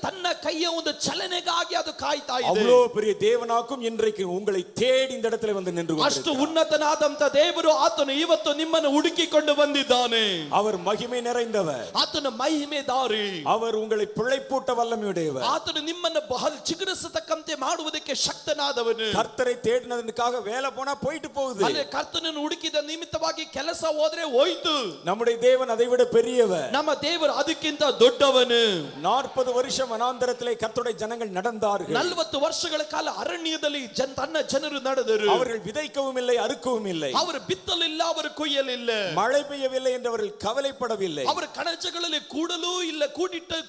ತನ್ನ ಕೈಯ ಒಂದು ಚಲನೆಗಾಗಿ ಅದು ಕಾಯ್ತಾ ಇದೆ. அவ்வளவு பெரிய தேவனாக்கும் இன்றைக்கு உங்களை தேடி இந்த இடத்துல வந்து நின்று ಅಷ್ಟು ಉನ್ನತನಾದಂತ ದೇವರು ಆತನು ಇವತ್ತು ನಿಮ್ಮನ್ನು ಹುಡುಕಿಕೊಂಡು ಬಂದಿದ್ದಾನೆ. அவர் மகிமை நிறைந்தவர், ಆತನು ಮಹಿಮೆದಾರಿ, அவர் உங்களை பிழைப்பூட்ட வல்லமையுடையவர். ಆತನು ನಿಮ್ಮನ್ನು ಬಹಳ ಚಿಗುರಿಸತಕ್ಕಂತೆ ಮಾಡುವುದಕ್ಕೆ ಶಕ್ತನಾದವನು. கர்த்தரை தேடினதுக்காக வேலை போனா போயிட்டு போகுது. ಅಲ್ಲಿ ಕರ್ತನನ್ನು ಹುಡುಕಿದ ನಿಮಿತ್ತವಾಗಿ ಕೆಲಸ ಹೋದ್ರೆ ಹೋಯ್ತು. நம்முடைய தேவன் அதை விட பெரியவர். ನಮ್ಮ ದೇವರು ಅದಕ್ಕಿಂತ ದೊಡ್ಡವನು. 40 வருஷம் வனாந்தரத்திலே கர்த்தருடைய ஜனங்கள் நடந்தார்கள். 40 ವರ್ಷಗಳ ಕಾಲ ಅರಣ್ಯದಲ್ಲಿ ತನ್ನ ಜನರು ನಡೆದರು. அவர்கள் விதைக்கவும் இல்லை, அறுக்கவும் இல்லை. ಅವರು ಬಿತ್ತಲಿಲ್ಲ, ಅವರು ಕೊಯ್ಯಲಿಲ್ಲ. மழை பெய்யவில்லை என்று அவர்கள் கவலைப்படவில்லை. ಅವರ ಕಣಜಗಳಲ್ಲಿ ಕೂಡಲೂ ಇಲ್ಲ,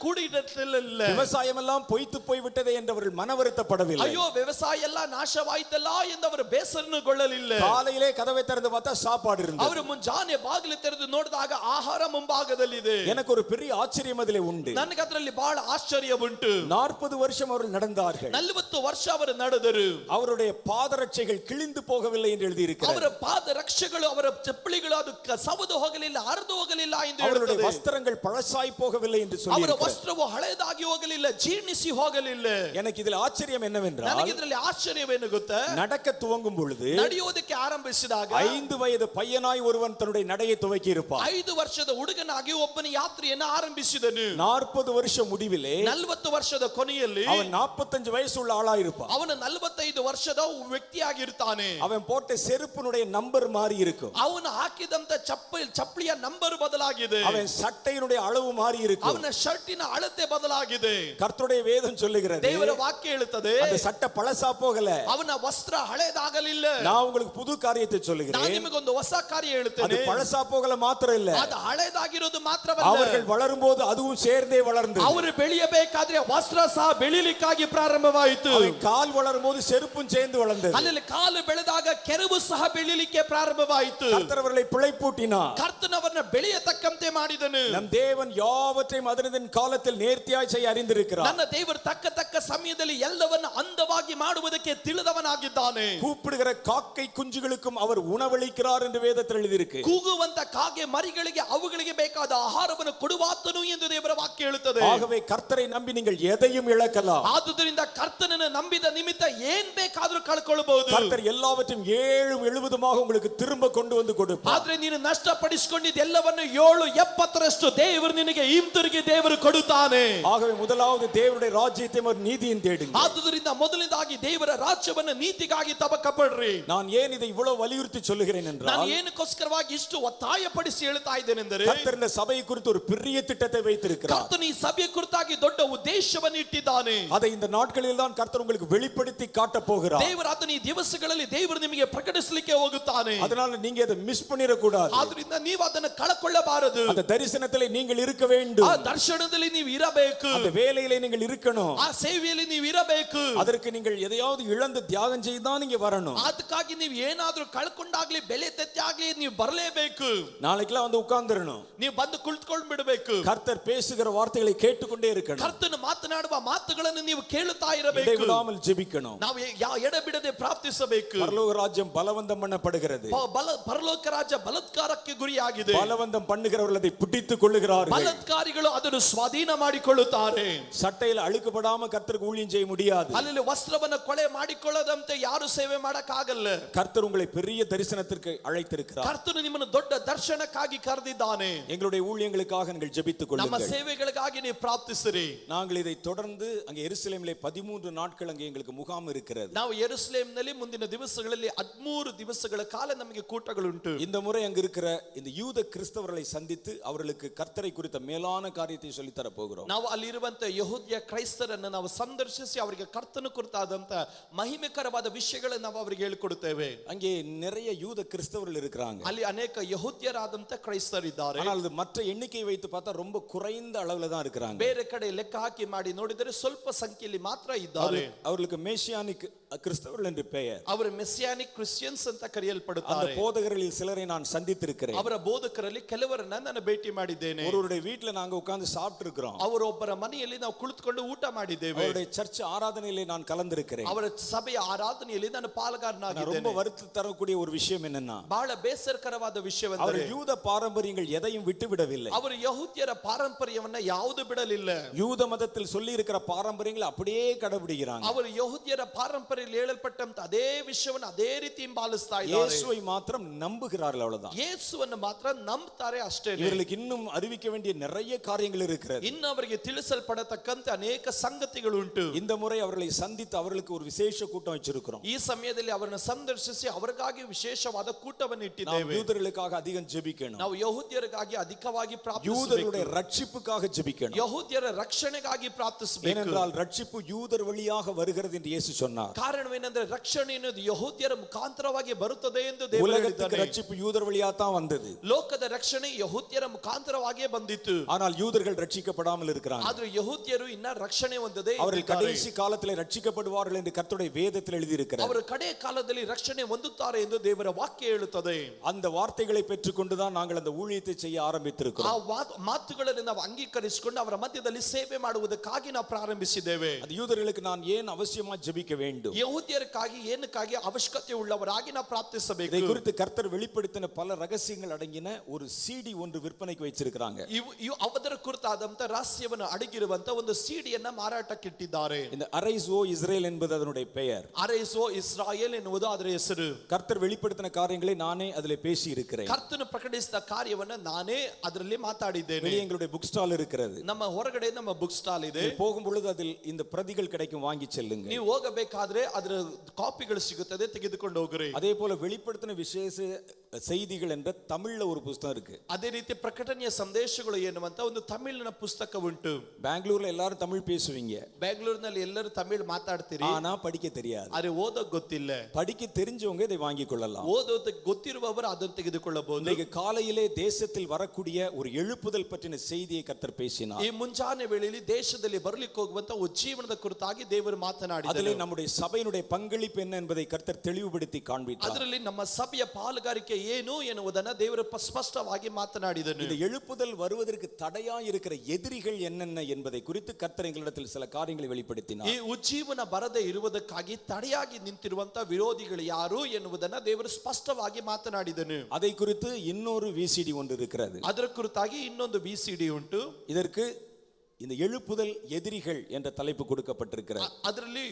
ಕೂಡಿಡಲಿಲ್ಲ. விவசாயம் எல்லாம் பொய்த்து போய் விட்டதே என்று அவர்கள் மனவருத்தப்படவில்லை. ಅಯ್ಯೋ ವ್ಯವಸಾಯ ಎಲ್ಲ ನಾಶವಾಯ್ತಲ್ಲ ಎಂದು ಅವರು ಬೇಸರಗೊಳ್ಳಲಿಲ್ಲ. காலையிலே கதவை திறந்து பார்த்தா சாப்பாடு இருந்தது. ಅವರು ಮುಂಜಾನೆ ಬಾಗಿಲು ತೆರೆದು ನೋಡಿದಾಗ ಆಹಾರ ಮುಂಭಾಗದಲ್ಲಿದೆ. எனக்கு ஒரு பெரிய ஆச்சரியம் அதிலே உண்டு. ನನಗೆ ಅದರಲ್ಲಿ ಬಹಳ ಆಶ್ಚರ್ಯ ಉಂಟು. 40 வருஷம் அவர்கள் நடந்தார்கள். 40 ವರ್ಷ ಅವರು ನಡೆದರು. அவருடைய பாதரட்சைகள் கிழிந்து போகவில்லை என்று எழுதி இருக்கிறது. ಅವರ ಪಾದರಕ್ಷೆಗಳು, ಅವರ ಚಪ್ಪಲಿಗಳು ಅದು ಸವದು ಹೋಗಲಿಲ್ಲ, ಹರಿದು ಹೋಗಲಿಲ್ಲ ಎಂದು அவருடைய ಹೇಳುತ್ತದೆ. வஸ்திரங்கள் பழசாய் போகவில்லை என்று சொல்லி ಅವರ ವಸ್ತ್ರವು ಹಳೆದಾಗಿ ಹೋಗಲಿಲ್ಲ, ಜೀರ್ಣಿಸಿ ಹೋಗಲಿಲ್ಲ. எனக்கு இதில் ஆச்சரியம் என்னவென்றால், ನನಗೆ ಇದರಲ್ಲಿ ಆಶ್ಚರ್ಯವೇನು ಗೊತ್ತಾ, நடக்க துவங்கும் பொழுது ನಡೆಯೋದಕ್ಕೆ ಆರಂಭಿಸಿದಾಗ 5 வயது பையனாய் ஒருவன் தன்னுடைய நடையை துவக்கி இருப்பான். 5 ವರ್ಷದ ಹುಡುಗನಾಗಿ ಒಬ್ಬನ ಯಾತ್ರೆಯನ್ನು ಆರಂಭಿಸಿದನು. 40 வருஷம் முடிவிலே 40 ವರ್ಷದ ಕೊನೆಯಲ್ಲಿ அவன் 45 வயசு உள்ள ஆளா இருப்பான். ಅವನು 45 ವರ್ಷದ ವ್ಯಕ್ತಿಯಾಗಿರ್ತಾನೆ. அவன் போட்ட செருப்பினுடைய நம்பர் மாறி இருக்கும். ಅವನು ಹಾಕಿದಂತ ಚಪ್ಪಲಿಯ ನಂಬರ್ ಬದಲಾಗಿದೆ. அவன் சட்டையினுடைய அளவு மாறி இருக்கும். ಅವನ ಶರ್ಟಿನ ಅಳತೆ ಬದಲಾಗಿದೆ. கர்த்தருடைய வேதம் சொல்லுகிறது, ದೇವರ ವಾಕ್ಯ ಹೇಳುತ್ತದೆ, அந்த சட்டை பழசா போகல, ಅವನ ವಸ್ತ್ರ ಹಳೆದಾಗಲಿಲ್ಲ. நான் உங்களுக்கு புது காரியத்தை ನಾನು சொல்லுகிறேன். ನಿಮಗೊಂದು ಹೊಸ ಕಾರ್ಯ அது ಹೇಳುತ್ತೇನೆ. பழசா போகல மாத்திரம் இல்ல, ಅದು ಹಳೆದಾಗಿರೋದು ಮಾತ್ರವಲ್ಲ, அவர்கள் வளரும்போது அதுவும் சேர்ந்தே வளர்ந்தது. ಅವರು ಬೆಳೆಯಬೇಕಾದ್ರೆ ವಸ್ತ್ರ ಸಹ ಬೆಳಿಲಿಕ್ಕಾಗಿ ಪ್ರಾರಂಭವಾಯಿತು. அவன் கால் வளரும்போது செருப்பும் சேர்ந்து வளர்ந்தது. ಅಲ್ಲಿ ಕಾಲು ಬೆಳೆದಾಗ ಕೆರವು ಸಹ ಬೆಳಿಲಿಕ್ಕೆ ಪ್ರಾರಂಭವಾಯಿತು. கர்த்தர் அவர்களை பிழைப்பூட்டினார். ಕರ್ತನವರನ್ನ ಬೆಳೆಯತಕ್ಕಂತೆ ಮಾಡಿದನು. நம் தேவன் யாவற்றையும் அதனதன் காலத்தில் நேர்த்தியாய் செய்ய அறிந்திருக்கிறார். ನನ್ನ ದೇವರು ತಕ್ಕ ಸಮಯದಲ್ಲಿ ಎಲ್ಲವನ್ನ ಅಂದವಾಗಿ ಮಾಡುವುದಕ್ಕೆ ತಿಳಿದವನಾಗಿದ್ದಾನೆ. கூப்பிடுகிற காக்கை குஞ்சுகளுக்கும் அவர் உணவளிக்கிறார் என்று வேதத்தில் எழுதியிருக்கு. ಕೂಗುವಂತ ಕಾಗೆ ಮರಿಗಳಿಗೆ ಅವುಗಳಿಗೆ ಬೇಕಾದ ಆಹಾರವನ್ನು ಕೊಡುವಾತನು ಎಂದು ದೇವರ ವಾಕ್ಯ ಹೇಳುತ್ತದೆ. ஆகவே கர்த்தரை நம்பி நீங்கள் எதையும் இழக்கலாம். ಆದುದರಿಂದ ಕರ್ತನನ್ನು ನಂಬಿದ ನಿಮಿತ್ತ ಏನ್ ಬೇಕಾದರೂ ಕಳ್ಕೊಳ್ಳಬಹುದು. கர்த்தர் எல்லாவற்றையும் 7-70 உங்களுக்கு திரும்ப கொண்டு வந்து கொடுப்பார். ಆದ್ರೆ ನೀನು ನಷ್ಟಪಡಿಸಿಕೊಂಡಿದ್ದ ಎಲ್ಲವನ್ನು 7-70 ದೇವರು ನಿನಗೆ ಹಿಂತಿರುಗಿ ದೇವರು ಕೊಡುತ್ತಾನೆ. ஆகவே முதலாவது தேவனுடைய ராஜ்யத்தையும் அவர் நீதியும் தேடுங்கள். ಆದುದರಿಂದ ಮೊದಲನೇದಾಗಿ ದೇವರ ರಾಜ್ಯವನ್ನು ನೀತಿಗಾಗಿ ತವಕಪಡ್ರಿ. நான் ஏன் இதை இவ்வளவு வலியுறுத்தி சொல்லுகிறேன் சொல்லுகிறேன் ನಾನು என்றால் ಏನಕ್ಕೋಸ್ಕರವಾಗಿ ಇಷ್ಟು ಒತ್ತಾಯಪಡಿಸಿ ಹೇಳ್ತಾ ಇದ್ದೇನೆಂದರೆ கர்த்தர் இந்த சபையை குறித்து ஒரு பெரிய திட்டத்தை வைத்திருக்கிறார். ಕರ್ತನು ಈ ಸಭೆಯ ಕುರಿತಾಗಿ ದೊಡ್ಡ ಉದ್ದೇಶವನ್ನು ಇಟ್ಟಿದ್ದಾನೆ. அதை இந்த நாட்களில் தான் கர்த்தர் உங்களுக்கு வெளிப்படுத்தி காட்ட போகிறார். ದೇವರು ಅದನ್ನು ಈ ದಿವಸಗಳಲ್ಲಿ ದೇವರು ನಿಮಗೆ ಪ್ರಕಟಿಸಲಿಕ್ಕೆ ಹೋಗುತ್ತಾನೆ. அதனால நீங்க அதை மிஸ் பண்ணிர கூடாது. ಆದ್ರಿಂದ ನೀವು ಅದನ್ನು ಕಳಕೊಳ್ಳಬಾರದು. அந்த தரிசனத்திலே நீங்கள் இருக்க வேண்டும். ಆ ದರ್ಶನದಲ್ಲಿ ನೀವು ಇರಬೇಕು. அந்த வேலையிலே நீங்கள் இருக்கணும். ಆ ಸೇವೆಯಲ್ಲಿ ನೀವು ಇರಬೇಕು. அதற்கு நீங்கள் எதையாவது இழந்து தியாகம் செய்து தான் நீங்க வரணும். ಅದಕ್ಕಾಗಿ ನೀವು ಏನಾದರೂ ಕಳ್ಕೊಂಡಾಗ್ಲಿ ಬೆಲೆ ತೆತ್ತಿ ಆಗ್ಲಿ ನೀವು ಬರಲೇಬೇಕು. நாளைக்குலாம் வந்து உட்கார்ந்துறணும். ನೀವು ಬಂದು ಕುಳಿತುಕೊಂಡು ಬಿಡಬೇಕು. கர்த்தர் பேசுகிற வார்த்தைகளை கேட்டுக்கொண்டே இருக்கணும். ಕರ್ತನು ಮಾತನಾಡುವ ಮಾತುಗಳನ್ನು ನೀವು ಕೇಳುತ್ತಾ ಇರಬೇಕು. இடைவிடாமல் ஜெபிக்கணும். ನಾವು ಎಡಬಿಡದೆ ಪ್ರಾರ್ಥಿಸಬೇಕು. பரலோக ராஜ்யம் பலவந்தம் பண்ணப்படுகிறது. ಪರಲೋಕ ರಾಜ್ಯ ಬಲಾತ್ಕಾರಕ್ಕೆ ಗುರಿಯಾಗಿದೆ. பலவந்தம் பண்ணுகிறவர்கள் அதை பிடித்துக் கொள்ளுகிறார்கள். ಬಲಾತ್ಕಾರಿಗಳು ಅದನ್ನು ಸ್ವಾಧೀನ ಮಾಡಿಕೊಳ್ಳುತ್ತಾರೆ. சட்டையில் அழுக்குப்படாம கர்த்தருக்கு ஊழியம் செய்ய முடியாது. ಅಲ್ಲಿ ವಸ್ತ್ರವನ್ನು ಕೊಳೆ ಮಾಡಿಕೊಳ್ಳದಂತೆ ಯಾರು ಸೇವೆ ಮಾಡಕ್ಕಾಗಲ್ಲ. கர்த்தர் உங்களை பெரிய தரிசனத்திற்கு அழைத்திருக்கிறார். ಕರ್ತನು ನಿಮ್ಮನ್ನು ದೊಡ್ಡ ದರ್ಶನಕ್ಕಾಗಿ ಕರೆದಿದ್ದಾನೆ. எங்களுடைய ஊழியங்களுக்காக நீங்கள் ஜெபித்துக் ನಮ್ಮ கொள்ளுங்கள். ಸೇವೆಗಳಿಗಾಗಿ ನೀವು ಪ್ರಾರ್ಥಿಸಿರಿ. நாங்கள் இதை தொடர்ந்து அங்கே எருசலேமிலே 13 நாட்கள் அங்கே எங்களுக்கு முகாம் இருக்கிறது. ನಾವು ಯೆರೂಸಲೇಮಿನಲ್ಲಿ ಮುಂದಿನ ದಿವಸಗಳಲ್ಲಿ 13 ದಿವಸಗಳ ಕಾಲ ನಮಗೆ ಕೂಟಗಳುಂಟು. இந்த முறை அங்க இருக்கிற இந்த யூத கிறிஸ்தவர்களை சந்தித்து அவர்களுக்கு கர்த்தரை குறித்த மேலான காரியத்தை சொல்லி தர போகிறோம். ನಾವು ಅಲ್ಲಿರುವಂತ ಯಹೂದ್ಯ ಕ್ರೈಸ್ತರನ್ನು ನಾವು ಸಂದರ್ಶಿಸಿ ಅವರಿಗೆ ಕರ್ತನ ಕುರಿತಾದಂತ ಮಹಿಮೆಕರವಾದ ವಿಷಯಗಳನ್ನು ನಾವು ಅವರಿಗೆ ಹೇಳಿಕೊಡುತ್ತೇವೆ. அங்கே நிறைய யூத கிறிஸ்தவர்கள் இருக்கிறாங்க. ಅಲ್ಲಿ ಅನೇಕ ಯಹೂದ್ಯರಾದಂತ ಕ್ರೈಸ್ತರಿದ್ದಾರೆ. ஆனால் அது மற்ற எண்ணிக்கையை வைத்து பார்த்தா ரொம்ப குறைந்த அளவுல தான் இருக்கிறாங்க. ಬೇರೆ ಕಡೆ ಲೆಕ್ಕ ಹಾಕಿ ಮಾಡಿ ನೋಡಿದರೆ ಸ್ವಲ್ಪ ಸಂಖ್ಯೆಯಲ್ಲಿ ಮಾತ್ರ ಇದ್ದಾರೆ. அவர்களுக்கு மெசியானிக் கிறிஸ்தவர்கள் என்று பெயர். ಅವರು ಮೆಸಿಯಾನಿಕ್ ಕ್ರಿಶ್ಚಿಯನ್ಸ್ ಅಂತ அந்த ಕರೆಯಲ್ಪಡುತ್ತಾರೆ. போதகர்களில் சிலரை நான் சந்தித்திருக்கிறேன். ಅವರ ಬೋಧಕರಲ್ಲಿ ಕೆಲವರನ್ನ ನಾನು ಭೇಟಿ ಮಾಡಿದ್ದೇನೆ. ஒருவருடைய வீட்ல நாங்க உட்கார்ந்து சாப்பிட்டு இருக்கிறோம். ಅವರೊಬ್ಬರ ಮನೆಯಲ್ಲಿ ನಾವು ಕುಳಿತುಕೊಂಡು ಊಟ ಮಾಡಿದ್ದೇವೆ. அவருடைய சர்ச் ஆராதனையிலே நான் கலந்திருக்கிறேன். ಅವರ ಸಭೆಯ ಆರಾಧನೆಯಲ್ಲಿ ನಾನು ಪಾಲುಗಾರನಾಗಿದ್ದೇನೆ. ரொம்ப வருத்தம் தரக்கூடிய ஒரு விஷயம் என்னன்னா, ಬಹಳ ಬೇಸರಕರವಾದ அவர் ವಿಷಯವೆಂದರೆ யூத பாரம்பரியங்கள் எதையும் விட்டு விடவில்லை. ಅವರು ಯಹೂದ್ಯರ ಪಾರಂಪರ್ಯವನ್ನ ಯಾವುದು ಬಿಡಲಿಲ್ಲ. யூத மதத்தில் சொல்லி இருக்கிற பாரம்பரியங்களை அப்படியே கடைபிடிக்கிறாங்க. ಅವರು ಯಹೂದ್ಯರ ಪಾರಂಪರ್ಯದಲ್ಲಿ ಹೇಳಲ್ಪಟ್ಟಂತ ಅದೇ ವಿಷಯವನ್ನು ಅದೇ ರೀತಿ ಹಿಂಬಾಲಿಸ್ತಾ ಇದ್ದಾರೆ. இயேசுவை மாத்திரம் நம்புகிறார்கள், அவ்வளவுதான். ಯೇಸುವನ್ನು ಮಾತ್ರ ನಂಬುತ್ತಾರೆ ಅಷ್ಟೇ. இவர்களுக்கு இன்னும் அறிவிக்க வேண்டிய நிறைய காரியங்கள் இருக்கிறது. ಇನ್ನು ಅವರಿಗೆ ತಿಳಿಸಲ್ಪಡತಕ್ಕಂತೆ ಅನೇಕ ಸಂಗತಿಗಳು ಉಂಟು. இந்த முறை அவர்களை சந்தித்து அவர்களுக்கு ஒரு விசேஷ கூட்டம் வச்சிருக்கிறோம். ಈ ಸಮಯದಲ್ಲಿ ಅವರನ್ನು ಸಂದರ್ಶಿಸಿ ಅವರಿಗಾಗಿ ವಿಶೇಷವಾದ ಕೂಟವನ್ನು ಇಟ್ಟಿದ್ದೇವೆ. யூதர்களுக்காக அதிகம் ஜெபிக்கணும். ನಾವು ಯಹೂದ್ಯರಿಗಾಗಿ ಅಧಿಕವಾಗಿ ಪ್ರಾರ್ಥಿಸಬೇಕು. யூதர்களுடைய ரட்சிப்புக்காக ஜெபிக்கணும். ಯಹೂದ್ಯರ ರಕ್ಷಣೆಗಾಗಿ ಪ್ರಾರ್ಥಿಸಬೇಕು. ஏனென்றால் ரட்சிப்பு யூதர் வழியாக வருகிறது என்று இயேசு சொன்னார். ಕಾರಣವೇನೆಂದರೆ ರಕ್ಷಣೆ ಎನ್ನುವುದು ಯಹೂದ್ಯರ ಮುಖಾಂತರವಾಗಿ ಬರುತ್ತದೆ ಎಂದು ದೇವರು உலகத்துக்கு ಹೇಳಿದ್ದಾನೆ. ரட்சிப்பு யூதர் வழியா தான் வந்தது. ಲೋಕದ ರಕ್ಷಣೆ ಯಹೂದ್ಯರ ಮುಖಾಂತರವಾಗಿಯೇ ಬಂದಿತ್ತು. ஆனால் யூதர்கள் ரட்சிக்கப்படாமல் இருக்கிறாங்க. ಆದ್ರೆ ಯಹೂದ್ಯರು ಇನ್ನ ರಕ್ಷಣೆ ಹೊಂದದೆ அவர்கள் கடைசி காலத்திலே ரட்சிக்கப்படுவார்கள் என்று கர்த்தருடைய வேதத்தில் எழுதி இருக்கிறார். ಅವರು ಕಡೆ ಕಾಲದಲ್ಲಿ ರಕ್ಷಣೆ ಹೊಂದುತ್ತಾರೆ ಎಂದು ದೇವರ ವಾಕ್ಯ ಹೇಳುತ್ತದೆ. அந்த வார்த்தைகளை பெற்றுக்கொண்டு தான் நாங்கள் அந்த ஊழியத்தை செய்ய ஆரம்பித்திருக்கிறோம். ಆ ಮಾತುಗಳನ್ನು ನಾವು ಅಂಗೀಕರಿಸಿಕೊಂಡು ಅವರ ಮಧ್ಯದಲ್ಲಿ ಸೇವೆ ಮಾಡುವುದಕ್ಕಾಗಿ ನಾವು ಪ್ರಾರಂಭಿಸಿದ್ದೇವೆ. அந்த யூதர்களுக்கு நான் ஏன் அவசியமா ஜெபிக்க வேண்டும்? ಯಹೂದ್ಯರಿಗಾಗಿ ಏನಕ್ಕಾಗಿ ಅವಶ್ಯಕತೆ ಉಳ್ಳವರಾಗಿ ನಾವು ಪ್ರಾರ್ಥಿಸಬೇಕು. இதை குறித்து கர்த்தர் வெளிப்படுத்தின பல ரகசியங்கள் அடங்கின ஒரு சிடி ஒன்று விற்பனைக்கு வச்சிருக்காங்க. ಅವರ ಕುರಿತಾದಂತ ರಹಸ್ಯವನ್ನು ಅಡಗಿರುವಂತ ಒಂದು ಸಿಡಿಯನ್ನ ಮಾರಾಟಕ್ಕೆ ಇಟ್ಟಿದ್ದಾರೆ. இந்த அரைசோ இஸ்ரேல் என்பது அதனுடைய பெயர். ಅರೈಸೋ ಇಸ್ರಾಯೇಲ್ ಎನ್ನುವುದು ಅದರ ಹೆಸರು. கர்த்தர் வெளிப்படுத்தின காரியங்களை நானே அதிலே பேசி இருக்கிறேன். ಕರ್ತನು ಪ್ರಕಟಿಸಿದ ಕಾರ್ಯವನ್ನು ನಾನೇ ಅದರಲ್ಲಿ ಮಾತಾಡಿದ್ದೇನೆ. வெளியே எங்களுடைய புக் ஸ்டால் இருக்கிறது. ನಮ್ಮ ಹೊರಗಡೆ ನಮ್ಮ ಬುಕ್ ಸ್ಟಾಲ್ ಇದೆ. போகும் பொழுது அதில் இந்த பிரதிகள் கிடைக்கும், வாங்கி செல்லுங்க. ನೀವು ಹೋಗಬೇಕಾದ್ರೆ ಅದರ ಕಾಪಿಗಳು ಸಿಗುತ್ತದೆ, ತೆಗೆದುಕೊಂಡು ಹೋಗ್ರಿ. அதே போல வெளிப்படுத்தின விசேஷ செய்திகள் என்ற தமிழ்ல ஒரு புத்தகம் இருக்கு. ಅದೇ ರೀತಿ ಪ್ರಕಟಣೆಯ ಸಂದೇಶಗಳು ಎನ್ನುವಂತ ಒಂದು ತಮಿಳಿನ ಪುಸ್ತಕ ಉಂಟು. பெங்களூர்ல எல்லாரும் தமிழ் பேசுவீங்க. ಬೆಂಗಳೂರಿನಲ್ಲಿ ಎಲ್ಲರೂ ತಮಿಳು ಮಾತಾಡ್ತೀರಿ. ஆனா படிக்க தெரியாது. ಆದರೆ ಓದೋಕ್ ಗೊತ್ತಿಲ್ಲ. படிக்க தெரிஞ்சவங்க இதை வாங்கிக் கொள்ளலாம். ಓದೋದಕ್ಕೆ ಗೊತ್ತಿರುವವರು ಅದನ್ನು ತೆಗೆದುಕೊಳ್ಳಬಹುದು. இன்னைக்கு காலையிலே தேசத்தில் வரக்கூடிய ஒரு எழுப்புதல் பற்றின செய்தியை கர்த்தர் பேசினார். ಈ ಮುಂಜಾನೆ ವೇಳೆಯಲ್ಲಿ ದೇಶದಲ್ಲಿ ಬರಲಿಕ್ಕೆ ಹೋಗುವಂತ ಉಜ್ಜೀವನದ ಕುರಿತಾಗಿ ದೇವರು ಮಾತನಾಡಿದರು. அதிலே நம்முடைய சபையினுடைய பங்களிப்பு என்ன என்பதை கர்த்தர் தெளிவுபடுத்தி காண்பித்தார். ಅದರಲ್ಲಿ ನಮ್ಮ ಸಭೆಯ ಪಾಲುಗಾರಿಕೆ ಏನು ಎನ್ನುವುದನ್ನು ದೇವರು ಸ್ಪಷ್ಟವಾಗಿ ಮಾತನಾಡಿದನು. இந்த எழுப்புதல் வருவதற்கு தடையா இருக்கிற எதிரிகள் என்னென்ன என்பதை குறித்து கர்த்தர் எங்களிடத்தில் சில காரியங்களை வெளிப்படுத்தினார். ಈ ಉಜ್ಜೀವನ ಬರದೇ ಇರುವುದಕ್ಕಾಗಿ ತಡೆಯಾಗಿ ನಿಂತಿರುವಂತ ವಿರೋಧಿಗಳು ಯಾರು ಎನ್ನುವುದನ್ನು ದೇವರು ಸ್ಪಷ್ಟವಾಗಿ ಮಾತನಾಡಿದನು. அதை குறித்து இன்னொரு விசிடி ஒன்று இருக்கிறது. ಅದರ ಕುರಿತಾಗಿ ಇನ್ನೊಂದು ಬಿಸಿಡಿ ಉಂಟು. இதற்கு இந்த எழுப்புதல் எதிரிகள் என்ற தலைப்பு கொடுக்கப்பட்டிருக்கிறது. ಅದರಲ್ಲಿ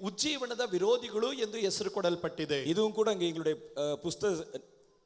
ಉಜ್ಜೀವನದ ವಿರೋಧಿಗಳು ಎಂದು ಹೆಸರು ಕೊಡಲ್ಪಟ್ಟಿದೆ. இதுவும் கூட எங்களுடைய புஸ்தக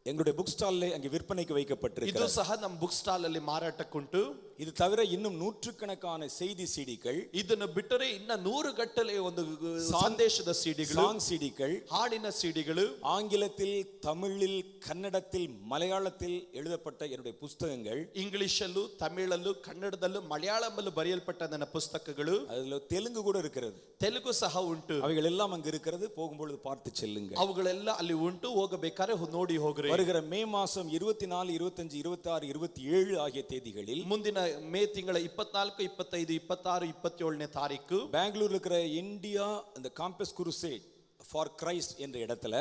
எங்களுடைய புக் ஸ்டால்ல அங்கே விற்பனைக்கு ಇದು வைக்கப்பட்டிருக்கிறது. ಸಹ ನಮ್ಮ ಬುಕ್ ಸ್ಟಾಲ್ ಅಲ್ಲಿ ಮಾರಾಟಕ್ಕುಂಟು. இது தவிர இன்னும் நூற்றுக்கணக்கான செய்தி சிடிகள், ಇದನ್ನು ಬಿಟ್ಟರೆ ಇನ್ನ 100 ಗಟ್ಟಲೆ ಒಂದು ಸಂದೇಶದ ಸಿಡಿಗಳು, சாங் சிடிகள், ಹಾಡಿನ ಸಿಡಿಗಳು, ஆங்கிலத்தில், தமிழில், கன்னடத்தில், மலையாளத்தில் எழுதப்பட்ட என்னுடைய புஸ்தகங்கள், ಇಂಗ್ಲಿಷಲ್ಲೂ, ತಮಿಳಲ್ಲೂ, ಕನ್ನಡದಲ್ಲೂ, ಮಲಯಾಳಮಲ್ಲೂ ಬರೆಯಲ್ಪಟ್ಟ ನನ್ನ ಪುಸ್ತಕಗಳು, அதுல தெலுங்கு கூட இருக்கிறது. ತೆಲುಗು ಸಹ ಉಂಟು. அவைகள் எல்லாம் அங்க இருக்கிறது. போகும்பொழுது பார்த்து செல்லுங்க. ಅವುಗಳೆಲ್ಲ ಅಲ್ಲಿ ಉಂಟು. ಹೋಗಬೇಕಾದ್ರೆ ನೋಡಿ ಹೋಗ್ರಿ. வருகிற மே மாசம் 24, 25, 26, 27 ஆகிய தேதிகளில் ಮುಂದಿನ ಮೇ ತಿಂಗಳ 24, 25, 26, 27ನೇ ತಾರೀಕು பெங்களூர்ல இருக்கிற இந்தியா இந்த காம்பஸ் குருசேட் ஃபார் கிரைஸ்ட் என்ற இடத்துல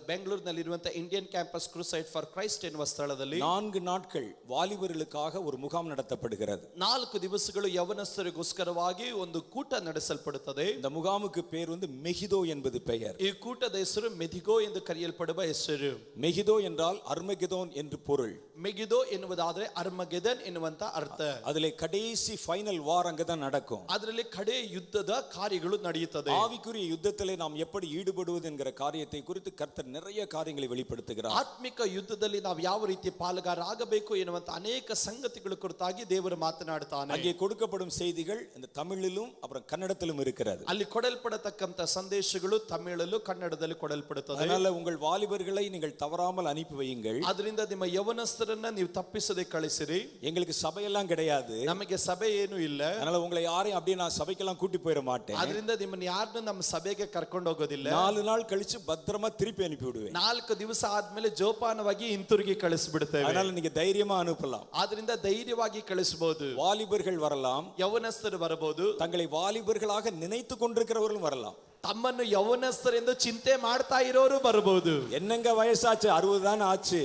ಬೆಂಗಳೂರಿನಲ್ಲಿರುವಂತಹ ಇಂಡಿಯನ್ ಕ್ಯಾಂಪಸ್ ಕ್ರೂಸೈಡ್ ಫಾರ್ ಕ್ರೈಸ್ಟ್ ಎನ್ನುವ ಸ್ಥಳದಲ್ಲಿ 4 நாட்கள் வாலிபர்களுக்காக ஒரு முகாம் நடத்தப்படுகிறது. 4 ದಿವಸಗಳು ಯವನಸ್ಥರಿಗೋಸ್ಕರವಾಗಿ ಒಂದು ಕೂಟ ನಡೆಸಲ್ಪಡುತ್ತದೆ. இந்த முகாமுக்கு பேர் மெகிதோ என்பது பெயர். ಈ ಕೂಟದ ಹೆಸರು ಮೆದಿಗೋ ಎಂದು ಕರೆಯಲ್ಪಡುವ ಹೆಸರು. மெகிதோ என்றால் அர்மகெதோன் என்று பொருள். ಮೆಗಿದೋ ಎನ್ನುವುದಾದ್ರೆ ಅರ್ಮಗೆದನ್ ಎನ್ನುವಂತ ಅರ್ಥ. அதிலே கடைசி ஃபைனல் வார் அங்கதான் நடக்கும். ಅದರಲ್ಲಿ ಕಡೆ ಯುದ್ಧದ ಕಾರ್ಯಗಳು ನಡೆಯುತ್ತದೆ. ஆவிக்குரிய யுத்தத்திலே நாம் எப்படி ஈடுபடுவது என்கிற காரியத்தை குறித்து கர்த்தர் நிறைய காரியங்களை வெளிப்படுத்துகிறார். ಆತ್ಮಿಕ ಯುದ್ಧದಲ್ಲಿ ನಾವು ಯಾವ ರೀತಿ ಪಾಲುಗಾರರಾಗಬೇಕು ಎನ್ನುವಂತ ಅನೇಕ ಸಂಗತಿಗಳ ಕುರಿತಾಗಿ ದೇವರು ಮಾತನಾಡುತ್ತಾನೆ. அங்கே கொடுக்கப்படும் செய்திகள் இந்த தமிழிலும் அப்புறம் கன்னடத்திலும் இருக்கிறது. ಅಲ್ಲಿ ಕೊಡಲ್ಪಡತಕ್ಕಂತ ಸಂದೇಶಗಳು ತಮಿಳಲ್ಲೂ ಕನ್ನಡದಲ್ಲಿ ಕೊಡಲ್ಪಡುತ್ತದೆ. அதனால உங்கள் வாலிபர்களை நீங்கள் தவறாமல் அனுப்பி வையுங்கள். ಅದರಿಂದ ನಿಮ್ಮ ಯವನಸ್ಥರನ್ನ ನೀವು ತಪ್ಪಿಸದೆ ಕಳಿಸಿರಿ. எங்களுக்கு சபையெல்லாம் கிடையாது, ನಮಗೆ ಸಭೆ ಏನು ಇಲ್ಲ. அதனால உங்களை யாரையும் அப்படியே நான் சபைக்கெல்லாம் கூட்டி போயிட மாட்டேன். ಅದರಿಂದ ನಿಮ್ಮನ್ನ ಯಾರನ್ನು ನಮ್ಮ ಸಭೆಗೆ ಕರ್ಕೊಂಡು ಹೋಗೋದಿಲ್ಲ. 4 நாள் கழிச்சு பத்திரமா திருப்பி அனுப்பி விடுவேன். 4 ದಿವಸ ಆದ್ಮೇಲೆ ಜೋಪಾನವಾಗಿ ಹಿಂತಿರುಗಿ ಕಳಿಸಿಬಿಡುತ್ತೇವೆ. அதனால நீங்க தைரியமா அனுப்பலாம். ಆದ್ರಿಂದ ಧೈರ್ಯವಾಗಿ ಕಳಿಸಬಹುದು. வாலிபர்கள் வரலாம், ಯವನಸ್ಥರು ಬರಬಹುದು, தங்களை வாலிபர்களாக நினைத்து கொண்டிருக்கிறவர்களும் வரலாம். ತಮ್ಮನ್ನು ಯವನಸ್ಥರೆಂದು ಚಿಂತೆ ಮಾಡ್ತಾ ಇರೋರು ಬರಬಹುದು. என்னங்க வயசாச்சு, 60 தான் ஆச்சு,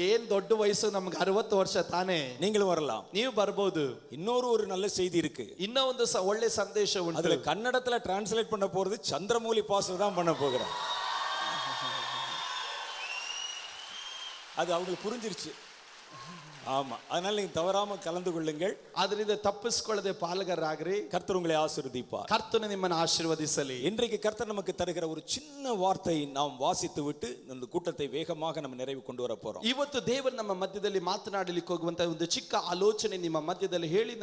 ಏನ್ ದೊಡ್ಡ ವಯಸ್ಸು, ನಮ್ಗೆ 60 ವರ್ಷ ತಾನೇ. நீங்களும் வரலாம், ನೀವು ಬರಬಹುದು. இன்னொரு நல்ல செய்தி இருக்கு. இன்ன ಒಂದು ಒಳ್ಳೆ ಸಂದೇಶ ಉಂಟು. அதுல கன்னடத்துல டிரான்ஸ்லேட் பண்ண போறது சந்திரமௌலி பாஸ்டர் தான் பண்ண போகிறார். அது அவங்களுக்கு புரிஞ்சிருச்சு. ஆமா, அதனால நீங்க தவறாம கலந்து கொள்ளுங்கள். ಅದರಿಂದ ತಪ್ಪಿಸಿಕೊಳ್ಳದೆ ಪಾಲುಗಾರರಾಗ್ರಿ. கர்த்தர் உங்களை ஆசீர்வதிப்பார். ಕರ್ತನು ನಿಮ್ಮನ್ನು ಆಶೀರ್ವದಿಸಲಿ. இன்றைக்கு கர்த்தர் நமக்கு தருகிற ஒரு சின்ன வார்த்தை நாம் வாசித்து விட்டு இந்த கூட்டத்தை வேகமாக நம்ம நிறைவு கொண்டு வர போறோம். ಇವತ್ತು ದೇವರು ನಮ್ಮ ಮಧ್ಯದಲ್ಲಿ ಮಾತನಾಡಲಿಕ್ಕೆ ಹೋಗುವಂತ ಒಂದು ಚಿಕ್ಕ ಆಲೋಚನೆ ನಿಮ್ಮ ಮಧ್ಯದಲ್ಲಿ ಹೇಳಿ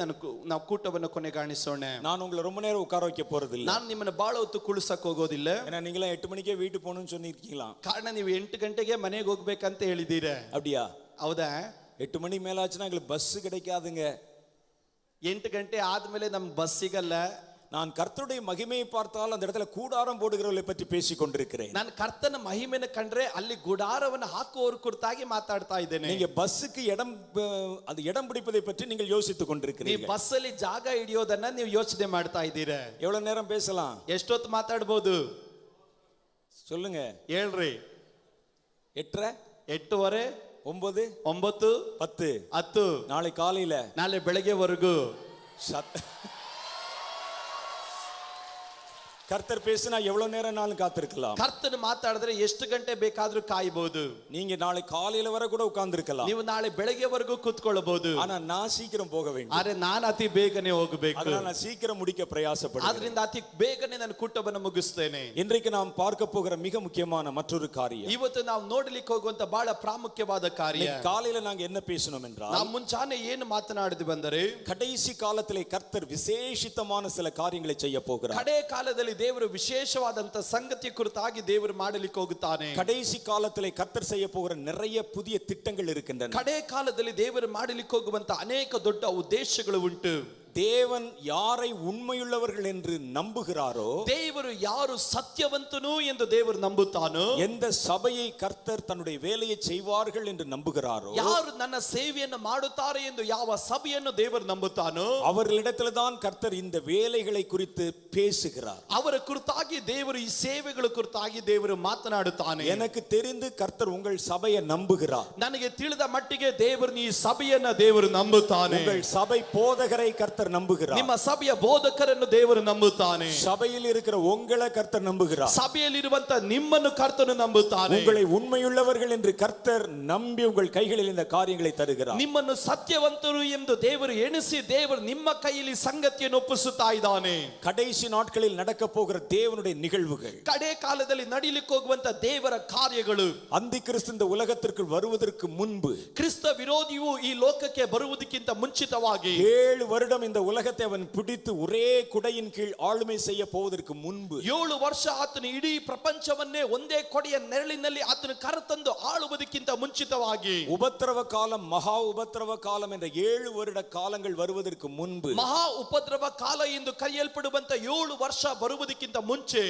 ನಾವು ಕೂಟವನ್ನು ಕೊನೆಗಾಣಿಸೋಣ. நான் உங்களை ரொம்ப நேரம் உட்கார வைக்க போறது இல்ல. ನಾನು ನಿಮ್ಮನ್ನು ಬಹಳ ಹೊತ್ತು ಕುಳಿಸಕ್ಕೆ ಹೋಗೋದಿಲ್ಲ. ஏன்னா நீங்களா 8 மணிக்கே வீட்டு போகணும்னு சொன்னிருக்கீங்களா? ಕಾರಣ ನೀವು 8 ಗಂಟೆಗೆ ಮನೆಗೆ ಹೋಗ್ಬೇಕಂತ ಹೇಳಿದ್ದೀರಾ. அப்படியா? ಹೌದಾ? 8 மணி மேலாச்சுன்னா எங்களுக்கு பஸ் கிடைக்காதுங்க. 8 ಗಂಟೆ ಆದ್ಮೇಲೆ ನಮ್ಗೆ ಬಸ್ ಸಿಗಲ್ಲ. நான் கர்த்தருடைய மகிமையை பார்த்தால் அந்த இடத்துல கூடாரம் போடுகிறவர்களை பற்றி பேசிக் கொண்டிருக்கிறேன். ನಾನು ಕರ್ತನ ಮಹಿಮೆಯನ್ನು ಕಂಡ್ರೆ ಅಲ್ಲಿ ಗುಡಾರವನ್ನು ಹಾಕುವವರ ಕುರಿತಾಗಿ ಮಾತಾಡ್ತಾ ಇದ್ದೇನೆ. நீங்க பஸ்ஸுக்கு இடம் பிடிப்பதை பற்றி நீங்கள் யோசித்துக் கொண்டிருக்கிறீர்கள். ನೀವು ಬಸ್ ಅಲ್ಲಿ ಜಾಗ ಹಿಡಿಯೋದನ್ನ ನೀವು ಯೋಚನೆ ಮಾಡ್ತಾ ಇದ್ದೀರಾ. எவ்வளவு நேரம் பேசலாம்? ಎಷ್ಟೊತ್ತು ಮಾತಾಡಬಹುದು சொல்லுங்க. ಹೇಳ್ರಿ. 8:30, 8:30, 9, 9, 10, 10, நாளை காலையில, ನಾಳೆ ಬೆಳಗ್ಗೆವರೆಗೂ கர்த்தர் பேசினா எவ்வளவு நேரம்னாலும் காத்திருக்கலாம். ಕರ್ತನು ಮಾತಾಡಿದ್ರೆ ಎಷ್ಟು ಗಂಟೆ ಬೇಕಾದ್ರೂ ಕಾಯಬಹುದು. நீங்க நாளை காலையில வரை கூட உட்கார்ந்து இருக்கலாம். ನೀವು ನಾಳೆ ಬೆಳಗ್ಗೆವರೆಗೂ ಕೂತ್ಕೊಳ್ಳಬಹುದು. ஆனா நான் சீக்கிரம் போக வேண்டும். ಆದ್ರೆ ನಾನು ಅತಿ ಬೇಗನೆ ಹೋಗಬೇಕು. அதனால நான் சீக்கிரம் முடிக்க பிரயாசப்படுகிறேன். ಆದ್ರಿಂದ ಅತಿ ಬೇಗನೆ ನಾನು ಕೂಟವನ್ನು ಮುಗಿಸ್ತೇನೆ. இன்றைக்கு நாம் பார்க்க போகிற மிக முக்கியமான மற்றொரு காரியம், ಇವತ್ತು ನಾವು ನೋಡಲಿಕ್ಕೆ ಹೋಗುವಂತ ಬಹಳ ಪ್ರಾಮುಖ್ಯವಾದ ಕಾರ್ಯ. காலையில நாங்க என்ன பேசணும் என்றால், ನಾವು ಮುಂಚಾನೆ ಏನು ಮಾತನಾಡಿದ್ವಿ ಅಂದರೆ, கடைசி காலத்திலே கர்த்தர் விசேஷித்தமான சில காரியங்களை செய்ய போகிறார். ಕಡೆ ಕಾಲದಲ್ಲಿ ದೇವರು ವಿಶೇಷವಾದಂತ ಸಂಗತಿ ಕುರಿತಾಗಿ ದೇವರು ಮಾಡಲಿಕ್ಕೆ ಹೋಗುತ್ತಾನೆ. கடைசி காலத்திலே கர்த்தர் செய்ய போகிற நிறைய புதிய திட்டங்கள் இருக்கின்றன. ಕಡೆ ಕಾಲದಲ್ಲಿ ದೇವರು ಮಾಡಲಿಕ್ಕೆ ಹೋಗುವಂತ ಅನೇಕ ದೊಡ್ಡ ಉದ್ದೇಶಗಳು ಉಂಟು. தேவன் யாரை உண்மையுள்ளவர்கள் என்று நம்புகிறாரோ, ದೇವರು ಯಾರು ಸತ್ಯವಂತನು ಎಂದು ದೇವರು ನಂಬುತ್ತಾನೋ, எந்த சபையை கர்த்தர் தன்னுடைய வேலையை செய்வார்கள் என்று நம்புகிறாரோ, ಯಾರು ನನ್ನ ಸೇವೆಯನ್ನು ಮಾಡುತ್ತಾರೆ ಎಂದು ಯಾವ ಸಭೆಯನ್ನು ದೇವರು ನಂಬುತ್ತಾನೋ, அவர்களிடத்தில் தான் கர்த்தர் இந்த வேலைகளை குறித்து பேசுகிறார். ಅವರ ಕುರಿತಾಗಿ ದೇವರು ಈ ಸೇವೆಗಳ ಕುರಿತಾಗಿ ದೇವರು ಮಾತನಾಡುತ್ತಾನೆ. எனக்கு தெரிந்து கர்த்தர் உங்கள் சபையை நம்புகிறார். ನನಗೆ ತಿಳಿದ ಮಟ್ಟಿಗೆ ದೇವರು ಈ ಸಭೆಯನ್ನ ದೇವರು ನಂಬುತ್ತಾನೆ. உங்கள் சபை போதகரை கர்த்தர் கர்த்தர் நம்புகிறார். ನಿಮ್ಮ ಸಭೆಯ ಬೋಧಕರನ್ನು ದೇವರು ನಂಬುತ್ತಾನೆ. சபையில் இருக்கிற உங்களை கர்த்தர் நம்புகிறார். ಸಭೆಯಲ್ಲಿರುವಂತ ನಿಮ್ಮನ್ನು ಕರ್ತನು ನಂಬುತ್ತಾನೆ. உங்களை உண்மையுள்ளவர்கள் என்று கர்த்தர் நம்பி உங்கள் கைகளில் இந்த காரியங்களை தருகிறார். ನಿಮ್ಮನ್ನು ಸತ್ಯವಂತರು ಎಂದು ದೇವರು ಎಣಿಸಿ ದೇವರು ನಿಮ್ಮ ಕೈಯಲ್ಲಿ ಸಂಗತಿಯನ್ನು ಒಪ್ಪಿಸುತ್ತಾ ಇದ್ದಾನೆ. கடைசி நாட்களில் நடக்க போகிற தேவனுடைய நிகழ்வுகள், ಕಡೆ ಕಾಲದಲ್ಲಿ ನಡೀಲಿಕ್ಕೆ ಹೋಗುವಂತ ದೇವರ ಕಾರ್ಯಗಳು, அந்தி கிறிஸ்து இந்த உலகத்திற்குள் வருவதற்கு முன்பு, ಕ್ರಿಸ್ತ ವಿರೋಧಿಯು ಈ ಲೋಕಕ್ಕೆ ಬರುವುದಕ್ಕಿಂತ ಮುಂಚಿತವಾಗಿ 7 வருடம் இந்த உலகத்தை அவன் பிடித்து ஒரே குடையின் கீழ் ஆளுமை செய்ய போவதற்கு முன்பு, 7 ವರ್ಷ ಆತನು ಇಡೀ ಪ್ರಪಂಚವನ್ನೇ ಒಂದೇ ಕೊಡೆಯ ನೆರಳಿನಲ್ಲಿ ಆತನು ಕರೆತಂದು ಆಳುವುದಕ್ಕಿಂತ ಮುಂಚಿತವಾಗಿ, உபத்திரவ காலம், மகா உபத்திரவ காலம் என்ற 7 வருட காலங்கள் வருவதற்கு முன்பு, ಮಹಾ ಉಪದ್ರವ ಕಾಲ ಎಂದು ಕರೆಯಲ್ಪಡುವಂತ 7 ವರ್ಷ ಬರುವುದಕ್ಕಿಂತ ಮುಂಚೆ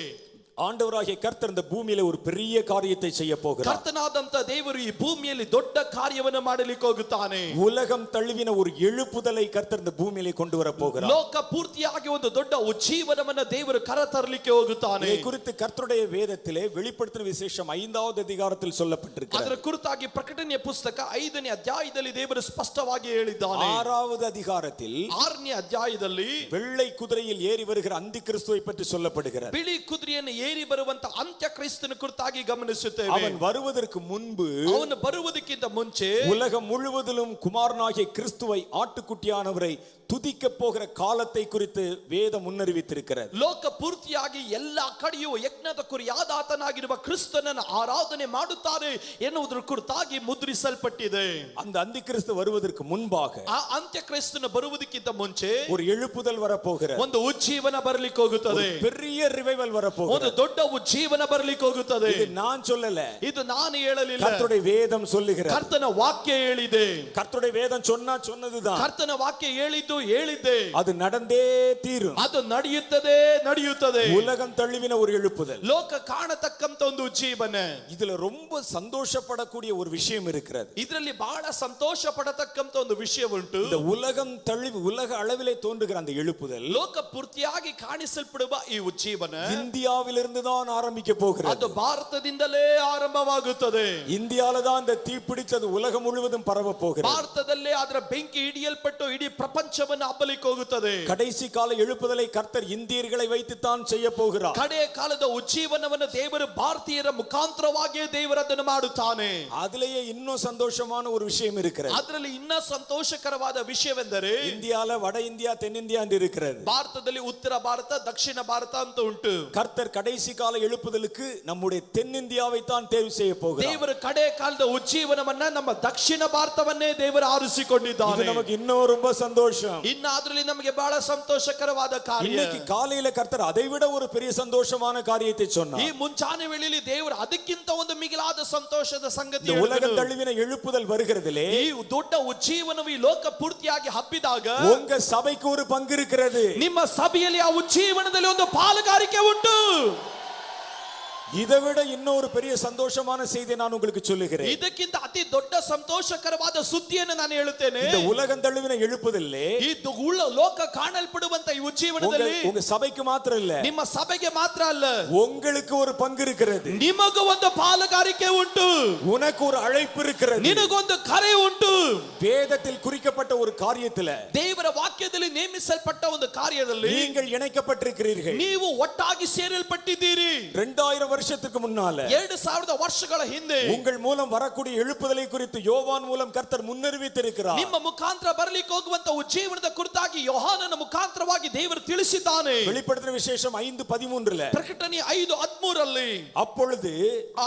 ஆண்டவராகிய கர்த்தர் இந்த பூமியில ஒரு பெரிய காரியத்தை செய்ய போகிறார். ಕರ್ತನಾದಂತ ದೇವರು ಈ ಭೂಮಿಯಲ್ಲಿ ದೊಡ್ಡ ಕಾರ್ಯವನ್ನು ಮಾಡಲಿಕ್ಕೆ ಹೋಗುತ್ತಾನೆ. உலகம் தழுவின ஒரு எழுப்புதலை கர்த்தர் இந்த பூமியிலே கொண்டு வர போகிறார். ಲೋಕ ಪೂರ್ತಿಯಾಗಿ ಒಂದು ದೊಡ್ಡ ಉಜ್ಜೀವನವನ್ನು ದೇವರು ಕರೆತರಲಿಕ್ಕೆ ಹೋಗುತ್ತಾನೆ. இதை குறித்து கர்த்தருடைய வேதத்திலே வெளிப்படுத்தின விசேஷம் 5வது அதிகாரத்தில் சொல்லப்பட்டிருக்கிறது. ಅದರ ಕುರಿತಾಗಿ ಪ್ರಕಟಣೆಯ ಪುಸ್ತಕ 5ನೇ ಅಧ್ಯಾಯದಲ್ಲಿ ದೇವರು ಸ್ಪಷ್ಟವಾಗಿ ಹೇಳಿದ್ದಾನೆ. 6வது அதிகாரத்தில் 6ನೇ ಅಧ್ಯಾಯದಲ್ಲಿ வெள்ளை குதிரையில் ஏறி வருகிற அந்தி கிறிஸ்துவை பற்றி சொல்லப்படுகிறது. ಬಿಳಿ ಕುದುರೆಯನ್ನು ಏರಿ ಬರುವಂತ ಅಂತ್ಯ ಕ್ರಿಸ್ತನ ಕುರಿತಾಗಿ ಗಮನಿಸುತ್ತೇವೆ. அவன் வருவதற்கு முன்பு, ಅವನು ಬರುವುದಕ್ಕಿಂತ ಮುಂಚೆ உலகம் முழுவதிலும் குமாரனாகிய கிறிஸ்துவை ஆட்டுக்குட்டியானவரை துதிக்க போகிற காலத்தை குறித்து வேதம் முன்னறிவித்திருக்கிறது. ಲೋಕ ಪೂರ್ತಿಯಾಗಿ ಎಲ್ಲಾ ಕಡೆಯೂ ಯಜ್ಞದ ಕುರಿಯಾದ ಆತನಾಗಿರುವ ಕ್ರಿಸ್ತನನ್ನು ಆರಾಧನೆ ಮಾಡುತ್ತಾರೆ ಎನ್ನುವುದರ ಕುರಿತಾಗಿ ಮುದ್ರಿಸಲ್ಪಟ್ಟಿದೆ. அந்த அந்தி கிறிஸ்து வருவதற்கு முன்பாக ಆ ಅಂತ್ಯ ಕ್ರಿಸ್ತನ ಬರುವುದಕ್ಕಿಂತ ಮುಂಚೆ ஒரு எழுப்புதல் வரப்போகிறது. ಒಂದು ಉಜ್ಜೀವನ ಬರಲಿಕ್ಕೆ ಹೋಗುತ್ತದೆ. பெரிய ரிவைவல் வரப்போகிறது. ಒಂದು ದೊಡ್ಡ ಉಜ್ಜೀವನ ಬರಲಿಕ್ಕೆ ಹೋಗುತ್ತದೆ. இது நான் சொல்லல, ಇದು ನಾನು ಹೇಳಲಿಲ್ಲ, கர்த்தருடைய வேதம் சொல்லுகிறது. ಕರ್ತನ ವಾಕ್ಯ ಹೇಳಿದೆ. கர்த்தருடைய வேதம் சொன்னதுதான். ಕರ್ತನ ವಾಕ್ಯ ಹೇಳಿದ್ದೆ அது நடந்தே தீரும். ಅದು ನಡೆಯುತ್ತದೆ. உலகம் தழுவின ஒரு எழுப்புதல், ಲೋಕ ಕಾಣತಕ್ಕಂತ ಒಂದು ಉಜ್ಜೀವನ. இதுல ரொம்ப சந்தோஷப்படக்கூடிய ஒரு விஷயம் இருக்கிறது. ಇದರಲ್ಲಿ ಬಹಳ ಸಂತೋಷ ಪಡತಕ್ಕಂತ ಒಂದು ವಿಷಯ ಉಂಟು. இந்த உலகம் தழுவி உலக அளவிலே தோன்றுகிற அந்த எழுப்புதல் ಲೋಕ ಪೂರ್ತಿಯಾಗಿ ಕಾಣಿಸಲ್ಪಡುವ ಈ ಉಜ್ಜೀವನ இந்தியாவிலிருந்து தான் ஆரம்பிக்க போகிறது. ಅದು ಭಾರತದಿಂದಲೇ ಆರಂಭವಾಗುತ್ತದೆ. இந்தியால தான் இந்த தீப்பிடிச்சது உலகம் முழுவதும் பரவ போகிறது. ಭಾರತದಲ್ಲೇ ಅದರ ಬೆಂಕಿ ಹಿಡಿಯಲ್ಪಟ್ಟು ಇಡೀ ಪ್ರಪಂಚವನ್ನು ಹಬ್ಬಲಿಕ್ಕೆ ಹೋಗುತ್ತದೆ. கடைசி கால எழுப்புதலை கர்த்தர் இந்தியர்களை வைத்து தான் செய்ய போகிறார். ಕಡೆ ಕಾಲದ ಉಜ್ಜೀವನವನ್ನು ದೇವರು ಭಾರತೀಯರ ಮುಖಾಂತರವಾಗಿ ದೇವರು ಅದನ್ನು ಮಾಡುತ್ತಾನೆ. அதிலேயே இன்னும் சந்தோஷமான ஒரு விஷயம் இருக்கிறது. ಅದರಲ್ಲಿ ಇನ್ನ ಸಂತೋಷಕರವಾದ ವಿಷಯವೆಂದರೆ இந்தியால வட இந்தியா தென்னிந்தியா என்று இருக்கிறது. ಭಾರತದಲ್ಲಿ ಉತ್ತರ ಭಾರತ ದಕ್ಷಿಣ ಭಾರತ ಅಂತ ಉಂಟು. கர்த்தர் கடைசி கால எழுப்புதலுக்கு நம்முடைய தென்னிந்தியாவை தான் தேர்வு செய்ய போகிறார். ದೇವರು ಕಡೆ ಕಾಲದ ಉಜ್ಜೀವನವನ್ನ ನಮ್ಮ ದಕ್ಷಿಣ ಭಾರತವನ್ನೇ ದೇವರು ಆರಿಸಿಕೊಂಡಿದ್ದಾನೆ. இது நமக்கு இன்னும் ரொம்ப சந்தோஷம். ಇನ್ನ ಅದರಲ್ಲಿ ನಮಗೆ ಬಹಳ ಸಂತೋಷಕರವಾದ ಕಾರ್ಯ. இன்னைக்கு காலையில கர்த்தர் அதைவிட ஒரு பெரிய சந்தோஷமான காரியத்தை சொன்னார். ಈ ಮುಂಚಾನೆ ವೇಳೆಯಲ್ಲಿ ದೇವರು ಅದಕ್ಕಿಂತ ಒಂದು ಮಿಗಿಲಾದ ಸಂತೋಷದ ಸಂಗತಿ இந்த உலக தழுவின எழுப்புதல் வருகிறதிலே ಈ ದೊಡ್ಡ ಉಜ್ಜೀವನವು ಈ ಲೋಕ ಪೂರ್ತಿಯಾಗಿ ಹಬ್ಬಿದಾಗ உங்க சபைக்கு ஒரு பங்கு இருக்கிறது. ನಿಮ್ಮ ಸಭೆಯಲ್ಲಿ ಆ ಉಜ್ಜೀವನದಲ್ಲಿ ಒಂದು ಪಾಲುಗಾರಿಕೆ ಉಂಟು. இதை விட இன்னொரு பெரிய சந்தோஷமான செய்தியை நான் உங்களுக்கு சொல்லுகிறேன். ಇದಕ್ಕಿಂತ ಅತಿ ದೊಡ್ಡ ಸಂತೋಷಕರವಾದ ಸುದ್ದಿಯನ್ನು ನಾನು ಹೇಳುತ್ತೇನೆ. இந்த உலகம் தழுவின எழுப்புதல்லே ಈ ಲೋಕ ಕಾಣಲ್ಪಡುವಂತ ಈ ಉಜ್ಜೀವನದಲ್ಲಿ உங்க சபைக்கு மாத்திரம் இல்ல, ನಿಮ್ಮ ಸಭೆಗೆ ಮಾತ್ರ ಅಲ್ಲ, உங்களுக்கு ஒரு பங்கு இருக்கிறது. ನಿಮಗೂ ಒಂದು ಪಾಲುಗಾರಿಕೆ ಉಂಟು. உனக்கு ஒரு அழைப்பு இருக்கிறது. ನಿನಗೊಂದು ಕರೆ ಉಂಟು. வேதத்தில் குறிக்கப்பட்ட ஒரு காரியத்துல, ದೇವರ ವಾಕ್ಯದಲ್ಲಿ ನೇಮಿಸಲ್ಪಟ್ಟ ಒಂದು ಕಾರ್ಯದಲ್ಲಿ நீங்கள் இணைக்கப்பட்டிருக்கிறீர்கள். ನೀವು ಒಟ್ಟಾಗಿ ಸೇರಲ್ಪಟ್ಟಿದ್ದೀರಿ. 2000 வருஷத்துக்கு முன்னால 2000 ವರ್ಷಗಳ ಹಿಂದೆ உங்கள் மூலம் வரக்கூடிய எழுப்புதலை குறித்து யோவான் மூலம் கர்த்தர் முன்னறிவித்திருக்கிறார். ನಿಮ್ಮ ಮುಖಾಂತರ ಬರಲಿಕ್ಕೆ ಹೋಗುವಂತ ಉಜ್ಜೀವನದ ಕುರಿತಾಗಿ ಯೋಹಾನನ ಮುಖಾಂತರವಾಗಿ ದೇವರು ತಿಳಿಸಿದ್ದಾನೆ. வெளிப்படுத்தின விசேஷம் 5:13 ಪ್ರಕಟಣೆ 5:13 அப்பொழுது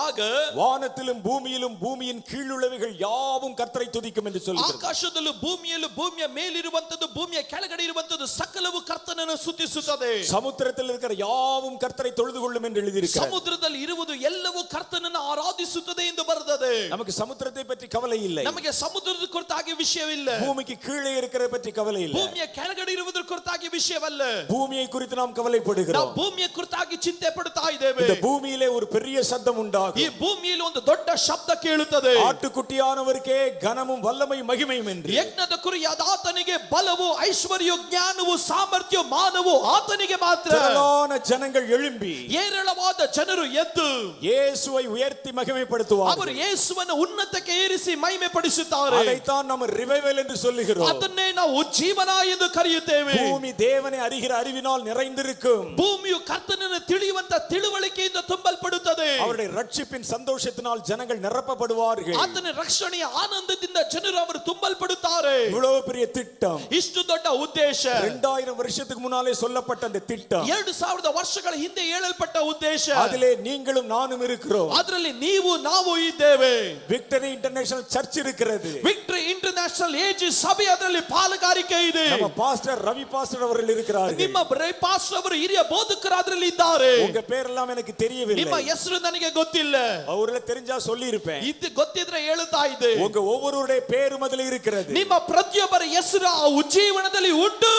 ಆಗ வானத்திலும் பூமியிலும் பூமியின் கீழுள்ளவைகள் யாவும் கர்த்தரை துதிக்கும் என்று சொல்லுகிறது. ಆಕಾಶದಲ್ಲೂ ಭೂಮಿಯಲ್ಲೂ ಭೂಮಿಯ ಮೇಲಿರುವಂತದ್ದು ಭೂಮಿಯ ಕೆಳಗಡೆ ಇರುವಂತದ್ದು ಸಕಲವು ಕರ್ತನನ್ನು ಸ್ತುತಿಸುತ್ತದೆ. சமுத்திரத்தில் இருக்கிற யாவும் கர்த்தரை தொழுது கொள்ளும் என்று எழுதியிருக்கிறது. ಸಮುದ್ರದಲ್ಲಿ ಇರುವುದು ಎಲ್ಲವೂ ಕರ್ತನನ್ನು ಆರಾಧಿಸುತ್ತದೆ ಎಂದು ಬರೆದಿದೆ. நமக்கு சமுத்திரத்தை பற்றி கவலை இல்லை. ನಮಗೆ ಸಮುದ್ರದ ಕುರಿತಾಗಿ ವಿಷಯವಿಲ್ಲ. பூமிக்கு கீழே இருக்கிற பற்றி கவலை இல்லை. ಭೂಮಿಯ ಕೆಳಗಡೆ ಇರುವುದರ ಕುರಿತಾಗಿ ವಿಷಯವಲ್ಲ. பூமியை குறித்து நாம் கவலைப்படுகிறோம். ನಾವು ಭೂಮಿಯ ಕುರಿತಾಗಿ ಚಿಂತೆ ಪಡುತ್ತಾ ಇದ್ದೇವೆ. இந்த பூமியிலே ஒரு பெரிய சத்தம் ಈ உண்டாகும். ಭೂಮಿಯಲ್ಲಿ ಒಂದು ದೊಡ್ಡ ಶಬ್ದ ಕೇಳುತ್ತದೆ. ஆட்டுக்குட்டியானவருக்கே கனமும் வல்லமையும் மகிமையும் என்று. ಯಜ್ಞದ ಕುರಿಯಾದ ಆತನಿಗೆ ಬಲವು ಐಶ್ವರ್ಯ ಜ್ಞಾನವು ಸಾಮರ್ಥ್ಯ ಮಾನವು ಆತನಿಗೆ ಮಾತ್ರ. திரளான ஜனங்கள் எழும்பி ಏರಳವಾದ ಜನರು ಎದ್ದು இயேசுவை உயர்த்தி மகிமைப்படுத்துவார்கள். ಅವರು ಯೇಸುವನ್ನು ಉನ್ನತಕ್ಕೆ ಏರಿಸಿ ಮಹಿಮೆ ಪಡಿಸುತ್ತಾರೆ. அதைத்தான் நம்ம ரிவைவல் என்று சொல்லுகிறோம். ಅದನ್ನೇ ನಾವು ಉಜ್ಜೀವನ ಎಂದು ಕರೆಯುತ್ತೇವೆ. பூமி தேவனை அறிகிற அறிவினால் நிறைந்திருக்கும். ಭೂಮಿಯು ಕರ್ತನನ್ನು ತಿಳಿಯುವಂತ ತಿಳುವಳಿಕೆಯಿಂದ ತುಂಬಲ್ಪಡುತ್ತದೆ. அவருடைய ரட்சிப்பின் சந்தோஷத்தினால் ஜனங்கள் நிரப்பப்படுவார்கள். ಆತನ ರಕ್ಷಣೆಯ ಆನಂದದಿಂದ ಜನರು ಅವರು ತುಂಬಲ್ಪಡುತ್ತಾರೆ. இவ்வளவு பெரிய திட்டம், ಇಷ್ಟು ದೊಡ್ಡ ಉದ್ದೇಶ, 2000 வருஷத்துக்கு முன்னாலே சொல்லப்பட்ட அந்த திட்டம், 2000 ವರ್ಷಗಳ ಹಿಂದೆ ಹೇಳಲ್ಪಟ್ಟ ಉದ್ದೇಶ, அதிலே நீங்களும் நானும் இருக்கிறோம். ಅದರಲ್ಲಿ ನೀವು ನಾವು ಇದ್ದೇವೆ. விக்டரி இன்டர்நேஷனல் சர்ச் இருக்கிறது. ವಿಕ್ಟರಿ ಇಂಟರ್ನ್ಯಾಷನಲ್ ಏಜ್ ಸಭೆ ಅದರಲ್ಲಿ ಪಾಲುಗಾರಿಕೆ ಇದೆ. நம்ம பாஸ்டர் ரவி பாஸ்டர் அவர்கள் இருக்கிறார்கள். ನಿಮ್ಮ ಪಾಸ್ಟರ್ ಅವರು ಹಿರಿಯ ಬೋಧಕರು ಅದರಲ್ಲಿ ಇದ್ದಾರೆ. உங்க பேரெல்லாம் எனக்கு தெரியவில்லை. ನಿಮ್ಮ ಹೆಸರು ನನಗೆ ಗೊತ್ತಿಲ್ಲ. அவர்களை தெரிஞ்சா சொல்லி இருப்பேன். ಇದು ಗೊತ್ತಿದ್ರೆ ಹೇಳುತ್ತಾ ಇದ್ದೆ. உங்க ஒவ்வொருவருடைய பேரும் அதில் இருக்கிறது. ನಿಮ್ಮ ಪ್ರತಿಯೊಬ್ಬರ ಹೆಸರು ಆ ಉಜ್ಜೀವನದಲ್ಲಿ ಉಂಟು.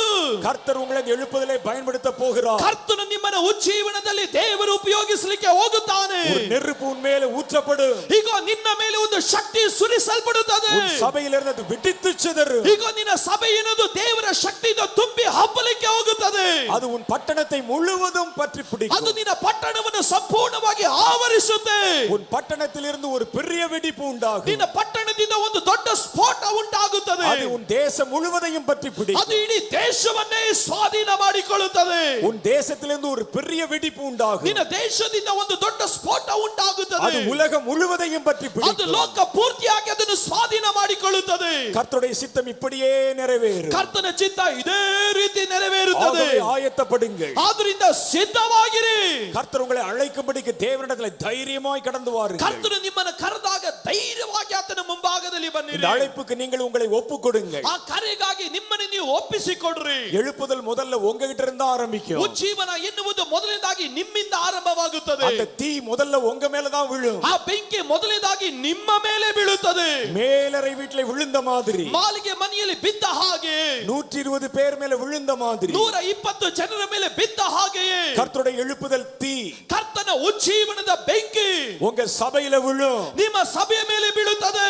கர்த்தர் உங்களை எழுப்புதலை பயன்படுத்த போகிறார். ಕರ್ತನು ನಿಮ್ಮನ್ನು ಉಜ್ಜೀವನದಲ್ಲಿ ದೇವರು ಉಪಯೋಗಿಸಲಿಕ್ಕೆ ಹೋಗುತ್ತಾನೆ. ஒரு நெருப்பு உன்மேல ஊற்றப்படும். ಈಗ ನಿನ್ನ ಮೇಲೆ ಒಂದು ಶಕ್ತಿ ಸುರಿಸಲ್ಪಡುತ್ತದೆ. உன் சபையிலிருந்து அது வெடித்து சிதறும். ಈಗ ನಿನ್ನ ಸಭೆ ಏನದು ದೇವರ ಶಕ್ತಿಯಿಂದ ತುಂಬಿ ಹಬ್ಬಲಿಕ್ಕೆ ಹೋಗುತ್ತದೆ. அது உன் பட்டணத்தை முழுவதும் பற்றி பிடிக்கும். ಅದು ನಿನ್ನ ಪಟ್ಟಣವನ್ನು ಸಂಪೂರ್ಣವಾಗಿ ಆವರಿಸುತ್ತೆ. உன் பட்டணத்திலிருந்து ஒரு பெரிய வெடிப்பு உண்டாகும். ನಿನ್ನ ಪಟ್ಟಣದಿಂದ ಒಂದು ದೊಡ್ಡ ಸ್ಫೋಟ ಉಂಟಾಗುತ್ತದೆ. அது உன் தேசம் முழுவதையும் பற்றி பிடிக்கும். ಅದು ಇಡೀ ದೇಶವನ್ನೇ ಸ್ವಾಧೀನ ಮಾಡಿಕೊಳ್ಳುತ್ತದೆ. உன் தேசத்திலிருந்து ஒரு பெரிய வெடிப்பு உண்டாகும். ನಿನ್ನ ದೇಶದಿಂದ ಒಂದು ದೊಡ್ಡ ಸ್ಫೋಟ ಉಂಟಾಗುತ್ತದೆ. அது உலகம் முழுவதையும் பற்றி ಅದು பிடிக்கும். ಲೋಕ ಪೂರ್ತಿಯಾಗಿ ಅದನ್ನು ಸ್ವಾಧೀನ ಮಾಡಿಕೊಳ್ಳುತ್ತದೆ. கர்த்தருடைய சித்தம் இப்படியே நிறைவேறும். ಕರ್ತನ ಚಿತ್ತ ಇದೇ ರೀತಿ ನೆರವೇರುತ್ತದೆ. ஆகவே ஆயத்தப்படுங்கள். ಆದ್ರಿಂದ ಸಿದ್ಧವಾಗಿರಿ. கர்த்தர் உங்களை அழைக்கும்படிக்கு தேவனிடத்தில் தைரியமாய் கடந்து வாருங்கள். ಕರ್ತನು ನಿಮ್ಮನ್ನು ಕರೆದಾಗ ಧೈರ್ಯವಾಗಿ ಆತನ ಮುಂಭಾಗದಲ್ಲಿ ಬನ್ನಿರಿ. இந்த அழைப்புக்கு நீங்கள் உங்களை ஒப்புக்கொடுங்கள். ಆ ಕರೆಗಾಗಿ ನಿಮ್ಮನ್ನು ನೀವು ಒಪ್ಪಿಸಿಕೊಡ್ರಿ. எழுப்புதல் முதல்ல உங்ககிட்ட இருந்து ஆரம்பிக்கும். ಉಜ್ಜೀವನ ಎನ್ನುವುದು ಮೊದಲನೇದಾಗಿ ನಿಮ್ಮಿಂದ ಆರಂಭವಾಗುತ್ತದೆ. அந்த தீ முதல்ல உங்க மேல தான் விழும். ಆ ಬೆಂಕಿ ಮೊದಲನೇದಾಗಿ ನಿಮ್ಮ ಮೇಲೆ ಬೀಳುತ್ತದೆ. மேலறை வீட்டிலே விழுந்த மாதிரி, ಮಾಳಿಗೆ ಮನೆಯಲ್ಲಿ ಬಿದ್ದ ಹಾಗೆ, 120 பேர் மேல விழுந்த மாதிரி, 120 ಜನರ ಮೇಲೆ ಬಿದ್ದ ಹಾಗೆಯೇ கர்த்தருடைய எழுப்புதல் தீ ಕರ್ತನ ಉಜ್ಜೀವನದ ಬೆಂಕಿ உங்க சபையில விழும். ನಿಮ್ಮ ಸಭೆಯ ಮೇಲೆ ಬೀಳುತ್ತದೆ.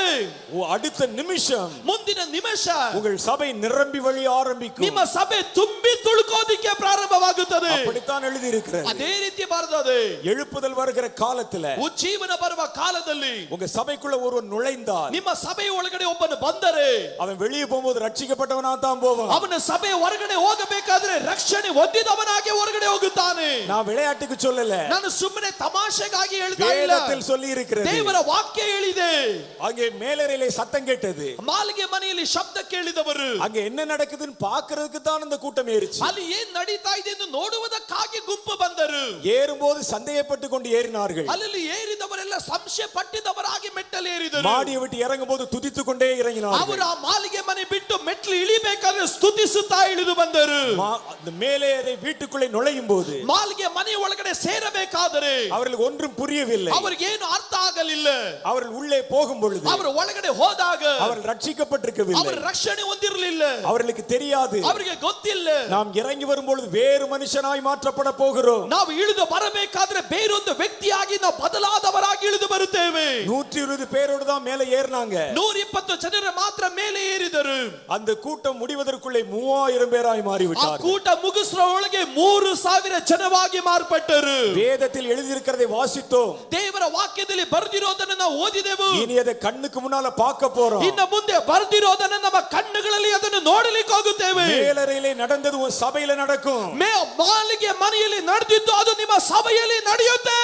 அடுத்த நிமிஷம் ಮುಂದಿನ ನಿಮಿಷ உங்கள் சபை நிரம்பி வழிய ஆரம்பிக்கும். ನಿಮ್ಮ ಸಭೆ ತುಂಬಿ ತುಳುಕೋದಿಕ್ಕೆ ಪ್ರಾರಂಭವಾಗುತ್ತದೆ. அப்படித்தான் எழுதி இருக்கிறது. ಅದೇ ರೀತಿ ಬರೆದಿದೆ. எழுப்புதல் வருகிற காலத்துல ಉಜ್ಜೀವನ ಬರುವ ಕಾಲದಲ್ಲಿ உங்க சபைக்குள்ள ஒருவன் நுழைந்தால், ನಿಮ್ಮ ಸಭೆಯ ಒಳಗಡೆ ಒಬ್ಬನು ಬಂದರೆ அவன் வெளியே போகும்போது ரட்சிக்கப்பட்டவனா தான் போவான். ಅವನ ಸಭೆ ಹೊರಗಡೆ ಹೋಗಬೇಕಾದ್ರೆ ರಕ್ಷಣೆ ಹೊಂದಿದವನಾಗಿ ಹೊರಗಡೆ ಹೋಗುತ್ತಾನೆ. நான் விளையாட்டுக்கு சொல்லல, ನಾನು ಸುಮ್ಮನೆ ತಮಾಷೆಗಾಗಿ ಹೇಳ್ತಾ ಇಲ್ಲ. வேதத்தில் சொல்லி இருக்கிறது. ದೇವರ ವಾಕ್ಯ ಹೇಳಿದೆ. அங்கே மேலறையிலே சத்தம் கேட்டது. ಮಾಳಿಗೆ ಮನೆಯಲ್ಲಿ ಶಬ್ದ ಕೇಳಿದವರು அங்க என்ன நடக்குதுன்னு பாக்குறதுக்கு தான் அந்த கூட்டம் ஏறிச்சு. ಅಲ್ಲಿ ಏನ್ ನಡೀತಾ ಇದೆ ಎಂದು ನೋಡುವುದಕ್ಕಾಗಿ ಗುಂಪು ಬಂದರು. ஏறும்போது சந்தேகப்பட்டு கொண்டு ஏறினார்கள். ಅಲ್ಲಿ ಏರಿದವರೆಲ್ಲ ಸಂಶಯ ಪಟ್ಟಿದವರಾಗಿ ಮೆಟ್ಟಲು ಏರಿದರು. மாடியை விட்டு இறங்கும்போது துதித்து கொண்டே இறங்கினார்கள். ಅವರು ಆ ಮಾಳಿಗೆ ಮನೆ ಬಿಟ್ಟು ಮೆಟ್ಲು ಇಳಿಬೇಕಾದ್ರೆ ಸ್ತುತಿಸುತ್ತಾ ಇಳಿದು ಬಂದರು. அந்த மேலேறை வீட்டுக்குள்ளே நுழையும் போது ಮಾಳಿಗೆ ಮನೆ ಒಳಗಡೆ ಸೇರಬೇಕಾದರೆ அவர்களுக்கு ஒன்றும் புரியவில்லை. ಅವರಿಗೆ ಏನು ಅರ್ಥ ಆಗಲಿಲ್ಲ. அவர்கள் உள்ளே போகும் பொழுது ಅವರು ಒಳಗಡೆ ಹೋದಾಗ அவர்கள் ரட்சிக்கப்பட்டிருக்கவில்லை. ಅವರು ರಕ್ಷಣೆ ಹೊಂದಿರಲಿಲ್ಲ. அவர்களுக்கு தெரியாது, ಅವರಿಗೆ ಗೊತ್ತಿಲ್ಲ, நாம் இறங்கி வரும்பொழுது வேறு மனுஷனாய் மாற்றப்பட போகிறோம். ನಾವು ಇಳಿದು ಬರಬೇಕಾದ್ರೆ ಬೇರೊಂದು ವ್ಯಕ್ತಿಯಾಗಿ ನಾವು ಬದಲಾದವರಾಗಿ ಇಳಿದು ಬರುತ್ತೇವೆ. 120 பேரோடு தான் மேலே ஏறினாங்க. 120 ಜನರ ಮಾತ್ರ ಮೇಲೆ ಏರಿದರು. அந்த கூட்டம் முடிவதற்குள்ளே 3000 பேராய் ಆ மாறிவிட்டார்கள். ಕೂಟ ಮುಗಿಸುವ ಒಳಗೆ 3000 ಜನವಾಗಿ ಮಾರ್ಪಟ್ಟರು. வேதத்தில் எழுதியிருக்கிறதை வாசித்தோம். ದೇವರ ವಾಕ್ಯದಲ್ಲಿ ಬರೆದಿರೋದನ್ನು ನಾವು ಓದಿದೆವು. இனி அதை கண்ணுக்கு முன்னால பார்க்க போறோம். ಇನ್ನು ಮುಂದೆ ಬರೆದಿರೋದನ್ನು ನಮ್ಮ ಕಣ್ಣುಗಳಲ್ಲಿ ಅದನ್ನು ನೋಡಲಿಕ್ಕೆ ಹೋಗುತ್ತೇವೆ. மேலறையிலே நடந்தது உன் சபையில நடக்கும். ಮಾಳಿಗೆ ಮನೆಯಲ್ಲಿ ನಡೆದಿದ್ದು ಅದು ನಿಮ್ಮ ಸಭೆಯಲ್ಲಿ ನಡೆಯುತ್ತೆ.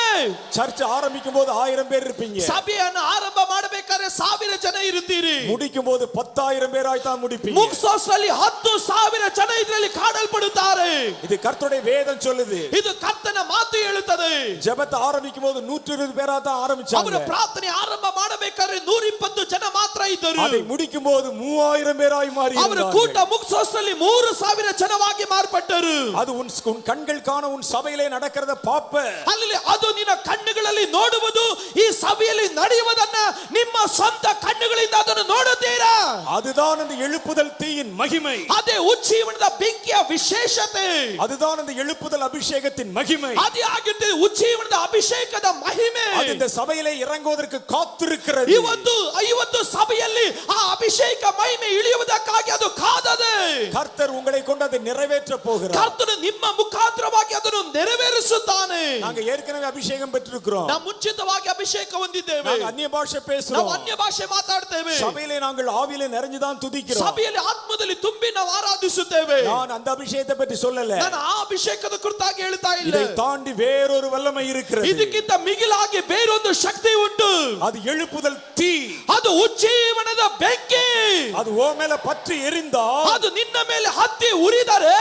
சர்ச் ஆரம்பிக்கும் போது 1000 பேர் இருப்பீங்க. ಸಭೆಯನ್ನು ಆರಂಭ ಮಾಡಬೇಕಾದ್ರೆ 1000 ಜನ ಇರುತ್ತೀರಿ. முடிக்கும் போது 10000 பேராய் தான் முடிப்பீங்க. ಮುಗಿಸೋಷ್ಟರಲ್ಲಿ 10,000 ಜನ ಇದರಲ್ಲಿ ಕಾಣಲ್ಪಡುತ್ತಾರೆ. இது கர்த்தருடைய வேதம் சொல்லுது. ಇದು ಕರ್ತನ ಮಾತು ಹೇಳುತ್ತದೆ. ஜெபத்தை ஆரம்பிக்கும் போது 120 பேரா தான் ஆரம்பிச்சாங்க. ಅವರು ಪ್ರಾರ್ಥನೆ ಆರಂಭ ಮಾಡಬೇಕಾದ್ರೆ 120 ಜನ ಮಾತ್ರ ಇದ್ದರು. அதை முடிக்கும் போது 3000 பேராய் மாறி ಅವರ ಕೂಟ ಮುಗಿಸೋಷ್ಟರಲ್ಲಿ 3000 ಜನವಾಗಿ ಮಾರ್ಪಟ್ಟರು. அது உன் கண்கள் காண உன் சபையிலே நடக்கிறத பாப்ப. ಅಲ್ಲಿ ಅದು ನಿನ್ನ ಕಣ್ಣುಗಳಲ್ಲಿ ನೋಡುವುದು ಈ ಸಭೆಯಲ್ಲಿ ನಡೆಯುವುದನ್ನ ನಿಮ್ಮ ಸ್ವಂತ ಕಣ್ಣುಗಳಿಂದ ಅದನ್ನು ನೋಡುತ್ತೀರಾ? அதுதான் அந்த எழுப்புதல் தீயின் மகிமை. ಅದೇ ಉಜ್ಜೀವನದ ಬೆಂಕಿಯ ವಿಶೇಷತೆ. அதுதான் அந்த எழுப்புதல் அபிஷேகத்தின் மகிமை. ಅದೇ ಆಗಿರುತ್ತೆ ಉಜ್ಜೀವನದ ಅಭಿಷೇಕದ ಮಹಿಮೆ. அது இந்த சபையிலே இறங்குவதற்கு காத்திருக்கிறது. ಇವತ್ತು ಸಭೆಯಲ್ಲಿ ಆ ಅಭಿಷೇಕ ಮಹಿಮೆ ಇಳಿಯುವುದಕ್ಕಾಗಿ ಅದು ಕಾದದೆ. கர்த்தர் உங்களை கொண்டு அதை நிறைவேற்ற போகிறார். ಕರ್ತನು ನಿಮ್ಮ ಮುಖಾಂತರವಾಗಿ ಅದನ್ನು ನೆರವೇರಿಸುತ್ತಾನೆ. நாங்க ஏற்கனவே ಅಭಿಷೇகம் பெற்றிருக்கிறோம். ನಾವು ಮುಂಚಿತವಾಗಿ ಅಭಿಷೇಕ ಹೊಂದಿದ್ದೇವೆ. நாங்க அந்நிய பாஷை பேசுறோம். ನಾವು ಅನ್ಯ ಭಾಷೆ ಮಾತಾಡ್ತೇವೆ. சபையிலே நாங்கள் ஆவியிலே நிறைஞ்சு தான் துதிக்கிறோம். ಸಭೆಯಲ್ಲಿ ಆತ್ಮದಲ್ಲಿ ತುಂಬಿ ನಾವು ಆರಾಧಿಸುತ್ತೇವೆ. நான் அந்த அபிஷேகத்தை பற்றி சொல்லல. ನಾನು ಆ ಅಭಿಷೇಕದ ಕುರಿತಾಗಿ ಹೇಳ್ತಾ ಇಲ್ಲ. இதை தாண்டி வேறொரு வல்லமை இருக்கிறது. ಇದಕ್ಕಿಂತ ಮಿಗಿಲಾಗಿ ಬೇರೊಂದು ಶಕ್ತಿ ಉಂಟು. அது எழுப்புதல் தீ. ಅದು ಉಜ್ಜೀವನದ ಬೆಂಕಿ. அது ஓ மேல பற்றி எரிந்தால், ಅದು ನಿನ್ನ ಮೇಲೆ ಹತ್ತಿ ಉರಿದರೆ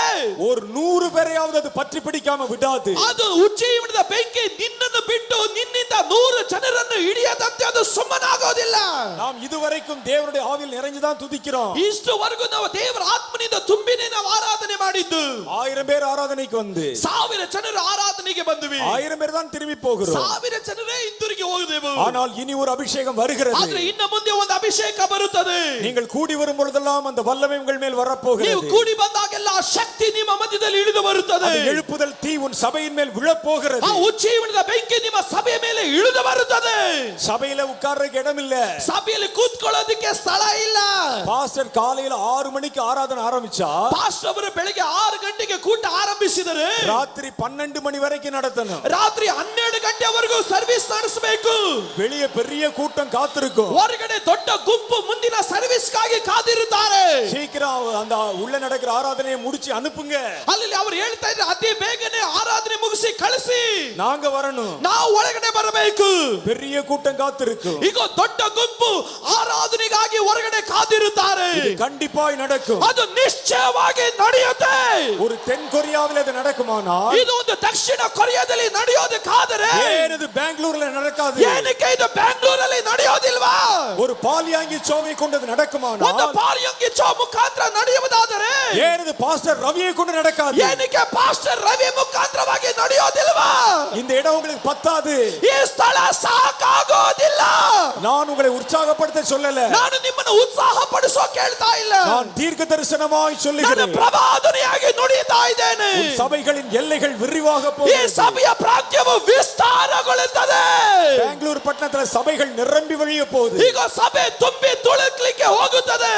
ஒரு 100 பேரையாவது அது பற்றி பிடிக்காம விடாது. ಅದು ಉಜ್ಜೀವನದ ಬೆಂಕಿ ನಿನ್ನನ್ನು ಬಿಟ್ಟು ನಿನ್ನಿಂದ 100 ಜನರನ್ನು ಹಿಡಿಯದಂತೆ ಅದು ಸುಮ್ಮನಾಗೋದಿಲ್ಲ. நாம் இதுவரைக்கும் தேவனுடைய ஆவியில் நிறைஞ்சு தான் துதிக்கிறோம். ಇಷ್ಟುವರೆಗೂ ನಾವು ದೇವರ ಆತ್ಮನಿಂದ ತುಂಬಿನೇ ನಾವು ಆರಾಧನೆ ಮಾಡಿದ್ದು. 1000 பேர் ಆರಾಧನೆಗೆ வந்து 1000 ಜನರು ಆರಾಧನೆಗೆ ಬಂದ್ವಿ. 1000 பேர் தான் திரும்பி போகிறோம். 1000 ಜನರೇ ಹಿಂದಿರುಗಿ ಹೋಗುದೆವು. ஆனால் இனி ஒரு அபிஷேகம் வருகிறது. ಆದ್ರೆ ಇನ್ನು ಮುಂದೆ ಒಂದು ಅಭಿಷೇಕ ಬರುತ್ತದೆ. நீங்கள் கூடி வரும் பொழுதெல்லாம் அந்த வல்லமை உங்கள் மேல் வரப்போகிறது. ನೀವು ಕೂಡಿ ಬಂದಾಗೆಲ್ಲ ಆ ಶಕ್ತಿ ನಿಮ್ಮ ಮಧ್ಯದಲ್ಲಿ ಇಳಿದು ಬರುತ್ತದೆ. அந்த எழுப்புதல் தீ உன் சபையின் மேல் விழப் போகிறது. ಆ ಉಜ್ಜೀವನದ ಬೆಂಕಿ ನಿಮ್ಮ ಸಭೆಯ ಮೇಲೆ ಇಳಿದು ಬರುತ್ತದೆ. சபையில உட்கார்றதுக்கு இடம் இல்ல. ಸಭೆಯಲ್ಲಿ ಕೂತ್ಕೊಳ್ಳೋದಕ್ಕೆ ಸ್ಥಳ ಇಲ್ಲ. பாஸ்டர் காலையில 6 மணிக்கு ஆராதனை ஆரம்பிச்சா, ಪಾಸ್ಟರ್ ಅವರು ಬೆಳಿಗ್ಗೆ 6 ಗಂಟೆಗೆ ಕೂಟ ಆರಂಭಿಸಿದರೆ ராத்திரி 12 மணி வரைக்கும் நடத்தணும். ರಾತ್ರಿ 12 ಗಂಟೆವರೆಗೂ ಸರ್ವಿಸ್ ನಡೆಸಬೇಕು. வெளியே பெரிய கூட்டம் காத்திருக்கும். ಹೊರಗಡೆ ದೊಡ್ಡ ಗುಂಪು ಮುಂದಿನ ಸರ್ವಿಸ್ಗಾಗಿ ಕಾದಿರುತ್ತಾರೆ. சீக்கிரம் அந்த உள்ள நடக்கிற ஆராதனையை முடிச்சு அனுப்புங்க. ಅಲ್ಲಿ ಅವರು ಹೇಳ್ತಾ ಇದ್ದಾರೆ ಅತಿ ಬೇಗನೆ ಆರಾಧನೆ ಮುಗಿಸಿ ಕಳಿಸಿ, நாங்க வரணும். ನಾವು ಒಳಗಡೆ ಬರಬೇಕು. பெரிய கூட்டம் காத்திருக்கும். ಈಗ ದೊಡ್ಡ ಗುಂಪು ಆರಾಧನೆಗಾಗಿ ಹೊರಗಡೆ ಕಾದಿರುತ್ತಾರೆ. கண்டிப்பாய் நடக்கும். ಅದು ನಿಶ್ಚಯವಾಗಿ ನಡೆಯುತ್ತೆ. ஒரு தென் கொரியாவில் அது நடக்குமானால், ಇದು ಒಂದು ದಕ್ಷಿಣ ಕೊರಿಯಾದಲ್ಲಿ ನಡೆಯೋದಕ್ಕಾದರೆ ஏனது பெங்களூர்ல நடக்காது? ಏನಕ್ಕೆ ಇದು ಬೆಂಗಳೂರಲ್ಲಿ ನಡೆಯೋದಿಲ್ವಾ? ஒரு பாலியாங்கி சோவை கொண்டு அது நடக்குமானால், ಒಂದು ಪಾಲಿಯಂಗಿ ಚೋ ಮುಖಾಂತರ ನಡೆಯುವುದಾದರೆ ஏனது பாஸ்டர் ரவியை கொண்டு நடக்காது? ಏನಕ್ಕೆ ಪಾಸ್ಟರ್ ರವಿ ಮುಖಾಂತರವಾಗಿ ನಡೆಯೋದಿಲ್ವಾ? இந்த இடம் உங்களுக்கு பத்தாது. ಈ ಸ್ಥಳ ಸಾಕಾಗೋದಿಲ್ಲ. நான் உங்களை உற்சாகப்படுத்த சொல்லல. ನಾನು ನಿಮ್ಮನ್ನು ಉತ್ಸಾಹ ಪಡಿಸೋ ಕೇಳ್ತಾ ಇಲ್ಲ. நான் தீர்க்க தரிசனமாய் ನಾನು சொல்லுகிறேன். ಪ್ರವಾದನೆಯಾಗಿ ನುಡಿಯುತ್ತಾ ಇದ್ದೇನೆ. சபைகளின் எல்லைகள் விரிவாக ಈ போகிறது. ಸಭೆಯ ಪ್ರಾಂತ್ಯವು ವಿಸ್ತಾರಗೊಳ್ಳುತ್ತದೆ. பெங்களூர் ಪಟ್ಟಣத்துல சபைகள் நிரம்பಿ வழிய போகுது. ಈಗ ಸಭೆ ತುಂಬಿ ತುಳುಕಲಿಕ್ಕೆ ಹೋಗುತ್ತದೆ.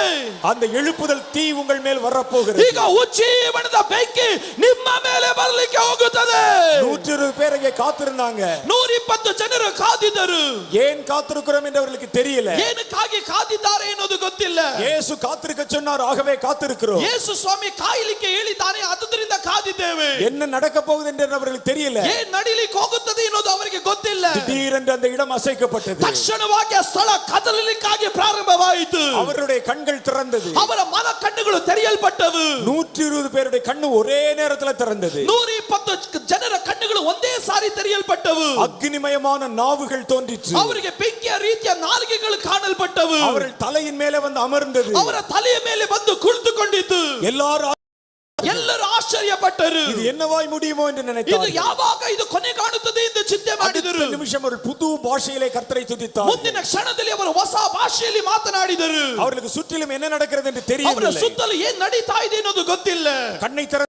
அந்த எழுப்புதல் தீ உங்கள் மேல் வரப்போகிறது. ಈಗ ಉಜ್ಜೀವನದ ಬೆಂಕಿ ನಿಮ್ಮ ಮೇಲೆ ಬರಲಿಕ್ಕೆ ಹೋಗುತ್ತದೆ. 120 பேர் இங்கே காத்திருந்தாங்க. 120 ಜನರು ಕಾದಿದ್ದರು. ஏன் காத்திருக்கிறோம் என்று அவர்களுக்கு தெரியல. ಏನಕ್ಕಾಗಿ ಕಾದಿದ್ದಾರೆ ಅನ್ನೋದು ಗೊತ್ತಿಲ್ಲ. இயேசு காத்திருக்க சொன்னார், ஆகவே காத்திருக்கிறோம். ಯೇಸು ಸ್ವಾಮಿ ಕಾಯಲಿಕ್ಕೆ ಹೇಳಿದ್ದಾನೆ, ಆದುದರಿಂದ ಕಾದಿದ್ದೇವೆ. என்ன நடக்க போகுது என்று அவர்களுக்கு தெரியல. ಏನ್ ನಡಿಲಿಕ್ಕೆ ಹೋಗುತ್ತದೆ ಅನ್ನೋದು ಅವರಿಗೆ ಗೊತ್ತಿಲ್ಲ. திடீரென்று அந்த இடம் அசைக்கப்பட்டது. ತಕ್ಷಣವಾಗಿ ಆ ಸ್ಥಳ ಕದಲಲಿಕ್ಕಾಗಿ ಪ್ರಾರಂಭವಾಯಿತು. அவருடைய கண்கள் திறந்தது. ಅವರ ಮನ ಕಣ್ಣುಗಳು ತೆರೆಯಲ್ಪಟ್ಟವು. 120 பேருடைய கண்ணு ஒரே நேரத்துல திறந்தது. 120 ಜನರ ಕಣ್ಣುಗಳು ಒಂದೇ ಸಾರಿ ತೆರೆಯಲ್ಪಟ್ಟವು. அக்னிமயமான நாவுகள் தோன்றிற்று. ಅವರಿಗೆ ಬೆಂಕಿಯ ರೀತಿಯ ನಾಲಿಗೆಗಳು ಕಾಣಲ್ಪಟ್ಟವು. அவர்கள் தலையின் மேலே வந்து அமர்ந்தது. ಅವರ ತಲೆಯ ಮೇಲೆ ಬಂದು ಕುಳಿತುಕೊಂಡಿತು. ಎಲ್ಲರೂ ಆಶ್ಚರ್ಯಪಟ್ಟರು. இது என்னவாய் முடியுமோ என்று ಇದು நினைத்தார்கள். ಯಾವಾಗ ಇದು ಕೊನೆ ಕಾಣುತ್ತದೆ ಎಂದು ಚಿಂತೆ ಮಾಡಿದರು. அடுத்த நிமிஷம் ஒரு புது பாஷையிலே கர்த்தரை துதித்தார்கள். ಮುಂದಿನ ಕ್ಷಣದಲ್ಲಿ ಅವರು ಹೊಸ ಭಾಷೆಯಲ್ಲಿ ಮಾತನಾಡಿದರು. அவர்களுக்கு சுற்றிலும் என்ன நடக்கிறது என்று ಅವರ தெரியவில்லை. ಸುತ್ತಲೂ ಏನ್ ನಡೀತಾ ಇದೆ ಅನ್ನೋದು ಗೊತ್ತಿಲ್ಲ. கண்ணை திற